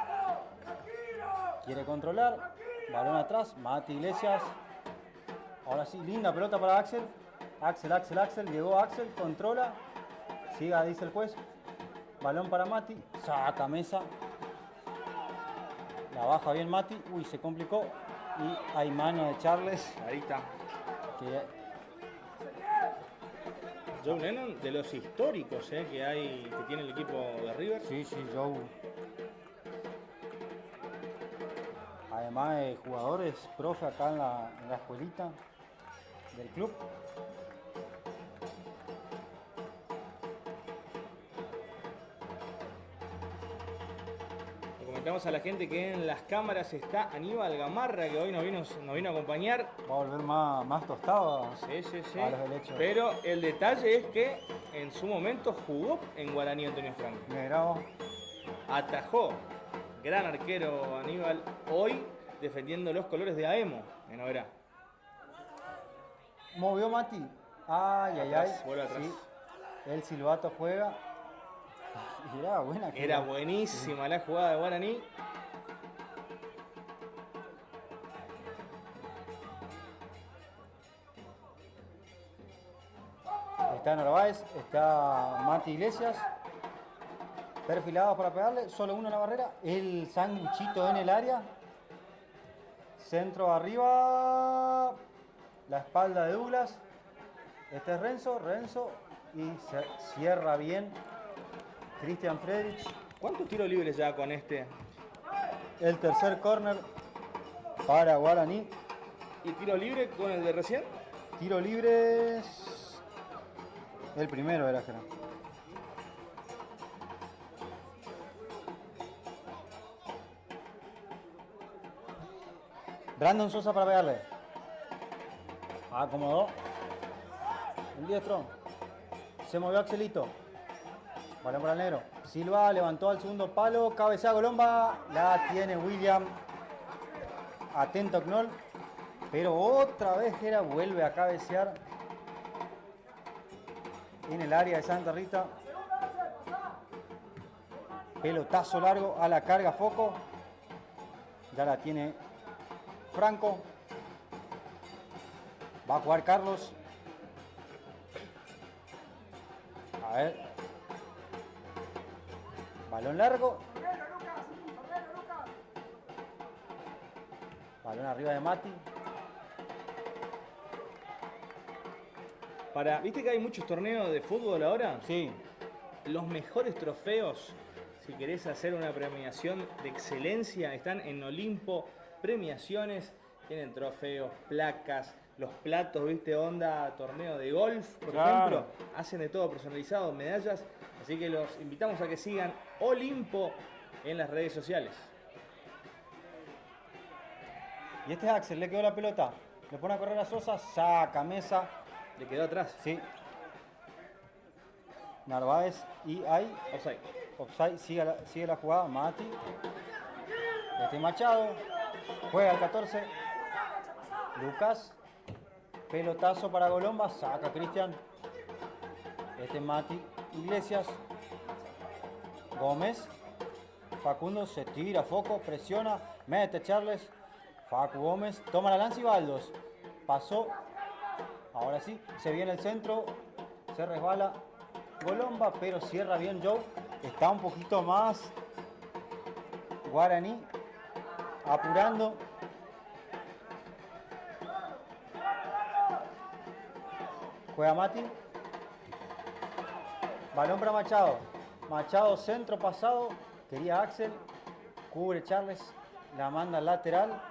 Quiere controlar. Balón atrás. Mati Iglesias. Ahora sí, linda pelota para Axel. Axel. Llegó Axel. Controla. Siga, dice el juez. Balón para Mati. Saca Mesa. La baja bien Mati. Uy, se complicó. Y hay mano de Charles. Ahí está. Que Joe Lennon, de los históricos que tiene el equipo de River. sí, Joe. Además de jugadores, profe acá en la escuelita del club. Le comentamos a la gente que en las cámaras está Aníbal Gamarra, que hoy nos vino a acompañar. Va a volver más tostado Sí. a los helechos. Pero el detalle es que en su momento jugó en Guaraní Antonio Franco. Me grabo. Atajó. Gran arquero Aníbal, hoy defendiendo los colores de Aemo en Oberá. Movió Mati. Ay. Vuelve atrás. Sí. El silbato juega. Y era buena. Era buenísima la jugada de Guaraní. Está Narváez, está Mati Iglesias. Perfilados para pegarle, solo uno en la barrera. El sanguchito en el área. Centro arriba. La espalda de Douglas. Este es Renzo. Y se cierra bien Christian Friedrich. ¿Cuántos tiros libres ya con este? El tercer córner para Guaraní. ¿Y tiro libre con el de recién? Tiro libre. El primero era Gerard. Brandon Sosa para pegarle. Acomodó. El diestro. Se movió Axelito. Balón para el negro. Silva levantó al segundo palo. Cabecea Golomba. La tiene William. Atento Knoll. Pero otra vez Gera vuelve a cabecear en el área de Santa Rita. Pelotazo largo a la carga Foco. Ya la tiene Franco. Va a jugar Carlos. A ver. Balón largo. Balón arriba de Mati. ¿Viste que hay muchos torneos de fútbol ahora? Sí. Los mejores trofeos, si querés hacer una premiación de excelencia, están en Olimpo. Premiaciones, tienen trofeos, placas, los platos, ¿viste? Onda torneo de golf, por ejemplo. Hacen de todo personalizado, medallas. Así que los invitamos a que sigan Olimpo en las redes sociales. Y este es Axel, le quedó la pelota. Le pone a correr a Sosa, saca Mesa. Le quedó atrás. Sí. Narváez y hay offside. Sigue la jugada. Mati. Machado. Juega el 14. Lucas. Pelotazo para Golomba. Saca Cristian. Mati. Iglesias. Gómez. Facundo se tira. Foco. Presiona. Mete Charles. Facu Gómez. Toma la lanza y Baldos. Pasó. Ahora sí, se viene el centro, se resbala Golomba, pero cierra bien Joe. Está un poquito más Guaraní, apurando. Juega Mati. Balón para Machado. Machado centro pasado, quería Axel. Cubre Charles, la manda al lateral.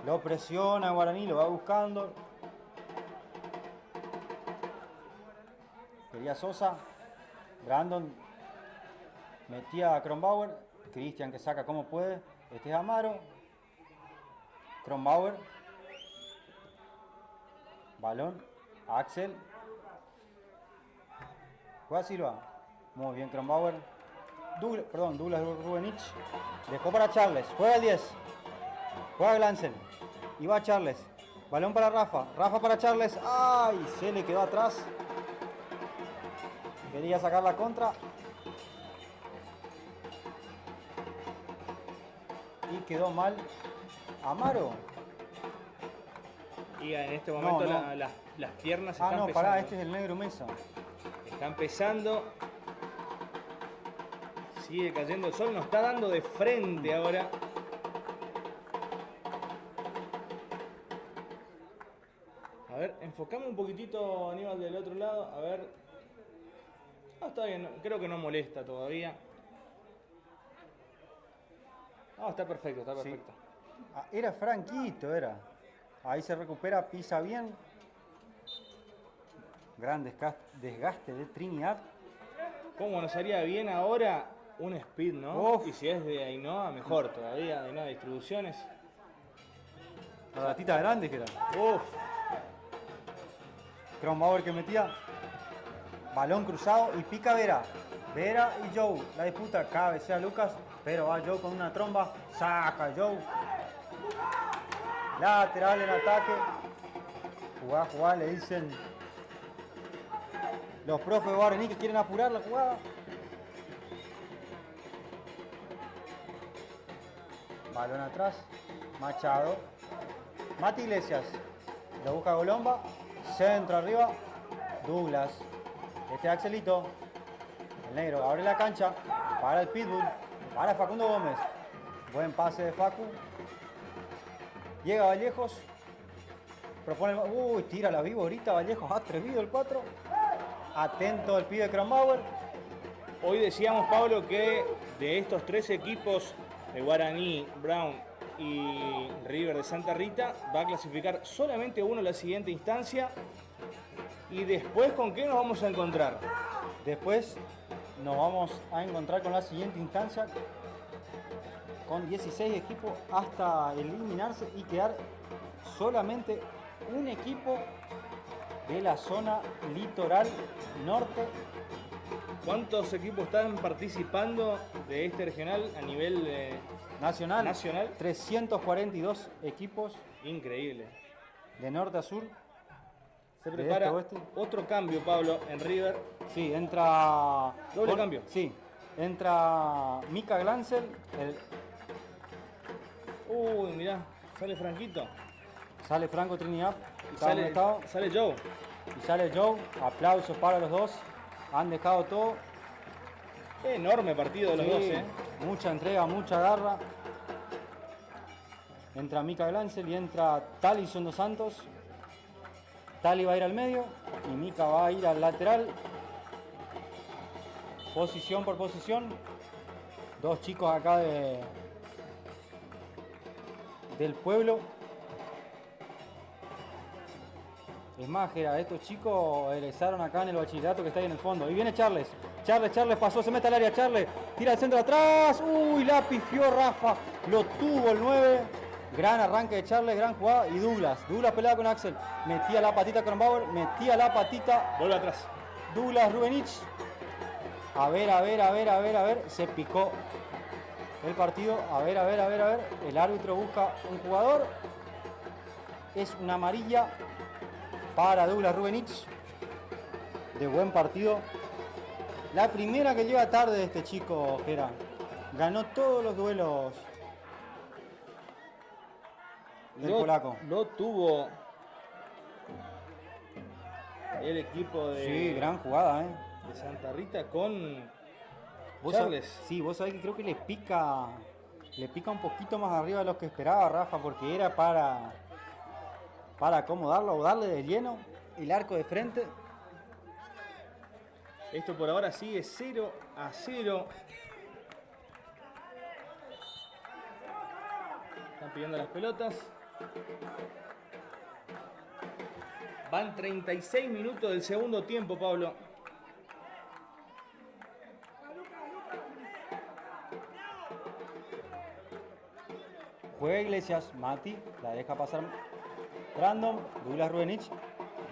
Lo presiona Guaraní, lo va buscando. Quería Sosa. Brandon metía a Kronbauer. Cristian que saca como puede. Este es Amaro. Kronbauer. Balón. Axel. Juega Silva. Muy bien Kronbauer. Douglas Rubenich. Dejó para Charles. Juega el 10. Juega Glancel. Y va Charles. Balón para Rafa. Rafa para Charles. ¡Ay! Se le quedó atrás. Quería sacar la contra. Y quedó mal Amaro. Y en este momento No. las piernas están pesando. Pará, este es el negro Mesa. Están pesando. Sigue cayendo el sol. Nos está dando de frente ahora. A ver, enfocame un poquitito, Aníbal, del otro lado. A ver. Está bien, creo que no molesta todavía. Está perfecto, está perfecto. Sí. Era Franquito, era. Ahí se recupera, pisa bien. Gran desgaste de Trinidad. ¿Cómo nos haría bien ahora un speed, no? Uf. Y si es de Ainhoa, mejor todavía, Ainhoa Distribuciones. La gatita grande que era. Uf. Kronbauer que metía. Balón cruzado y pica Vera. Vera y Joe. La disputa, cabecea Lucas, pero va Joe con una tromba. Saca Joe. Lateral en ataque. Jugá, le dicen los profes de Guaraní que quieren apurar la jugada. Balón atrás. Machado. Mati Iglesias. Lo busca Golomba. Centro arriba. Douglas. Este es Axelito. El negro abre la cancha. Para el Pitbull. Para Facundo Gómez. Buen pase de Facu. Llega Vallejos. Propone el... Uy, tira la vivo ahorita Vallejos. Atrevido el 4. Atento el pibe de Kronbauer. Hoy decíamos, Pablo, que de estos tres equipos, de Guaraní, Brown y River de Santa Rita, va a clasificar solamente uno en la siguiente instancia. ¿Y después con qué nos vamos a encontrar? Después nos vamos a encontrar con la siguiente instancia, con 16 equipos hasta eliminarse y quedar solamente un equipo de la zona litoral norte. ¿Cuántos equipos están participando de este regional a nivel Nacional. 342 equipos. Increíble. De norte a sur. Se prepara este a oeste. Otro cambio, Pablo, en River. Sí, entra... Doble cambio. Sí, entra Mika Glancel. Uy, mirá, sale Franquito. Sale Franco Trinidad. Y sale Joe. Y sale Joe. Aplausos para los dos. Han dejado todo. Enorme partido de los dos, ¿eh? Mucha entrega, mucha garra. Entra Mika Glancel y entra Talison dos Santos. Tali va a ir al medio y Mika va a ir al lateral. Posición por posición. Dos chicos acá del pueblo. Es más, Gera, estos chicos egresaron acá en el bachillerato que está ahí en el fondo. Y viene Charles. Charles pasó, se mete al área. Charles tira al centro atrás. Uy, la pifió Rafa. Lo tuvo el 9. Gran arranque de Charles, gran jugada. Y Douglas peleaba con Axel. Metía la patita con Bauer. Metía la patita. Vuelve atrás. Douglas Rubenich. A ver. Se picó el partido. A ver. El árbitro busca un jugador. Es una amarilla para Douglas Rubenich. De buen partido. La primera que llega tarde de este chico, Gera. Ganó todos los duelos del polaco. Lo tuvo el equipo de... Sí, gran jugada, de Santa Rita con ¿Vos Charles. Sí, vos sabés que creo que le pica un poquito más arriba de lo que esperaba Rafa, porque era para acomodarlo o darle de lleno el arco de frente. Esto por ahora sigue 0-0. Están pidiendo las pelotas. Van 36 minutos del segundo tiempo, Pablo. Juega Iglesias, Mati, la deja pasar Brandon, Douglas Rubenich.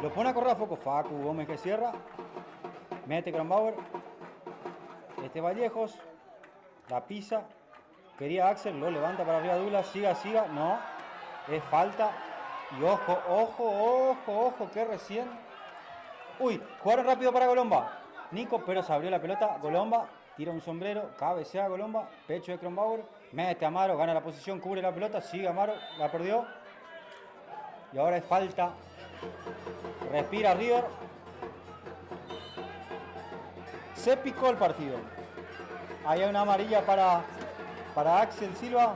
Lo pone a correr a foco, Facu Gómez que cierra. Mete Kronbauer. Vallejos. La pisa. Quería Axel, lo levanta para arriba Douglas. Siga. No. Es falta. Y ojo, que recién. Uy, jugaron rápido para Golomba. Nico, pero se abrió la pelota. Golomba tira un sombrero. Cabecea Golomba. Pecho de Kronbauer. Mete a Amaro. Gana la posición. Cubre la pelota. Sigue Amaro. La perdió. Y ahora es falta. Respira River. Se picó el partido. Ahí hay una amarilla para Axel Silva.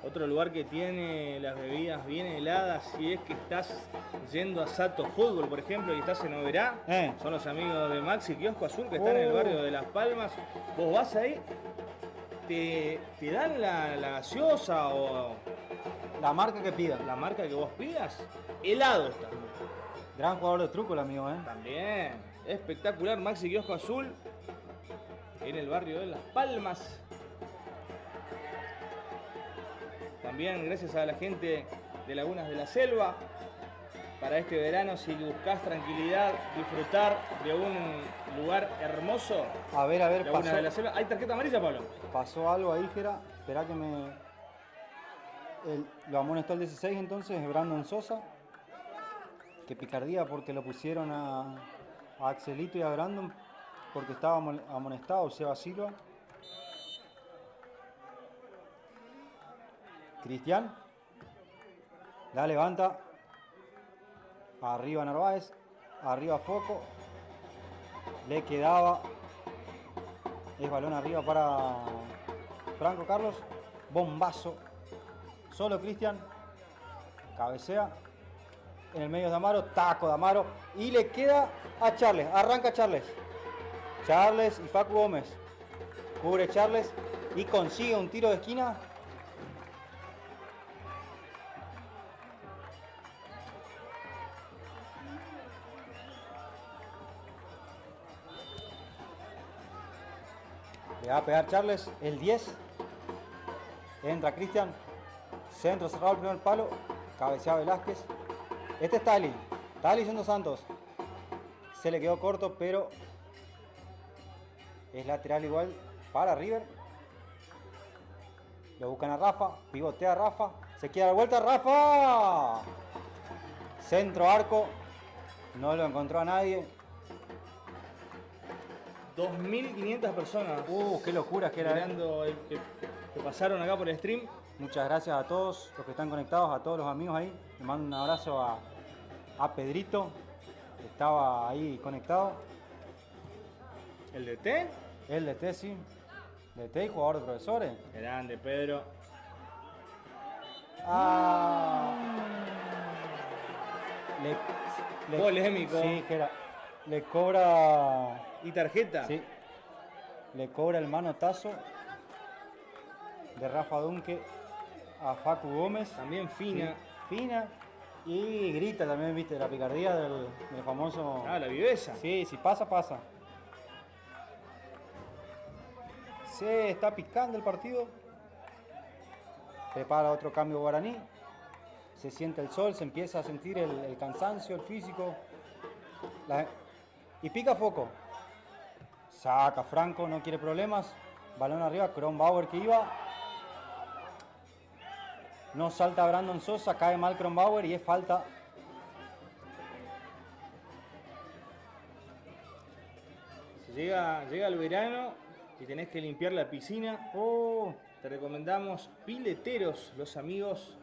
Otro lugar que tiene las bebidas bien heladas, si es que estás yendo a Sato Fútbol, por ejemplo, y estás en Oberá, son los amigos de Maxi Kiosco Azul que están en el barrio de Las Palmas. Vos vas ahí, te dan la gaseosa o la marca que pidas. La marca que vos pidas, helado está. Gran jugador de truco el amigo, También, espectacular, Maxi Kiosco Azul, en el barrio de Las Palmas. También gracias a la gente de Lagunas de la Selva. Para este verano, si buscas tranquilidad, disfrutar de un lugar hermoso. A ver, Lagunas de la Selva. ¿Hay tarjeta amarilla, Pablo? Pasó algo ahí, Gera. Esperá que lo amonestó el 16 entonces, Brandon Sosa. Qué picardía porque lo pusieron a Axelito y a Brandon porque estaba amonestado Seba Silva. Cristian. La levanta. Arriba Narváez. Arriba Foco. Le quedaba. Es balón arriba para Franco Carlos. Bombazo. Solo Cristian. Cabecea. En el medio de Amaro. Taco de Amaro. Y le queda a Charles. Arranca Charles. Charles y Facu Gómez. Cubre Charles. Y consigue un tiro de esquina. Le va a pegar Charles, el 10. Entra Cristian. Centro cerrado el primer palo. Cabecea Velázquez. Este es Tali. Tali siendo Santos. Se le quedó corto, pero es lateral igual para River. Lo buscan a Rafa. Pivotea a Rafa. Se queda de vuelta Rafa. Centro arco. No lo encontró a nadie. 2.500 personas. Qué locura que era. Mirando que pasaron acá por el stream. Muchas gracias a todos los que están conectados, a todos los amigos ahí. Le mando un abrazo a Pedrito, que estaba ahí conectado. ¿El DT? El DT, sí. DT y jugador de profesores. Grande, Pedro. Polémico. Sí, que le cobra. ¿Y tarjeta? Sí. Le cobra el manotazo de Rafa Dunque a Facu Gómez. También fina. Sí, fina. Y grita también, viste, la picardía del famoso. La viveza. Sí, si pasa, pasa. Se está picando el partido. Prepara otro cambio Guaraní. Se siente el sol, se empieza a sentir el cansancio, el físico. Y pica foco. Saca Franco, no quiere problemas. Balón arriba, Kronbauer que iba. No salta Brandon Sosa, cae mal Kronbauer y es falta. Llega el verano y tenés que limpiar la piscina. Te recomendamos Pileteros, los amigos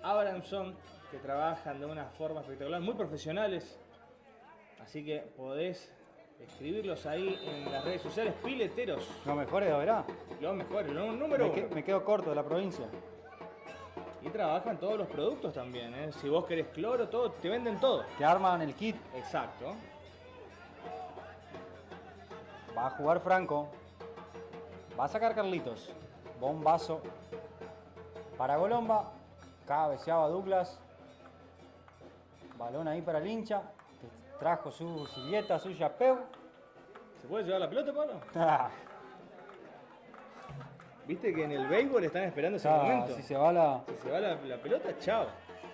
Abramson, que trabajan de una forma espectacular, muy profesionales. Así que podés escribirlos ahí en las redes sociales. Pileteros. Los mejores de Oberá. Los mejores, los número uno. Me quedo corto de la provincia. Y trabajan todos los productos también, ¿eh? Si vos querés cloro, todo, te venden todo. Te arman el kit. Exacto. Va a jugar Franco. Va a sacar Carlitos. Bombazo para Golomba. Cabeceaba Douglas. Balón ahí para el hincha. Trajo su silleta, su chapéu. ¿Se puede llevar la pelota, Pablo? Viste que en el béisbol están esperando ese momento. Si se va la pelota, chao.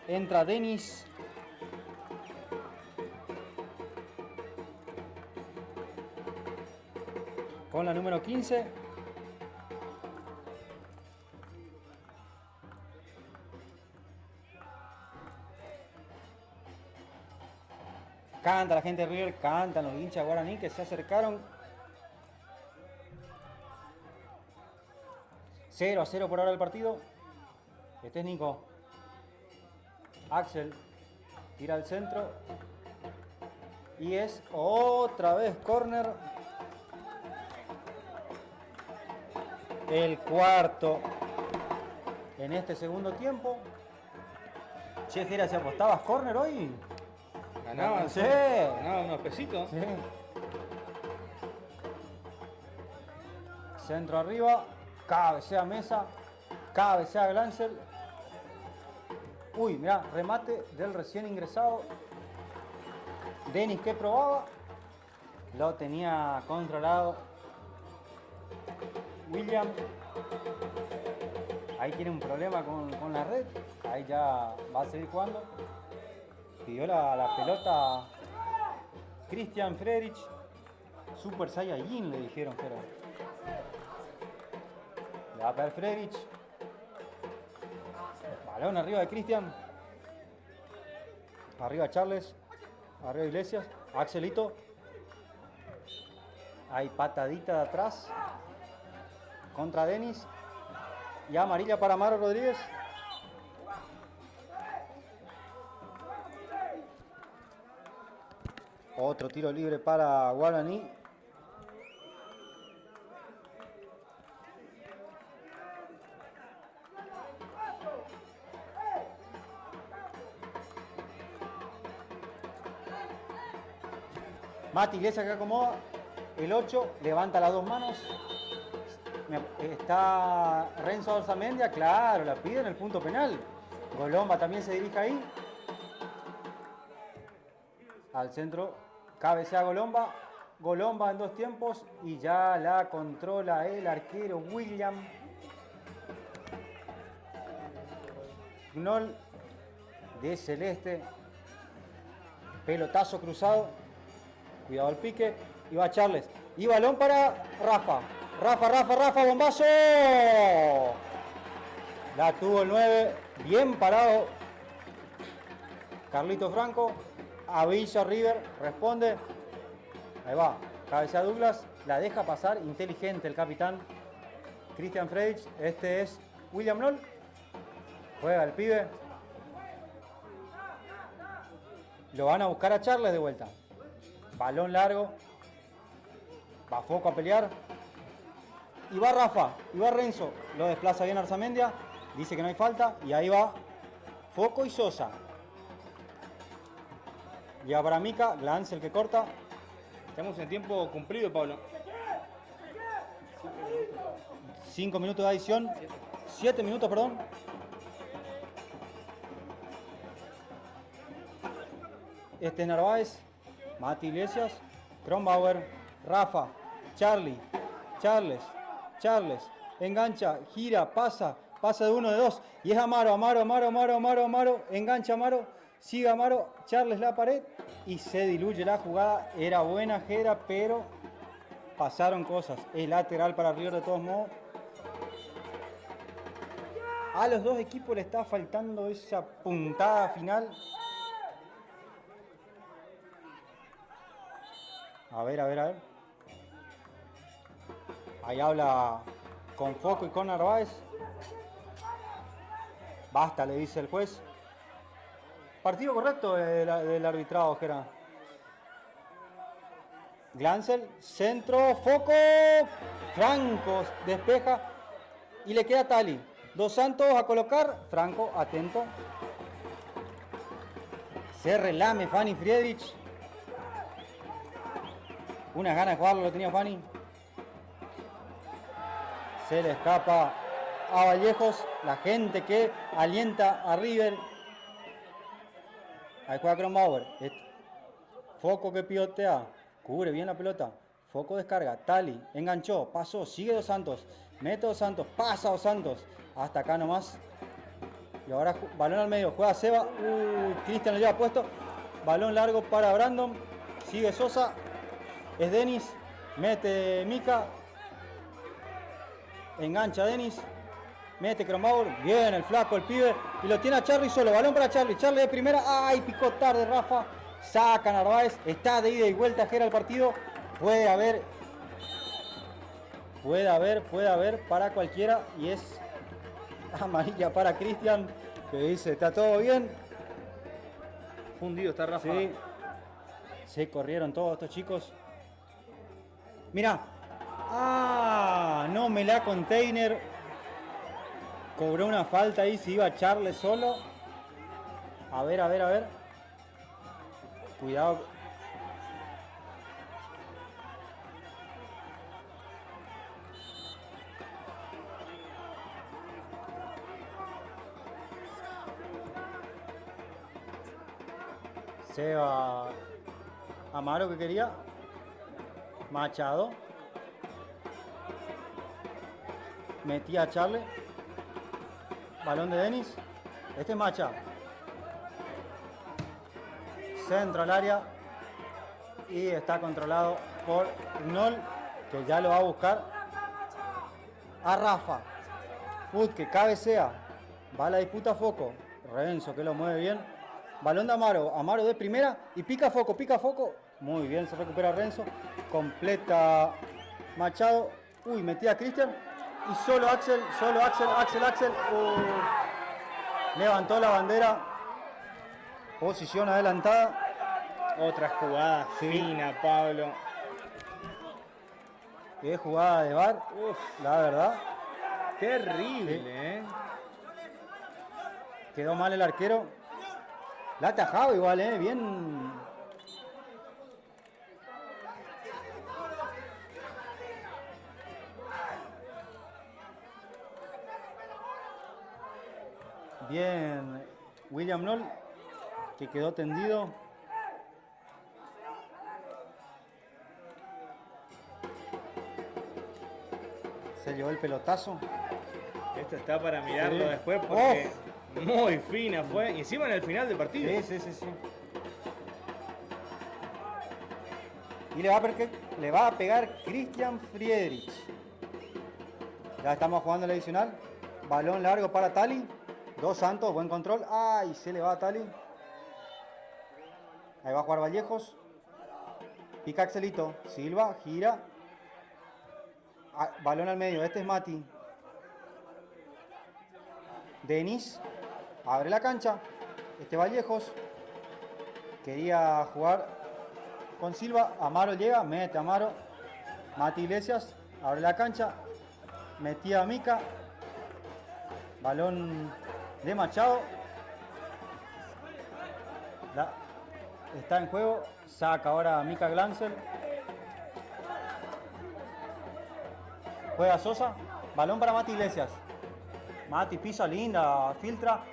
Entra Denis. Con la número 15. Canta la gente de River, cantan los hinchas Guaraní que se acercaron. 0-0 por ahora el partido. Este es Nico. Axel tira al centro. Y es otra vez córner. El cuarto en este segundo tiempo. Che, Jera, si apostabas córner hoy. Ganaban, sí. Ganaban unos pesitos. Sí. Centro arriba. Cabecea Mesa. Cabecea Glancel. Uy, mirá, remate del recién ingresado. Denis que probaba. Lo tenía controlado William. Ahí tiene un problema con la red. Ahí ya va a seguir jugando. Pidió la pelota Christian Friedrich. Super Saiyajin le dijeron, pero le va a pegar Friedrich. Balón arriba de Christian. Arriba Charles. Arriba Iglesias. Axelito. Hay patadita de atrás. Contra Denis. Y amarilla para Maro Rodríguez. Otro tiro libre para Guaraní. Mati Iglesias que acomoda. El 8 levanta las dos manos. Está Renzo Alzamendia, claro, la pide en el punto penal. Golomba también se dirige ahí. Al centro. Cabecea Golomba. Golomba en dos tiempos y ya la controla el arquero William. Knoll de celeste. Pelotazo cruzado. Cuidado el pique. Y va Charles. Y balón para Rafa. Rafa, bombazo. La tuvo el 9. Bien parado. Carlito Franco. Avisa River. Responde. Ahí va. Cabeza Douglas. La deja pasar. Inteligente el capitán. Christian Freitz. Este es William Noll. Juega el pibe. Lo van a buscar a Charles de vuelta. Balón largo. Va Foco a pelear. Y va Rafa. Y va Renzo. Lo desplaza bien Arzamendia. Dice que no hay falta. Y ahí va Foco y Sosa. Ya para Mica. Glance el que corta. Estamos en tiempo cumplido, Pablo. 5 minutos de adición. 7 minutos, perdón. Este es Narváez. Mati Iglesias. Kronbauer. Rafa. Charles. Engancha. Gira. Pasa de uno, de dos. Y es Amaro. Engancha Amaro. Sigue Amaro. Charles la pared. Y se diluye la jugada. Era buena Jera, pero pasaron cosas. Es lateral para River de todos modos. A los dos equipos le está faltando esa puntada final. A ver. Ahí habla con Foco y con Narváez. Basta, le dice el juez. Partido correcto del arbitrado, Jera. Glancel, centro, Foco. Franco despeja y le queda Tali. Dos Santos a colocar. Franco, atento. Se relame Fanny Friedrich. Unas ganas de jugarlo lo tenía Fanny. Se le escapa a Vallejos. La gente que alienta a River. Ahí juega Kronbauer. Foco que pivotea. Cubre bien la pelota. Foco descarga. Tali. Enganchó. Pasó. Sigue Dos Santos. Mete Dos Santos. Pasa Dos Santos. Hasta acá nomás. Y ahora balón al medio. Juega Seba. Cristian lo lleva puesto. Balón largo para Brandon. Sigue Sosa. Es Denis. Mete Mica. Engancha Denis. Mete Kronbauer. Bien el flaco, el pibe. Y lo tiene a Charlie solo. Balón para Charlie. Charlie de primera. ¡Ay! Picó tarde Rafa. Saca Narváez. Está de ida y vuelta Jera el partido. Puede haber para cualquiera. Y es amarilla para Cristian. Que dice, está todo bien. Fundido está Rafa. Sí. Se corrieron todos estos chicos. Mirá. No me la container. Cobró una falta ahí. Se iba Charles solo. A ver. Cuidado. Se va Amaro que quería. Machado. Metía a Charles. Balón de Denis. Este es Macha. Centro al área. Y está controlado por Noll, que ya lo va a buscar a Rafa. Foot que cabecea. Va a la disputa Foco. Renzo que lo mueve bien. Balón de Amaro. Amaro de primera. Y pica Foco. Muy bien, se recupera Renzo. Completa Machado. Metía a Cristian. Y solo Axel. Levantó la bandera. Posición adelantada. Otra jugada fina, Pablo. Qué jugada de VAR. La verdad. Terrible, Quedó mal el arquero. La ha atajado igual, bien. Bien, William Noll, que quedó tendido. Se llevó el pelotazo. Esto está para mirarlo después porque Muy fina fue. Y encima en el final del partido. Sí. Y le va a pegar Christian Friedrich. Ya estamos jugando el adicional. Balón largo para Tali. Dos Santos, buen control. ¡Ay! Se le va a Tali. Ahí va a jugar Vallejos. Pica Axelito. Silva, gira. Balón al medio. Este es Mati. Denis. Abre la cancha. Este Vallejos. Quería jugar con Silva. Amaro llega. Mete a Amaro. Mati Iglesias. Abre la cancha. Metía a Mica. Balón de Machado. Está en juego. Saca ahora a Mica Glancel. Juega Sosa. Balón para Mati Iglesias. Mati pisa linda. Filtra.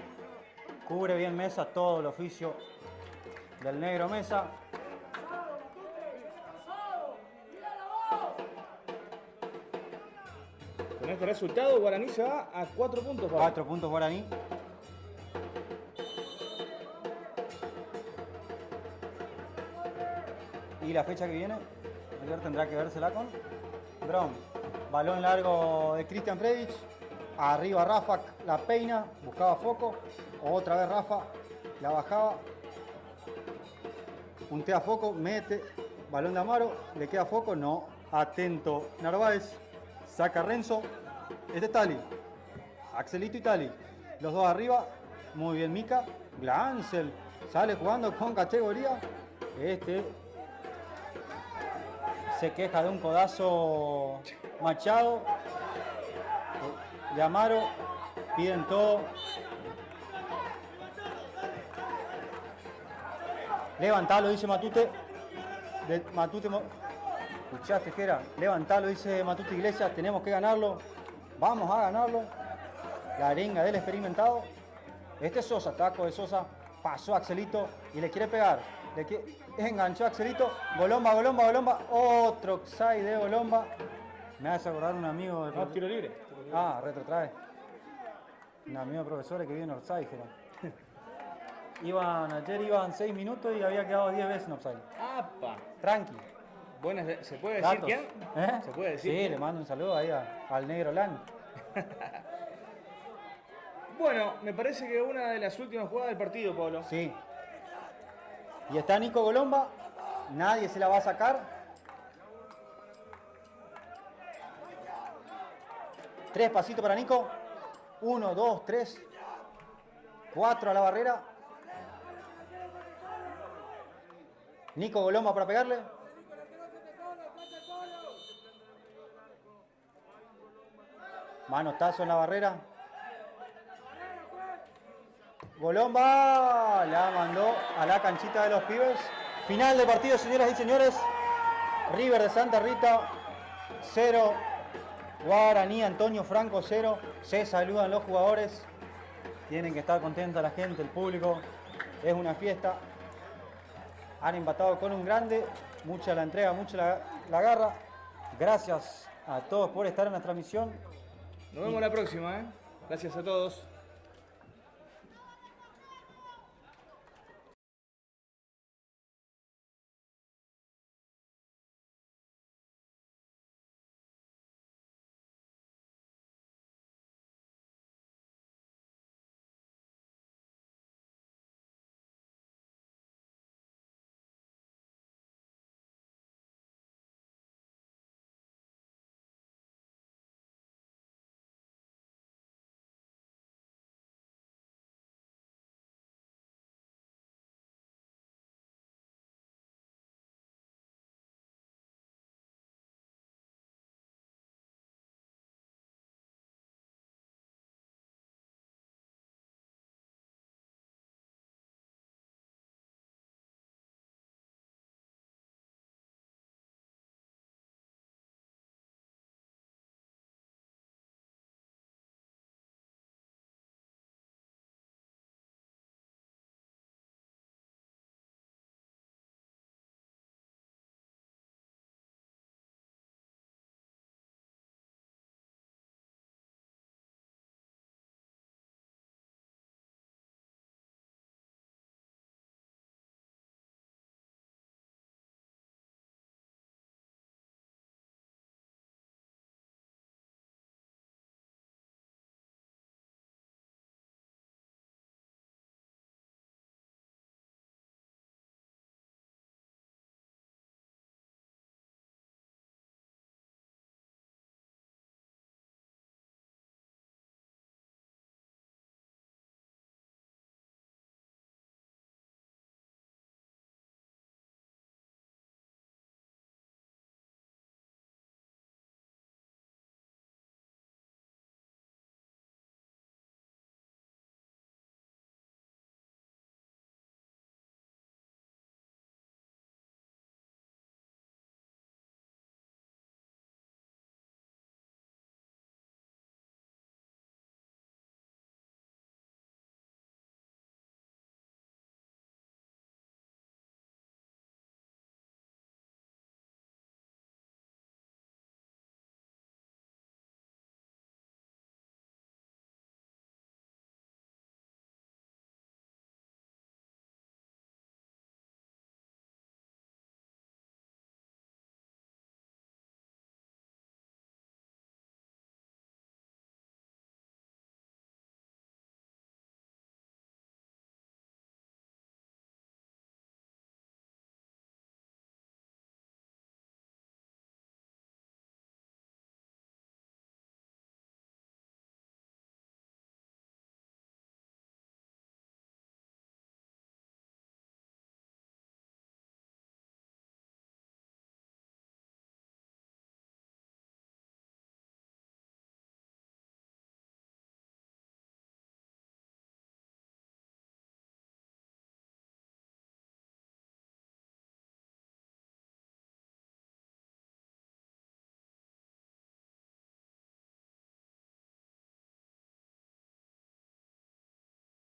Cubre bien Mesa. Todo el oficio del negro Mesa. Con este resultado, Guaraní se va a 4 puntos. 4 puntos Guaraní. Y la fecha que viene, River tendrá que vérsela con Brown. Balón largo de Christian Friedrich. Arriba Rafa, la peina, buscaba Foco. Otra vez Rafa, la bajaba. Puntea Foco, mete. Balón de Amaro, le queda Foco, no. Atento Narváez. Saca Renzo. Este es Tali. Axelito y Tali. Los dos arriba. Muy bien Mica. Glancel. Sale jugando con categoría. Este se queja de un codazo Machado. De Amaro. Piden todo. Levantalo, dice Matute. Matute. ¿Escuchaste que era? Levantalo, dice Matute Iglesias. Tenemos que ganarlo. Vamos a ganarlo. La arenga del experimentado. Este es Sosa. Taco de Sosa. Pasó a Axelito y le quiere pegar. Enganchó a Axelito. Golomba. Otro offside de Golomba. Me hace acordar un amigo de... Tiro libre. Retrotrae. Un amigo de profesores que vive en offside. Ayer iban 6 minutos y había quedado 10 veces en offside. ¡Apa! Tranqui. Buenas, ¿se puede decir Datos. quién? ¿Eh? ¿Se puede decir Sí, quién? le mando un saludo ahí al negro Lang. Bueno, me parece que una de las últimas jugadas del partido, Pablo. Sí. Y está Nico Golomba. Nadie se la va a sacar. 3 pasitos para Nico. 1, 2, 3. 4 a la barrera. Nico Golomba para pegarle. Manotazo en la barrera. Golomba la mandó a la canchita de los pibes. Final de partido, señoras y señores. River de Santa Rita 0. Guaraní Antonio Franco 0. Se saludan los jugadores. Tienen que estar contenta la gente, el público. Es una fiesta. Han empatado con un grande. Mucha la entrega, mucha la garra. Gracias a todos por estar en la transmisión. Nos vemos la próxima, ¿eh? Gracias a todos.